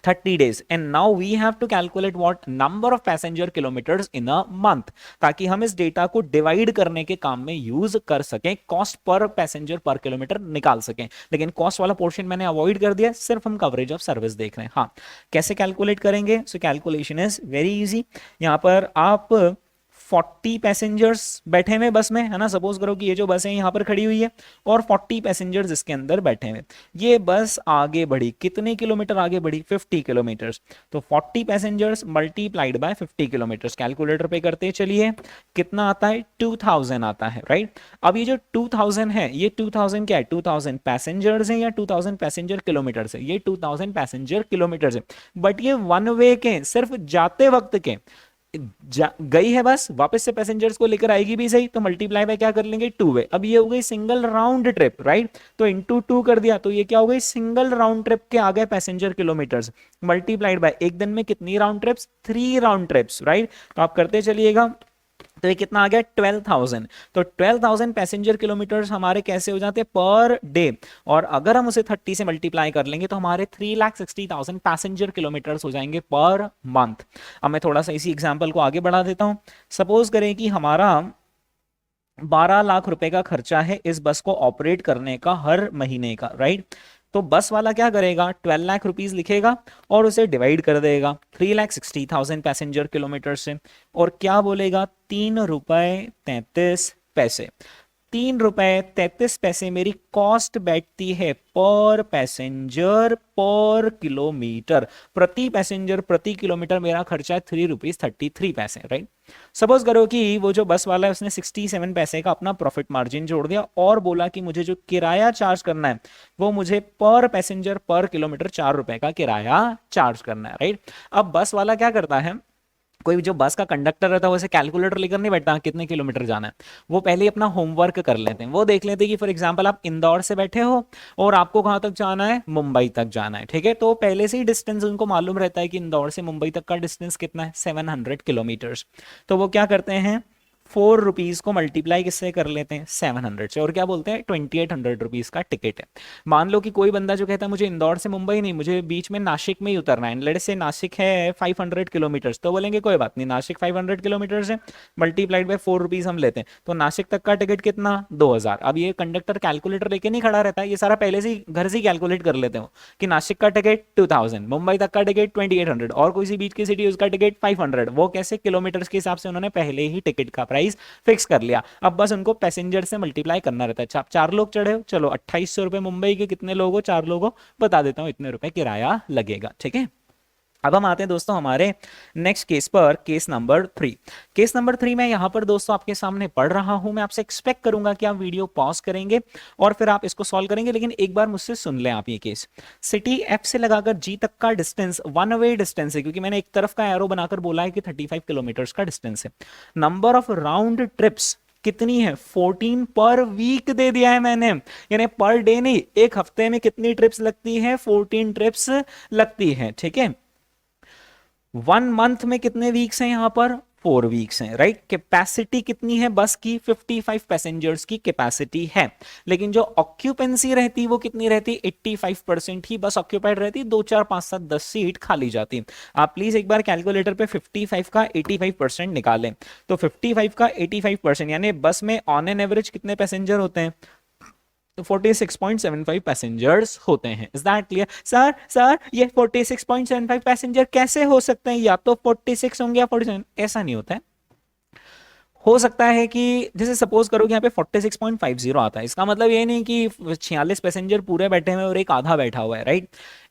30 days। and now we have to calculate what number of passenger kilometers in a month, ताकि हम इस डेटा को डिवाइड करने के काम में यूज कर सकें, कॉस्ट पर पैसेंजर पर किलोमीटर निकाल सकें। लेकिन कॉस्ट वाला पोर्शन मैंने अवॉइड कर दिया, सिर्फ हम कवरेज ऑफ सर्विस देख रहे हैं। हाँ, कैसे कैलकुलेट करेंगे? So calculation is very easy. यहां पर आप 40 पैसेंजर्स बैठे हुए बस में, है ना, सपोज करो कि ये जो बस है यहाँ पर खड़ी हुई है और 40 पैसेंजर्स इसके अंदर बैठे हुए। ये बस आगे बढ़ी, कितने किलोमीटर आगे बढ़ी, 50 किलोमीटर्स। तो 40 passengers multiplied by 50 kilometres, calculator पे करते चलिए, कितना आता है, 2000 आता है, राइट। अब ये जो 2000 है, ये 2000 क्या है, 2000 पैसेंजर्स है या 2000 पैसेंजर किलोमीटर्स है? ये 2000 पैसेंजर किलोमीटर्स है, बट ये वन वे के, सिर्फ जाते वक्त के। गई है बस, वापस से पैसेंजर्स को लेकर आएगी भी सही, तो मल्टीप्लाई बाय क्या कर लेंगे, 2 वे। अब ये हो गई सिंगल राउंड ट्रिप, राइट, तो इंटू 2 कर दिया, तो ये क्या हो गई, सिंगल राउंड ट्रिप के आ गए पैसेंजर किलोमीटर्स, मल्टीप्लाइड बाय एक दिन में कितनी round trips, 3 round trips, right. तो आप करते चलिएगा, तो ये कितना आ गया, 12,000। तो 12,000 पैसेंजर किलोमीटर्स हमारे कैसे हो जाते हैं, पर डे। और अगर हम उसे 30 से मल्टीप्लाई कर लेंगे तो हमारे 3,60,000 पैसेंजर किलोमीटर्स हो जाएंगे पर मंथ। अब मैं थोड़ा सा इसी एग्जांपल को आगे बढ़ा देता हूं। सपोज करें कि हमारा 12 लाख रुपए का खर्चा है इस बस को ऑपरेट करने का हर महीने का, राइट। तो बस वाला क्या करेगा, 12 लाख रुपीज लिखेगा और उसे डिवाइड कर देगा 3,60,000 पैसेंजर किलोमीटर से, और क्या बोलेगा, 3 रुपए 33 पैसे। ₹3.33 मेरी कॉस्ट बैठती है पर पैसेंजर पर किलोमीटर, प्रति पैसेंजर प्रति किलोमीटर मेरा खर्चा है ₹3.33, राइट। सपोज करो कि वो जो बस वाला है उसने 67 पैसे का अपना प्रॉफिट मार्जिन जोड़ दिया और बोला कि मुझे जो किराया चार्ज करना है वो मुझे पर पैसेंजर पर किलोमीटर ₹4 का किराया चार्ज करना है, राइट। अब बस वाला क्या करता है, कोई जो बस का कंडक्टर रहता है वैसे कैलकुलेटर लेकर नहीं बैठता कितने किलोमीटर जाना है, वो पहले ही अपना होमवर्क कर लेते हैं। वो देख लेते हैं कि फॉर एग्जांपल आप इंदौर से बैठे हो और आपको कहां तक जाना है, मुंबई तक जाना है, ठीक है। तो पहले से ही डिस्टेंस उनको मालूम रहता है कि इंदौर से मुंबई तक का डिस्टेंस कितना है, 700 किलोमीटर। तो वो क्या करते हैं, ₹4 को मल्टीप्लाई किससे कर लेते हैं, 700 से, और क्या बोलते हैं, ₹2800 का टिकट है। मान लो कि कोई बंदा जो कहता है मुझे इंदौर से मुंबई नहीं, मुझे बीच में नासिक में ही उतरना है, लेट्स से नासिक है 500 किलोमीटर, तो बोलेंगे कोई बात नहीं, नासिक 500 किलोमीटर है, मल्टीप्लाइड बाय ₹4 हम लेते हैं, तो नासिक तक का टिकट कितना, 2000। अब ये कंडक्टर कैलकुलेटर लेके नहीं खड़ा रहता है, ये सारा पहले से ही घर से कैलकुलेट कर लेते हो कि नासिक का टिकट 2000, मुंबई तक का टिकट 2800, और कोई सी बीच की सिटी उसका टिकट 500। वो कैसे, किलोमीटर के हिसाब से उन्होंने पहले ही टिकट का फिक्स कर लिया। अब बस उनको पैसेंजर से मल्टीप्लाई करना रहता है। आप 4 लोग चढ़े हो, चलो ₹2800 मुंबई के, कितने लोग हो, 4 लोगों, बता देता हूं इतने रुपए किराया लगेगा, ठीक है। अब हम आते हैं दोस्तों हमारे नेक्स्ट केस पर, केस नंबर 3। केस नंबर 3 में यहां पर दोस्तों आपके सामने पढ़ रहा हूं, मैं आपसे एक्सपेक्ट करूंगा कि आप वीडियो पॉज करेंगे और फिर आप इसको सॉल्व करेंगे, लेकिन एक बार मुझसे सुन लें आप ये केस। सिटी एफ से लगाकर जी तक का डिस्टेंस वन वे डिस्टेंस है, क्योंकि मैंने एक तरफ का एरो बनाकर बोला है कि 35 किलोमीटर का डिस्टेंस है। नंबर ऑफ राउंड ट्रिप्स कितनी है, 14 पर वीक दे दिया है मैंने, यानी पर डे नहीं, एक हफ्ते में कितनी ट्रिप्स लगती है, 14 ट्रिप्स लगती है, ठीक है। 1 मंथ में कितने वीक्स हैं, यहां पर 4 वीक्स हैं, राइट। कैपेसिटी कितनी है बस की, 55 पैसेंजर्स की कैपेसिटी है, लेकिन जो ऑक्यूपेंसी रहती वो कितनी रहती, 85% ही बस ऑक्यूपाइड रहती, 2 4 5 7 10 सीट खाली जाती। आप प्लीज एक बार कैलकुलेटर पे 55 का 85% निकालें, तो 55 का 85% यानी बस में ऑन एन एवरेज कितने पैसेंजर होते हैं, तो 46.75 पैसेंजर्स होते हैं। Is that clear? सर ये 46.75 पैसेंजर कैसे हो सकते हैं, या तो 46 होंगे या 47, ऐसा नहीं होता है। हो सकता है कि जैसे सपोज करो कि यहाँ पे 46.50 आता है, इसका मतलब ये नहीं कि 46 पैसेंजर पूरे बैठे हुए और एक आधा बैठा हुआ है, राइट।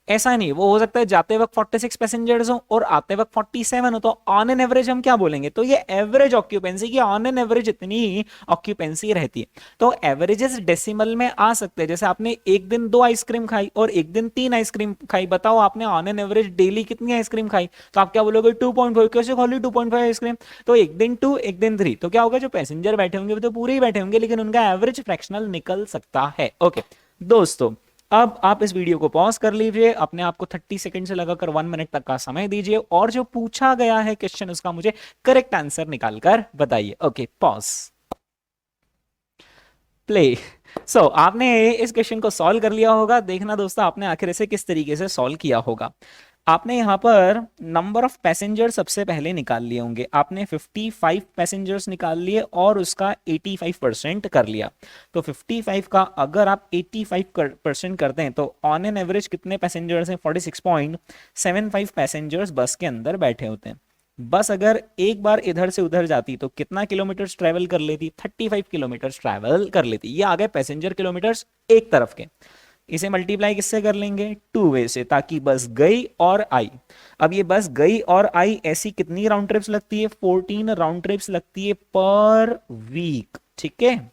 ऐसा नहीं, वो हो सकता है जाते वक्त 46 पैसेंजर्स हो और आते वक्त 47 हो, तो ऑन एन एवरेज हम क्या बोलेंगे, तो ये एवरेज ऑक्यूपेंसी की ऑन एन एवरेज इतनी ही ऑक्यूपेंसी रहती है। तो एवरेजेस डेसिमल में आ सकते हैं, जैसे आपने एक दिन 2 आइसक्रीम खाई और एक दिन 3 आइसक्रीम खाई, बताओ आपने ऑन एन एवरेज डेली कितनी आइसक्रीम खाई, तो आप क्या बोलोगे 2.5, कैसे खाली 2.5 आइसक्रीम, तो एक दिन 2 एक दिन 3, तो क्या होगा, जो पैसेंजर बैठे होंगे वो तो पूरे ही बैठे होंगे, लेकिन उनका एवरेज फ्रैक्शनल निकल सकता है। ओके दोस्तों, अब आप इस वीडियो को पॉज कर लीजिए, अपने आप को 30 सेकंड से लगाकर 1 मिनट तक का समय दीजिए और जो पूछा गया है क्वेश्चन उसका मुझे करेक्ट आंसर निकालकर बताइए। Okay pause, play. सो आपने इस क्वेश्चन को सॉल्व कर लिया होगा, देखना दोस्तों आपने आखिर इसे किस तरीके से सॉल्व किया होगा। आपने यहां पर नंबर ऑफ पैसेंजर सबसे पहले निकाल लिए होंगे, आपने 55 पैसेंजर्स निकाल लिए और उसका 85% कर लिया, तो 55 का अगर आप 85% करते हैं तो ऑन एन एवरेज कितने पैसेंजर्स हैं, 46.75 पैसेंजर्स बस के अंदर बैठे होते हैं। बस अगर एक बार इधर से उधर जाती तो कितना किलोमीटर ट्रेवल कर लेती, 35 किलोमीटर ट्रेवल कर लेती। ये आ गए पैसेंजर किलोमीटर्स एक तरफ के, इसे मल्टीप्लाई किससे कर लेंगे, 2 वे से, ताकि बस गई और आई। अब ये बस गई और आई, ऐसी कितनी राउंड ट्रिप्स लगती है, 14 राउंड ट्रिप्स लगती है पर वीक, ठीक है।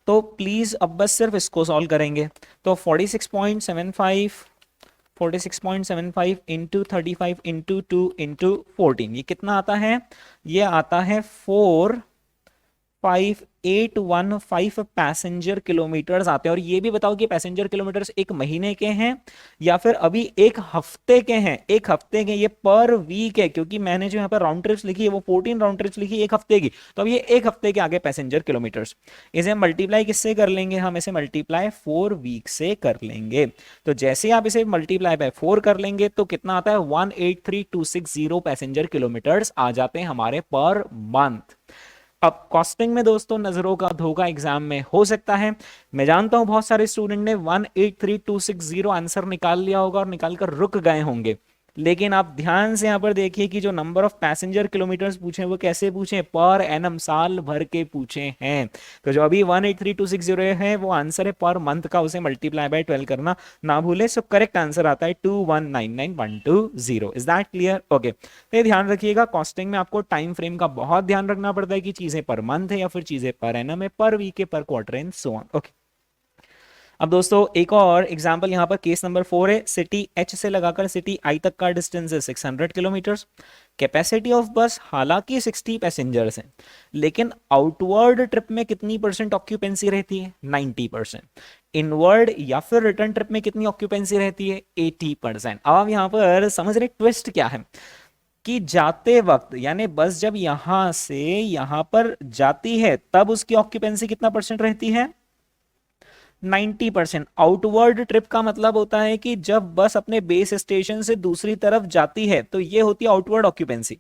तो प्लीज अब बस सिर्फ इसको सॉल्व करेंगे, तो 46.75 इंटू 35 इंटू 2 इंटू 14, ये कितना आता है, ये आता है 45815 पैसेंजर किलोमीटर्स आते हैं। और ये भी बताओ कि पैसेंजर किलोमीटर्स एक महीने के हैं या फिर अभी एक हफ्ते के हैं, एक हफ्ते के, ये पर वीक है, क्योंकि मैंने जो यहाँ पर राउंड ट्रिप्स लिखी है वो 14 राउंड ट्रिप्स लिखी है एक हफ्ते की, तो अब ये एक हफ्ते के आगे पैसेंजर किलोमीटर्स। इसे मल्टीप्लाई किससे कर लेंगे, हम इसे मल्टीप्लाई 4 वीक से कर लेंगे। तो जैसे आप इसे मल्टीप्लाई बाय 4 कर लेंगे तो कितना आता है, 183260 पैसेंजर किलोमीटर्स आ जाते हैं हमारे पर मंथ। अब कॉस्टिंग में दोस्तों नजरों का धोखा एग्जाम में हो सकता है, मैं जानता हूं बहुत सारे स्टूडेंट ने 183260 आंसर निकाल लिया होगा और निकाल कर रुक गए होंगे, लेकिन आप ध्यान से यहाँ पर देखिए कि जो नंबर ऑफ पैसेंजर किलोमीटर्स पूछे वो कैसे पूछे, पर एनम, साल भर के पूछे हैं। तो जो अभी 183260 है वो आंसर है पर मंथ का, उसे मल्टीप्लाई बाय 12 करना ना भूले। सो करेक्ट आंसर आता है 2199120। Is that clear? ओके, तो ये ध्यान रखिएगा, कॉस्टिंग में आपको टाइम फ्रेम का बहुत ध्यान रखना पड़ता है कि चीजें पर मंथ है या फिर चीजें पर एनम है, पर वीक है, पर quarter and so on. Okay, अब दोस्तों एक और एग्जांपल यहाँ पर केस नंबर 4 है। सिटी एच से लगाकर सिटी आई तक का डिस्टेंस है 600 किलोमीटर। कैपेसिटी ऑफ बस हालांकि 60 पैसेंजर्स हैं, लेकिन आउटवर्ड ट्रिप में कितनी परसेंट ऑक्यूपेंसी रहती है? 90%। इनवर्ड या फिर रिटर्न ट्रिप में कितनी ऑक्यूपेंसी रहती है? 80%। अब आप यहाँ पर समझ रहे ट्विस्ट क्या है कि जाते वक्त यानी बस जब यहां से यहां पर जाती है तब उसकी ऑक्यूपेंसी कितना परसेंट रहती है? 90%। आउटवर्ड ट्रिप का मतलब होता है कि जब बस अपने बेस स्टेशन से दूसरी तरफ जाती है तो ये होती है आउटवर्ड ऑक्यूपेंसी।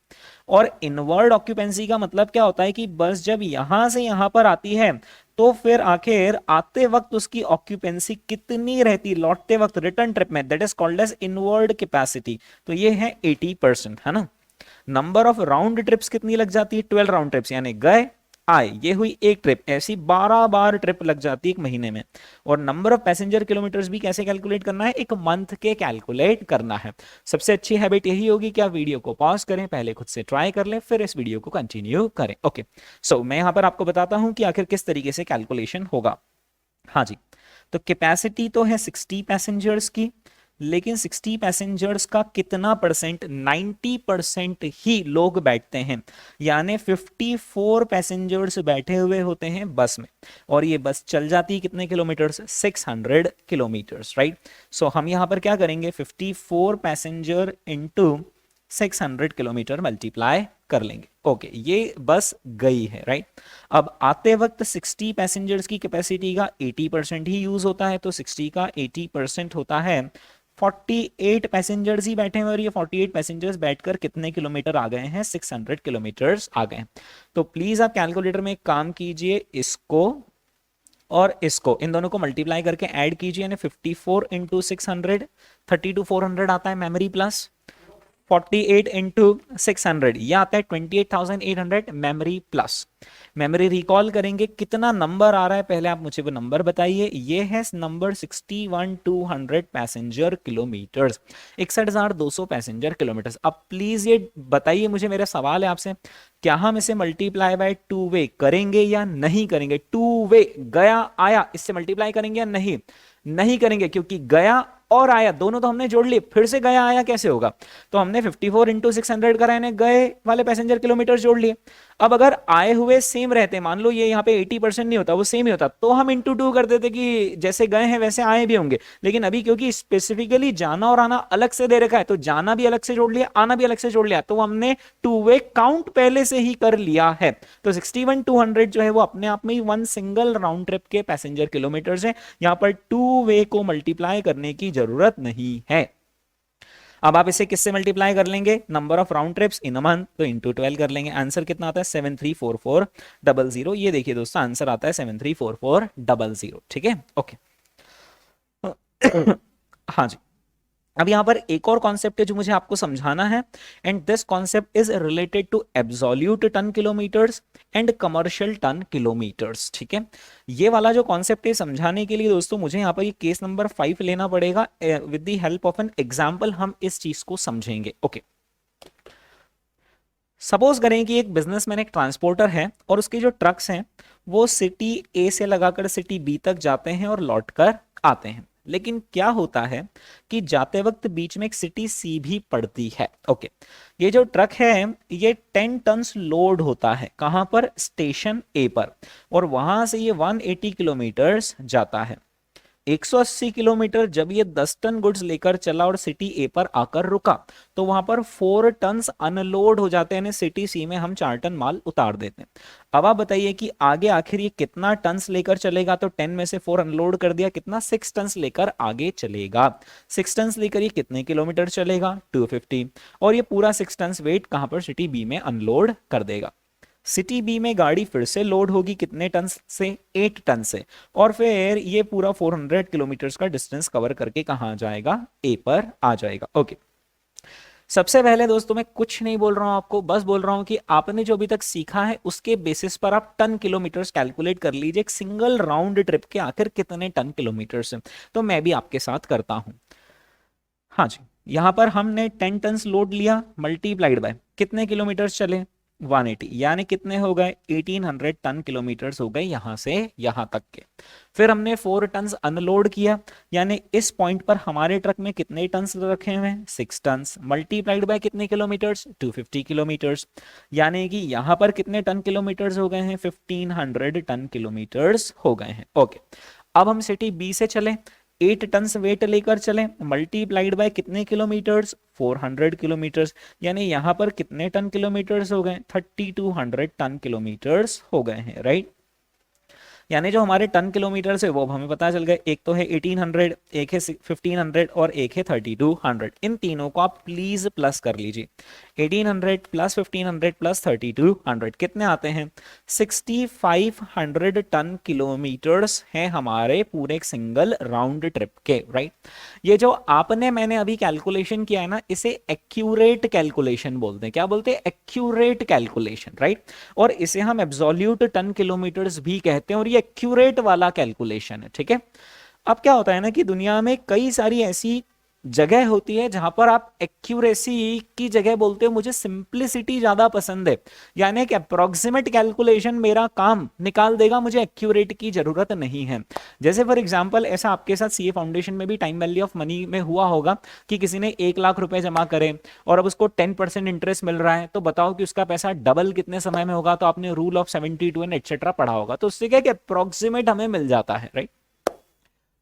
और इनवर्ड ऑक्यूपेंसी का मतलब क्या होता है कि बस जब यहां से यहां पर आती है तो फिर आखिर आते वक्त उसकी ऑक्यूपेंसी कितनी रहती लौटते वक्त रिटर्न ट्रिप में, that is called as inward capacity. तो ये है 80%, है ना। नंबर ऑफ राउंड ट्रिप्स कितनी लग जाती है? 12 राउंड ट्रिप्स, यानी गए आए, ये हुई एक ट्रिप, ऐसी 12 बार ट्रिप लग जाती है एक महीने में। और नंबर ऑफ पैसेंजर किलोमीटर्स भी कैसे कैलकुलेट करना है? एक मंथ के कैलकुलेट करना है। सबसे अच्छी हैबिट यही होगी कि आप वीडियो को पॉज करें, पहले खुद से ट्राई कर लें, फिर इस वीडियो को कंटिन्यू करें। ओके, सो मैं यहां पर आपको बताता हूं कि आखिर किस तरीके से कैलकुलेशन होगा। हाँ जी, तो कैपेसिटी तो है 60 पैसेंजर्स की, लेकिन 60 पैसेंजर्स का कितना परसेंट? 90% ही लोग बैठते हैं, यानी 54 पैसेंजर्स बैठे हुए होते हैं बस में। और ये बस चल जाती है कितने किलोमीटर्स? 600 kilometres, right. सो हम यहां पर क्या करेंगे? 54 पैसेंजर इंटू 600 किलोमीटर मल्टीप्लाई कर लेंगे। ओके, ये बस गई है, राइट। अब आते वक्त 60 पैसेंजर्स की कैपेसिटी का 80% ही यूज होता है, तो 60 का 80% होता है 48 पैसेंजर्स ही बैठे हैं। और ये 48 पैसेंजर्स बैठकर कितने किलोमीटर आ गए हैं? 600 किलोमीटर्स आ गए हैं। तो प्लीज आप कैलकुलेटर में एक काम कीजिए, इसको और इसको, इन दोनों को मल्टीप्लाई करके ऐड कीजिए, यानी 54 इंटू 600, 32,400 आता है मेमोरी प्लस 48 इंटू 600, यह आता है 28,800 मेमोरी प्लस। मेमोरी रिकॉल करेंगे, कितना नंबर आ रहा है पहले आप मुझे वो नंबर बताइए। ये है number 61,200 passenger kilometres, 61,200 passenger kilometres. अब प्लीज ये बताइए मुझे, मेरा सवाल है आपसे, क्या हम इसे मल्टीप्लाई बाय 2 वे करेंगे या नहीं करेंगे? 2 वे, गया आया, इससे मल्टीप्लाई करेंगे या नहीं? नहीं करेंगे, क्योंकि गया और आया दोनों तो हमने जोड़ लिए, फिर से गया आया कैसे होगा? तो हमने 54 इंटू 600 करा, यानी गए वाले पैसेंजर किलोमीटर जोड़ लिए। अब अगर आए हुए सेम रहते, मान लो ये यहाँ पे 80% नहीं होता, वो सेम ही होता, तो हम इंटू 2 कर देते कि जैसे गए हैं वैसे आए भी होंगे। लेकिन अभी क्योंकि स्पेसिफिकली जाना और आना अलग से दे रखा है, तो जाना भी अलग से जोड़ लिया, आना भी अलग से जोड़ लिया, तो हमने 2 वे काउंट पहले से ही कर लिया है। तो 61,200 जो है वो अपने आप में ही वन सिंगल राउंड ट्रिप के पैसेंजर किलोमीटर्स है। यहां पर 2 वे को मल्टीप्लाई करने की जरूरत नहीं है। अब आप इसे किससे मल्टीप्लाई कर लेंगे? Number of round trips in a month, तो इंटू 12 कर लेंगे। आंसर कितना आता है? 734400। ये देखिए दोस्तों, आंसर आता है 734400, ठीक है। ओके हाँ जी, अब यहां पर एक और कॉन्सेप्ट है जो मुझे आपको समझाना है, and this concept is related to absolute ton kilometres and commercial ton kilometres, ठीक है। ये वाला जो कॉन्सेप्ट है समझाने के लिए दोस्तों मुझे यहां पर ये केस नंबर 5 लेना पड़ेगा। With the help of an example हम इस चीज को समझेंगे। ओके, सपोज करें कि एक बिजनेसमैन, एक ट्रांसपोर्टर है, और उसके जो ट्रक्स हैं वो सिटी ए से लगाकर सिटी बी तक जाते हैं और लौटकर आते हैं। लेकिन क्या होता है कि जाते वक्त बीच में एक सिटी सी भी पड़ती है। ओके, ये जो ट्रक है ये 10 टन्स लोड होता है, कहां पर? स्टेशन ए पर, और वहां से ये 180 किलोमीटर्स जाता है। 180 किलोमीटर जब ये 10 टन गुड्स लेकर चला और सिटी ए पर आकर रुका, तो वहां पर 4 टन अनलोड हो जाते हैं, सिटी सी में हम 4 टन माल उतार देते हैं। अब आप बताइए कि आगे आखिर ये कितना टन्स लेकर चलेगा? तो 10 में से 4 अनलोड कर दिया, कितना? 6 टन्स लेकर आगे चलेगा। 6 टन्स लेकर ये कितने किलोमीटर चलेगा? 250। और ये पूरा 6 टन्स वेट कहां पर? सिटी बी में अनलोड कर देगा। सिटी बी में गाड़ी फिर से लोड होगी कितने टन से? 8 टन से, और फिर ये पूरा 400 किलोमीटर का डिस्टेंस कवर करके कहां जाएगा? ए पर आ जाएगा। ओके, सबसे पहले दोस्तों मैं कुछ नहीं बोल रहा हूं आपको, बस बोल रहा हूं कि आपने जो अभी तक सीखा है उसके बेसिस पर आप टन किलोमीटर्स कैलकुलेट कर लीजिए एक सिंगल राउंड ट्रिप के आखिर कितने टन किलोमीटर्स हैं। तो मैं भी आपके साथ करता हूं। हाँ जी, यहां पर हमने 10 टन लोड लिया, मल्टीप्लाइड बाय कितने किलोमीटर चले 180, यानी कितने हो गए 1800 टन किलोमीटर्स हो गए यहां से यहां तक के। फिर हमने 4 टन अनलोड किया, यानी इस पॉइंट पर हमारे ट्रक में कितने टन रखे हुए हैं 6 टन, मल्टीप्लाइड बाय कितने किलोमीटर्स 250 किलोमीटर्स, यानी कि यहां पर कितने टन किलोमीटर्स हो गए हैं 1500 टन किलोमीटर्स हो गए हैं। ओके, अब हम सिटी बी से चले, 8 टन वेट लेकर चले, मल्टीप्लाइड बाय कितने किलोमीटर्स 400 किलोमीटर्स, यानी यहां पर कितने टन किलोमीटर्स हो गए 3200 टन किलोमीटर्स हो गए हैं, राइट। यानी जो हमारे टन किलोमीटर है वो हमें पता चल गए, एक तो है 1800, एक है 1500 और एक है 3200। इन तीनों को आप प्लीज प्लस कर लीजिए, 1800 प्लस 1500 प्लस 3200 कितने आते हैं 6500 टन किलोमीटर्स हैं हमारे पूरे एक सिंगल राउंड ट्रिप के, राइट। ये जो आपने मैंने अभी कैलकुलेशन किया है ना, इसे एक्यूरेट कैलकुलेशन बोलते हैं। क्या बोलते हैं एक्यूरेट कैलकुलेशन, राइट। और इसे हम एब्सोल्यूट टन किलोमीटर्स भी कहते हैं, और ये एक्यूरेट वाला कैलकुलेशन है, ठीक है। अब क्या होता है ना कि दुनिया में कई सारी ऐसी जगह होती है जहां पर आप एक्यूरेसी की जगह बोलते हो मुझे सिंप्लिसिटी ज्यादा पसंद है, यानी कि अप्रोक्सीमेट कैलकुलेशन मेरा काम निकाल देगा, मुझे एक्यूरेट की जरूरत नहीं है। जैसे फॉर एग्जांपल ऐसा आपके साथ सीए फाउंडेशन में भी टाइम वैल्यू ऑफ मनी में हुआ होगा कि किसी ने 1 लाख रुपए जमा करे और अब उसको 10% इंटरेस्ट मिल रहा है, तो बताओ कि उसका पैसा डबल कितने समय में होगा। तो आपने रूल ऑफ 72 एंड एटसेट्रा पढ़ा होगा, तो उससे क्या कि अप्रोक्सीमेट हमें मिल जाता है, राइट।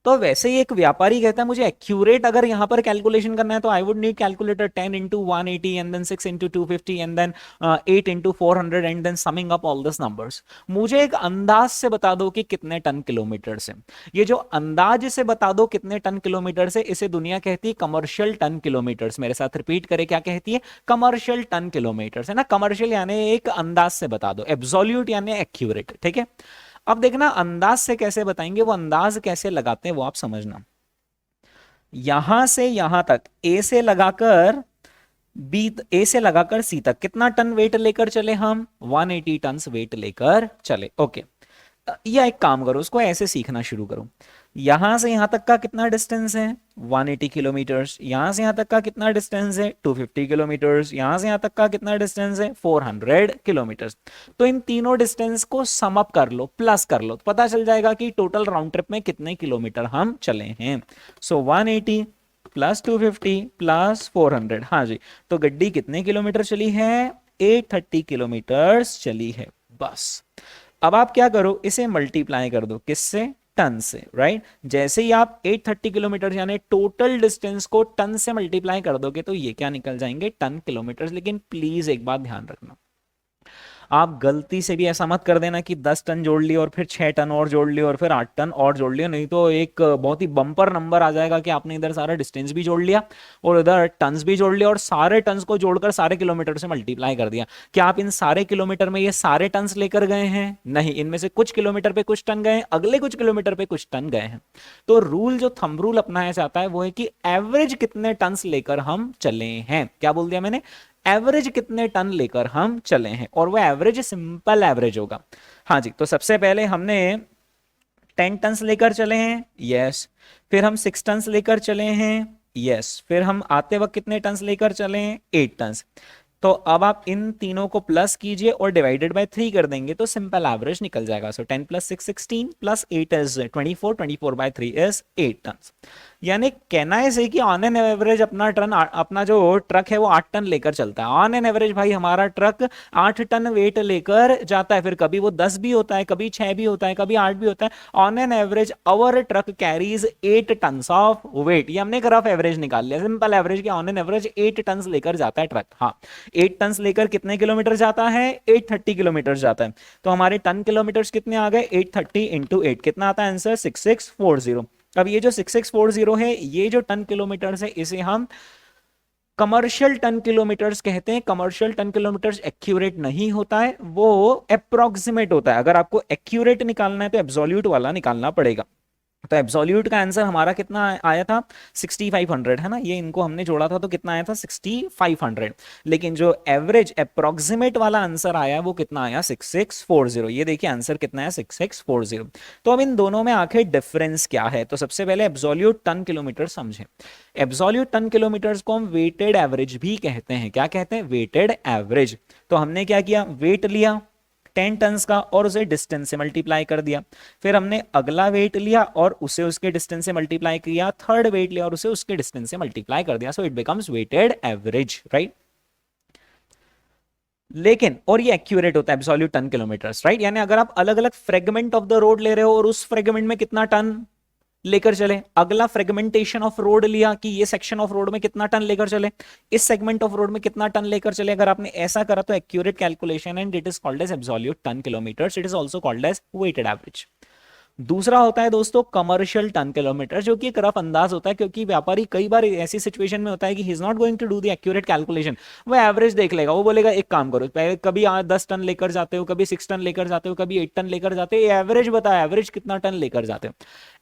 तो वैसे ही एक व्यापारी कहता है मुझे एक्यूरेट अगर यहां पर कैलकुलेशन करना है तो I would need calculator 10 into 180 and then 6 into 250 and then 8 into 400 and then summing up all this numbers. मुझे एक अंदाज से बता दो कि कितने टन किलोमीटर से। ये जो अंदाज से बता दो कितने टन किलोमीटर से, इसे दुनिया कहती है कमर्शियल टन किलोमीटर्स। मेरे साथ रिपीट करे, क्या कहती है कमर्शियल टन किलोमीटर्स, है ना। कमर्शियल यानी एक अंदाज से बता दो, एब्सोल्यूट यानी एक्यूरेट, ठीक है। अब देखना अंदाज से कैसे बताएंगे, वो अंदाज कैसे लगाते हैं वो आप समझना। यहां से यहां तक ए से लगाकर बी, ए से लगाकर सी तक कितना टन वेट लेकर चले हम 180 टन वेट लेकर चले। ओके, या एक काम करो, उसको ऐसे सीखना शुरू करो। यहां से यहां तक का कितना डिस्टेंस है 180 किलोमीटर्स, यहां से यहां तक का कितना डिस्टेंस है 250 किलोमीटर्स, यहां से यहां तक का कितना डिस्टेंस है 400 किलोमीटर्स। तो इन तीनों डिस्टेंस को सम अप कर लो, प्लस कर लो, तो पता चल जाएगा कि टोटल राउंड ट्रिप में कितने किलोमीटर हम चले हैं। सो 180 प्लस 250 प्लस 400, हाँ जी। तो गड्डी कितने किलोमीटर चली है 830 किलोमीटर चली है, बस। अब आप क्या करो, इसे मल्टीप्लाई कर दो किससे टन से, राइट। जैसे ही आप 830 किलोमीटर यानी टोटल डिस्टेंस को टन से मल्टीप्लाई कर दोगे तो ये क्या निकल जाएंगे टन किलोमीटर। लेकिन प्लीज एक बात ध्यान रखना, आप गलती से भी ऐसा मत कर देना कि 10 टन जोड़ लिए और फिर 6 टन और जोड़ लिए और फिर 8 टन और जोड़ लिया, नहीं तो एक बहुत ही बम्पर नंबर आ जाएगा कि आपने इधर सारा डिस्टेंस भी जोड़ लिया और इधर टन्स भी जोड़ लिया और सारे टन्स को जोड़कर सारे किलोमीटर से मल्टीप्लाई कर दिया। क्या आप इन सारे किलोमीटर में ये सारे टन्स लेकर गए हैं? नहीं, इनमें से कुछ किलोमीटर पे कुछ टन गए, अगले कुछ किलोमीटर पे कुछ टन गए हैं। तो रूल जो थंब रूल अपनाया जाता है वो है कि एवरेज कितने टन्स लेकर हम चले हैं। क्या बोल दिया मैंने, एवरेज कितने टन लेकर हम चले हैं, और वो एवरेज सिंपल एवरेज होगा। हाँ जी, तो सबसे पहले हमने 10 टन लेकर चले हैं, यस। फिर हम 6 टन लेकर चले हैं, यस। फिर हम आते वक्त कितने टन लेकर चले हैं 8 टन। तो अब आप इन तीनों को प्लस कीजिए और डिवाइडेड बाय 3 कर देंगे तो सिंपल एवरेज निकल जाएगा। So 10 plus 6 16 plus 8 is 24, 24 by 3 is 8 ton. यानी कहना है सही कि ऑन एन एवरेज अपना जो ट्रक है वो 8 टन लेकर चलता है। ऑन एन एवरेज भाई हमारा ट्रक 8 टन वेट लेकर जाता है। फिर कभी वो 10 भी होता है, कभी 6 भी होता है, कभी 8 भी होता है। On an average our truck carries 8 ton of weight. ये हमने रफ एवरेज निकाल लिया, सिंपल एवरेज की ऑन एन एवरेज 8 टन लेकर जाता है ट्रक। हाँ, 8 टन लेकर कितने किलोमीटर जाता है 830 किलोमीटर जाता है। तो हमारे टन किलोमीटर कितने आ गए 830 इंटू 8 कितना आता है आंसर 6640। अब ये जो 6640 है, ये जो टन किलोमीटर्स है इसे हम कमर्शियल टन किलोमीटर्स कहते हैं। कमर्शियल टन किलोमीटर्स एक्यूरेट नहीं होता है, वो अप्रोक्सीमेट होता है। अगर आपको एक्यूरेट निकालना है तो एब्सोल्यूट वाला निकालना पड़ेगा। तो एब्सोल्यूट का आंसर हमारा कितना आया था 6500 है ना, ये इनको हमने जोड़ा था तो कितना आया था 6500। लेकिन जो एवरेज अप्रोक्सीमेट वाला आंसर आया वो कितना आया 6640। ये देखिए आंसर कितना है 6640। तो अब इन दोनों में आखिर डिफरेंस क्या है, तो सबसे पहले एब्सोल्यूट टन किलोमीटर समझें। एब्सोल्यूट टन किलोमीटर्स को हम वेटेड एवरेज भी कहते हैं। क्या कहते हैं? Weighted average. तो हमने क्या किया, वेट लिया 10 टन्स का और उसे डिस्टेंस से मल्टीप्लाई कर दिया, फिर हमने अगला वेट लिया और उसे उसके डिस्टेंस से मल्टीप्लाई किया, थर्ड वेट लिया और उसे उसके डिस्टेंस से मल्टीप्लाई कर दिया, so it becomes weighted average, right. लेकिन और ये एक्यूरेट होता है एब्सोल्यूट टन किलोमीटर्स, राइट। यानी अगर आप अलग अलग फ्रेगमेंट ऑफ द रोड ले रहे हो और उस फ्रेगमेंट में कितना टन लेकर चले, अगला फ्रेगमेंटेशन ऑफ रोड लिया कि ये सेक्शन ऑफ रोड में कितना टन लेकर चले, इस सेगमेंट ऑफ रोड में कितना टन लेकर चले, अगर आपने ऐसा करा तो accurate calculation and it is called as absolute ton kilometers. It is also called as weighted average. दूसरा होता है दोस्तों कमर्शियल टन किलोमीटर, जो कि एक रफ अंदाज होता है, क्योंकि व्यापारी कई बार ऐसी सिचुएशन में होता है कि he is not going to do the accurate calculation, वो एवरेज देख लेगा, वो बोलेगा एक काम करो, पहले कभी 10 टन लेकर जाते हो, कभी 6 टन लेकर जाते हो, कभी 8 टन लेकर जाते हो, एवरेज बताया, एवरेज कितना टन लेकर जाते हो,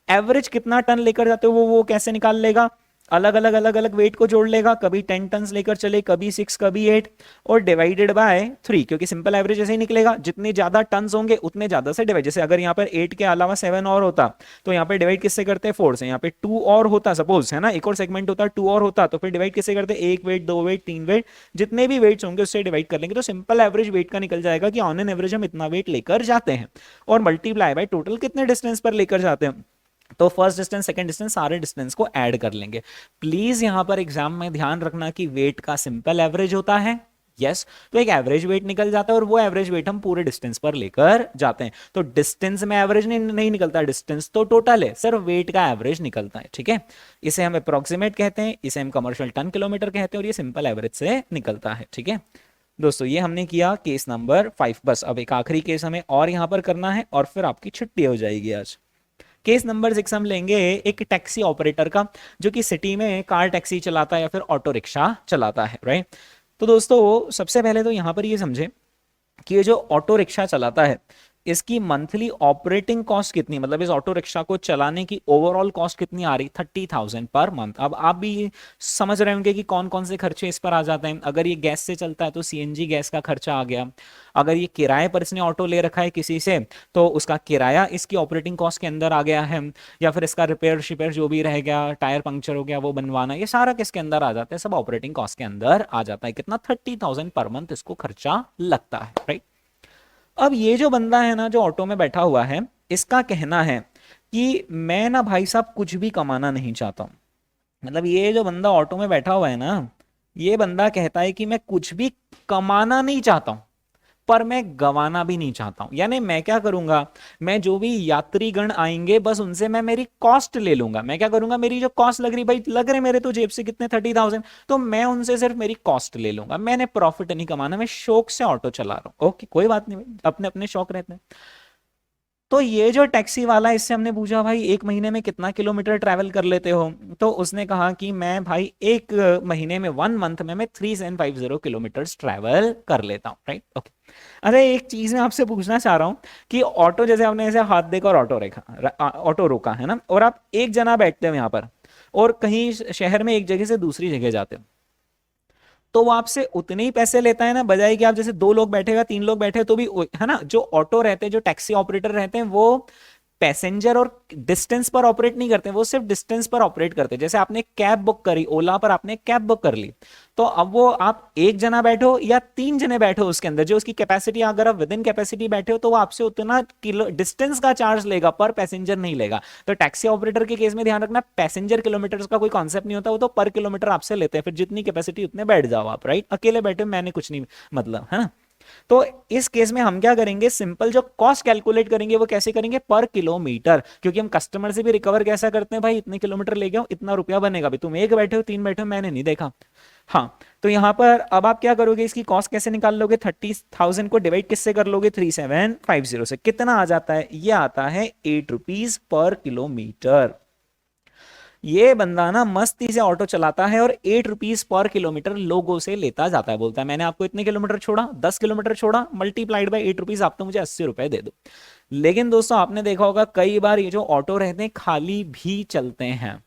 एवरेज कितना टन लेकर जाते हो वो कैसे निकाल लेगा, अलग अलग वेट को जोड़ लेगा, कभी 10 टन लेकर चले, कभी 6, कभी 8 और डिवाइडेड बाय 3, क्योंकि सिंपल एवरेज ऐसे ही निकलेगा, जितने ज्यादा टन्स होंगे उतने ज्यादा से डिवाइड। जैसे अगर यहाँ पर 8 के अलावा 7 और होता तो यहाँ पे डिवाइड किससे करते हैं 4 से, यहाँ पे 2 और होता सपोज है ना, एक और सेगमेंट होता 2 और होता तो फिर डिवाइड किससे करते हैं, 1 वेट 2 वेट 3 वेट, जितने भी वेट्स होंगे उससे डिवाइड कर लेंगे, तो सिंपल एवरेज वेट का निकल जाएगा कि ऑन एन एवरेज हम इतना वेट लेकर जाते हैं, और मल्टीप्लाई बाय टोटल कितने डिस्टेंस पर लेकर जाते हैं, तो फर्स्ट डिस्टेंस सेकंड डिस्टेंस सारे डिस्टेंस को ऐड कर लेंगे। प्लीज यहां पर एग्जाम में ध्यान रखना कि वेट का सिंपल एवरेज होता है, यस तो एक एवरेज वेट निकल जाता है और वो एवरेज वेट हम पूरे डिस्टेंस पर लेकर जाते हैं। तो डिस्टेंस में एवरेज नहीं निकलता, डिस्टेंस तो टोटल है, सिर्फ वेट का एवरेज निकलता है, ठीक है। इसे हम अप्रोक्सीमेट कहते हैं, इसे हम कमर्शियल टन किलोमीटर कहते हैं और ये सिंपल एवरेज से निकलता है, ठीक है दोस्तों। ये हमने किया केस नंबर 5। बस अब एक आखिरी केस हमें और यहां पर करना है और फिर आपकी छुट्टी हो जाएगी आज। केस नंबर 6 हम लेंगे एक टैक्सी ऑपरेटर का, जो कि सिटी में कार टैक्सी चलाता है या फिर ऑटो रिक्शा चलाता है, राइट। तो दोस्तों सबसे पहले तो यहां पर ये समझे कि ये जो ऑटो रिक्शा चलाता है इसकी मंथली ऑपरेटिंग कॉस्ट कितनी, मतलब इस ऑटो रिक्शा को चलाने की ओवरऑल कॉस्ट कितनी आ रही, 30,000 पर मंथ। अब आप भी समझ रहे होंगे कि कौन कौन से खर्चे इस पर आ जाते हैं। अगर ये गैस से चलता है तो सीएनजी गैस का खर्चा आ गया, अगर ये किराए पर इसने ऑटो ले रखा है किसी से तो उसका किराया इसकी ऑपरेटिंग कॉस्ट के अंदर आ गया है, या फिर इसका रिपेयर शिपेयर जो भी रह गया, टायर पंक्चर हो गया वो बनवाना, ये सारा किसके अंदर आ जाता है, सब ऑपरेटिंग कॉस्ट के अंदर आ जाता है। कितना 30,000 पर मंथ इसको खर्चा लगता है, राइट। अब ये जो बंदा है ना जो ऑटो में बैठा हुआ है, इसका कहना है कि मैं ना भाई साहब कुछ भी कमाना नहीं चाहता हूं। मतलब ये जो बंदा ऑटो में बैठा हुआ है ना, ये बंदा कहता है कि मैं कुछ भी कमाना नहीं चाहता हूं पर मैं गवाना भी नहीं चाहता हूं। यानी मैं क्या करूंगा, मैं जो भी यात्रीगण आएंगे बस उनसे मैं मेरी कॉस्ट ले लूंगा। मैं क्या करूंगा, मेरी जो कॉस्ट लग रही, भाई लग रहे मेरे तो जेब से कितने 30,000, तो मैं उनसे सिर्फ मेरी कॉस्ट ले लूंगा, मैंने प्रॉफिट नहीं कमाना, मैं शौक से ऑटो चला रहा हूं। ओके कोई बात नहीं भाई, अपने अपने शौक रहते हैं। तो ये जो टैक्सी वाला, इससे हमने पूछा भाई एक महीने में कितना किलोमीटर ट्रैवल कर लेते हो, तो उसने कहा कि मैं भाई एक महीने में 1 मंथ में मैं 3750 किलोमीटर ट्रैवल कर लेता हूँ, राइट। ओके अरे एक चीज मैं आपसे पूछना चाह रहा हूँ कि ऑटो, जैसे आपने ऐसे हाथ देकर ऑटो रोका है ना, और आप एक जना बैठते हो यहाँ पर और कहीं शहर में एक जगह से दूसरी जगह जाते हो, तो वो आपसे उतने ही पैसे लेता है ना, बजाय कि आप जैसे 2 लोग बैठेगा 3 लोग बैठे तो भी, है ना। जो ऑटो रहते हैं, जो टैक्सी ऑपरेटर रहते हैं, वो पैसेंजर और डिस्टेंस पर ऑपरेट नहीं करते, वो सिर्फ डिस्टेंस पर ऑपरेट करते हैं। जैसे आपने कैब बुक करी, ओला पर आपने कैब बुक कर ली, तो अब वो आप एक जना बैठो या 3 जने बैठो उसके अंदर, जो उसकी कैपेसिटी, अगर आप विद इन कैपेसिटी बैठे हो तो वो आपसे उतना किलो डिस्टेंस का चार्ज लेगा, पर पैसेंजर नहीं लेगा। तो टैक्सी ऑपरेटर के केस में ध्यान रखना, पैसेंजर किलोमीटर का कोई कॉन्सेप्ट नहीं होता, वो तो पर किलोमीटर आपसे लेते हैं, फिर जितनी कैपेसिटी उतने बैठ जाओ आप, राइट। अकेले बैठे मैंने कुछ नहीं, मतलब है ना। तो इस केस में हम क्या करेंगे, सिंपल जो कॉस्ट कैलकुलेट करेंगे वो कैसे करेंगे, पर किलोमीटर, क्योंकि हम कस्टमर से भी रिकवर कैसा करते हैं, भाई इतने किलोमीटर ले गया इतना रुपया बनेगा, भाई तुम एक बैठे हो 3 बैठे हो मैंने नहीं देखा। हाँ तो यहां पर अब आप क्या करोगे, इसकी कॉस्ट कैसे निकाल लोगे, 30,000 को डिवाइड किससे कर लोगे, 3750 से। कितना आ जाता है, ये आता है 8 रुपीज पर किलोमीटर। ये बंदा ना मस्ती से ऑटो चलाता है और 8 रुपीज पर किलोमीटर लोगों से लेता जाता है, बोलता है मैंने आपको इतने किलोमीटर छोड़ा, 10 किलोमीटर छोड़ा, मल्टीप्लाइड बाय 8 रुपीज, आप तो मुझे 80 रुपए दे दो। लेकिन दोस्तों आपने देखा होगा कई बार ये जो ऑटो रहते हैं खाली भी चलते हैं।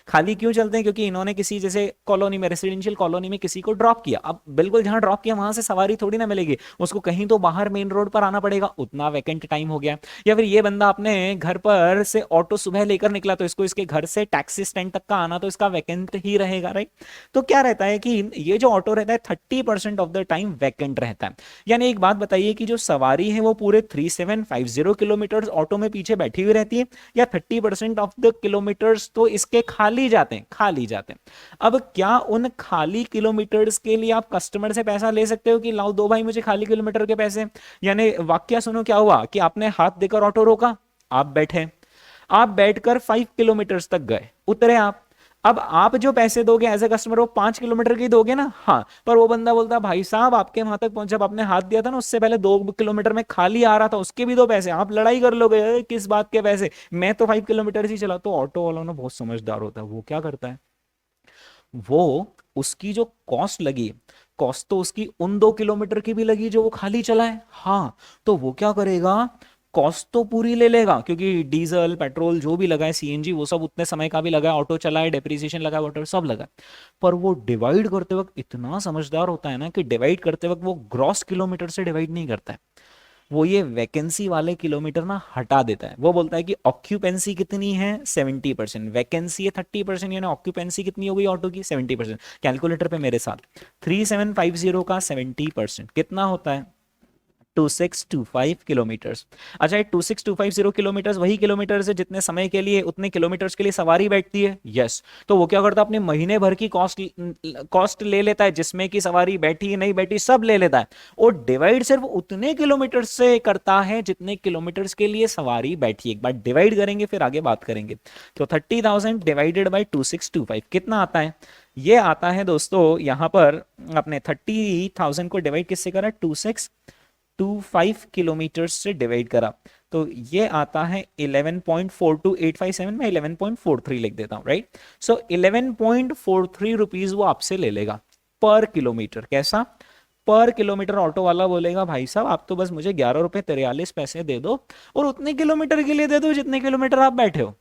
खाली क्यों चलते हैं? क्योंकि इन्होंने किसी जैसे कॉलोनी में, रेसिडेंशियल कॉलोनी में किसी को ड्रॉप किया, अब बिल्कुल जहां ड्रॉप किया वहां से सवारी थोड़ी ना मिलेगी, उसको कहीं तो बाहर मेन रोड पर आना पड़ेगा, उतना वैकेंट टाइम हो गया। या फिर ये बंदा अपने घर पर से ऑटो सुबह लेकर निकला, तो इसको इसके घर से टैक्सी स्टैंड तक का आना तो इसका वैकेंट ही रहेगा, राइट। तो क्या रहता है कि ये जो ऑटो रहता है 30% ऑफ द टाइम वैकेंट रहता है। यानी एक बात बताइए कि जो सवारी है वो पूरे 3750 किलोमीटर ऑटो में पीछे बैठी हुई रहती है, या 30% ऑफ द किलोमीटर्स तो इसके खाली जाते हैं, खाली जाते हैं। अब क्या उन खाली किलोमीटर्स के लिए आप कस्टमर से पैसा ले सकते हो कि लाओ दो भाई मुझे खाली किलोमीटर के पैसे? यानी वाक्य सुनो, क्या हुआ कि आपने हाथ देकर ऑटो रोका, आप बैठे, आप बैठकर 5 किलोमीटर तक गए, उतरे आप। अब आप जो पैसे दोगे एज ए कस्टमर वो 5 किलोमीटर के दोगे ना, हाँ। पर वो बंदा बोलता भाई साहब आपके वहां तक पहुंच, जब आपने हाथ दिया था ना उससे पहले 2 किलोमीटर में खाली आ रहा था, उसके भी दो पैसे, आप लड़ाई कर लोगे किस बात के पैसे, मैं तो 5 किलोमीटर ही चला। तो ऑटो वाला ना बहुत समझदार होता है, वो क्या करता है, वो उसकी जो कॉस्ट लगी, कॉस्ट तो उसकी उन 2 किलोमीटर की भी लगी जो वो खाली चला है, हाँ। तो वो क्या करेगा, कॉस्ट तो पूरी ले लेगा, क्योंकि डीजल पेट्रोल जो भी लगा है, सीएनजी वो सब उतने समय का भी लगा है, ऑटो चला है, डेप्रिसिएशन लगा है, वाटर सब लगा है। पर वो डिवाइड करते वक्त इतना समझदार होता है ना कि डिवाइड करते वक्त वो ग्रॉस किलोमीटर से डिवाइड नहीं करता है, वो ये वैकेंसी वाले किलोमीटर ना हटा देता है। वो बोलता है कि ऑक्यूपेंसी कितनी है 70%, वैकेंसी है 30%, यानी ऑक्यूपेंसी कितनी हो गई ऑटो की 70%। कैलकुलेटर पे मेरे साथ 3750 का 70% कितना होता है 2625 किलोमीटर्स। अच्छा, 26250 किलोमीटर्स वही किलोमीटर्स है जितने समय के लिए, उतने किलोमीटर्स के लिए सवारी बैठती है, यस। तो वो क्या करता है, अपने महीने भर की कॉस्ट ले लेता है, जिसमें कि सवारी बैठी नहीं बैठी सब ले लेता है, और डिवाइड सिर्फ उतने किलोमीटर से करता है जितने किलोमीटर्स के लिए सवारी बैठी। एक बार डिवाइड करेंगे फिर आगे बात करेंगे। तो 30,000 डिवाइडेड बाई 2625 कितना आता है? ये आता है दोस्तों यहां पर अपने 30,000 को डिवाइड किससे करा, 2625 किलोमीटर से डिवाइड करा, तो ये आता है 11.42857, मैं 11.43 लिख देता हूं, राइट। सो 11.43 रुपीज वो आपसे ले लेगा पर किलोमीटर। कैसा? पर किलोमीटर। ऑटो वाला बोलेगा भाई साहब आप तो बस मुझे 11 रुपए 43 पैसे दे दो, और उतने किलोमीटर के लिए दे दो जितने किलोमीटर आप बैठे हो,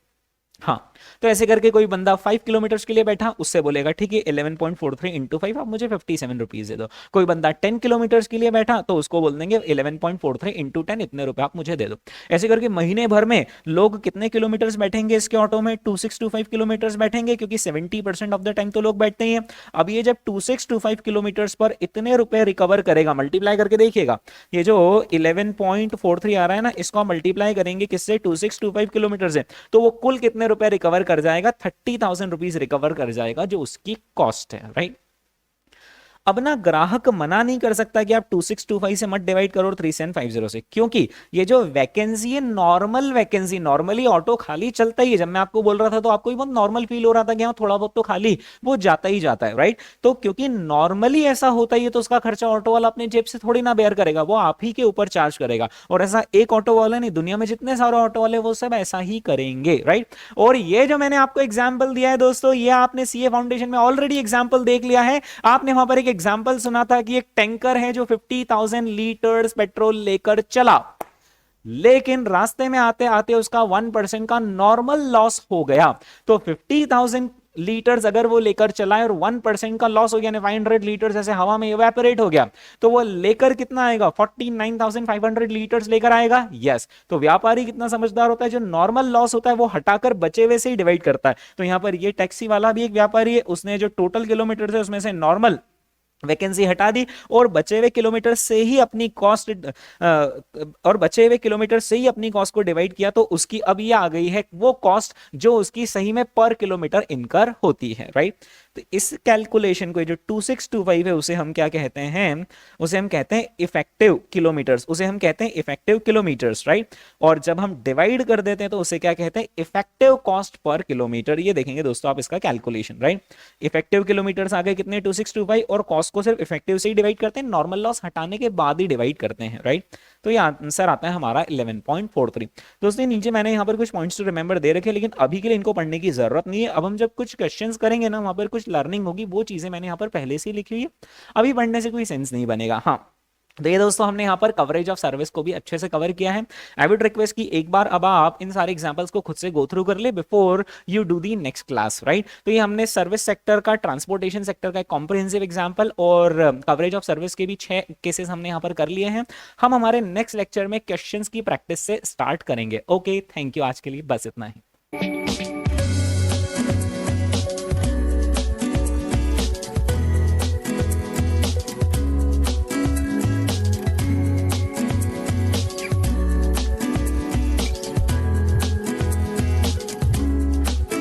हाँ। तो ऐसे करके कोई बंदा 5 किलोमीटर के लिए बैठा, उससे बोलेगा ठीक है 11.43 इंटू 5, आप मुझे 57 रुपीज दे दो। कोई बंदा 10 किलोमीटर के लिए बैठा तो उसको बोल देंगे 11.43 इंटू 10, इतने रुपए आप मुझे दे दो। ऐसे करके महीने भर में लोग कितने किलोमीटर बैठेंगे इसके ऑटो में, 2625 बैठेंगे, क्योंकि 70% ऑफ द टाइम तो लोग बैठते ही हैं। अब ये जब 2625 पर इतने रुपए रिकवर करेगा, मल्टीप्लाई करके देखिएगा, ये जो 11.43 आ रहा है ना, इसको हम मल्टीप्लाई करेंगे किससे, 2625 से, तो वो कुल कितने रुपए रिकवर कर जाएगा, 30,000 रुपीज रिकवर कर जाएगा, जो उसकी कॉस्ट है, राइट। अब ना ग्राहक मना नहीं कर सकता कि आप 2625 से मत डिवाइड करो और 3750 से, क्योंकि ये जो वैकेंसी है नॉर्मल वैकेंसी, नॉर्मली ऑटो खाली चलता ही है। जब मैं आपको बोल रहा था तो आपको भी बहुत नॉर्मल फील हो रहा था कि हाँ थोड़ा बहुत तो खाली वो जाता ही जाता है, राइट। तो क्योंकि नॉर्मली ऐसा होता ही है तो उसका खर्चा ऑटो वाला अपने जेब से थोड़ी ना बेयर करेगा, वो आप ही के ऊपर चार्ज करेगा। और ऐसा एक ऑटो वाला नहीं, दुनिया में जितने सारे ऑटो वाले वो सब ऐसा ही करेंगे, राइट। और ये जो मैंने आपको एग्जाम्पल दिया है दोस्तों, ये आपने सीए फाउंडेशन में ऑलरेडी एग्जाम्पल देख लिया है। आपने वहां पर एक एग्जाम्पल सुना था कि एक टैंकर है जो 50,000 लीटर्स पेट्रोल लेकर चला, लेकिन रास्ते में आते आते उसका 1% का नॉर्मल लॉस हो गया। तो 50,000 लीटर्स अगर वो लेकर चला है और 1% का लॉस हो गया, 500 लीटर्स ऐसे हवा में इवेपोरेट हो गया, तो वो लेकर कितना आएगा, 49,500 लीटर्स लेकर आएगा, यस। तो व्यापारी कितना समझदार होता है, जो नॉर्मल लॉस होता है वो हटाकर बचे हुए से ही डिवाइड करता है। तो यहां पर ये टैक्सी वाला भी एक व्यापारी है, उसने जो टोटल किलोमीटर है उसमें से नॉर्मल वैकेंसी हटा दी और बचे हुए किलोमीटर से ही अपनी कॉस्ट को डिवाइड किया, तो उसकी अब ये आ गई है वो कॉस्ट जो उसकी सही में पर किलोमीटर इनकर होती है, राइट। तो इस कैलकुलेशन को जो 2625 है उसे हम क्या कहते हैं, उसे हम कहते हैं इफेक्टिव किलोमीटर्स, उसे हम कहते हैं इफेक्टिव किलोमीटर्स, राइट। और जब हम डिवाइड कर देते हैं तो उसे क्या कहते हैं, इफेक्टिव कॉस्ट पर किलोमीटर। ये देखेंगे दोस्तों आप इसका कैलकुलेशन, राइट। इफेक्टिव किलोमीटर्स आ गए कितने 2625, और कॉस्ट को सिर्फ इफेक्टिव से ही डिवाइड करते हैं, नॉर्मल लॉस हटाने के बाद ही डिवाइड करते हैं, राइट। तो ये आंसर आता है हमारा 11.43। दोस्तों नीचे मैंने यहाँ पर कुछ पॉइंट्स टू रिमेंबर दे रखे, लेकिन अभी के लिए इनको पढ़ने की जरूरत नहीं है। अब हम जब कुछ क्वेश्चंस करेंगे ना, वहां पर कुछ लर्निंग होगी, वो चीजें मैंने यहाँ पर पहले से ही लिखी हुई है, अभी पढ़ने से कोई सेंस नहीं बनेगा। हाँ, तो ये दोस्तों हमने यहाँ पर कवरेज ऑफ सर्विस को भी अच्छे से कवर किया है। आई वुड रिक्वेस्ट कि एक बार अब आप इन सारे एग्जांपल्स को खुद से गो थ्रू कर ले before you do the next class, right. तो ये हमने सर्विस सेक्टर का, ट्रांसपोर्टेशन सेक्टर का कॉम्प्रिहेंसिव एग्जांपल और कवरेज ऑफ सर्विस के भी 6 केसेस हमने यहाँ पर कर लिए हैं। हम हमारे नेक्स्ट लेक्चर में क्वेश्चंस की प्रैक्टिस से स्टार्ट करेंगे। ओके, थैंक यू, आज के लिए बस इतना ही।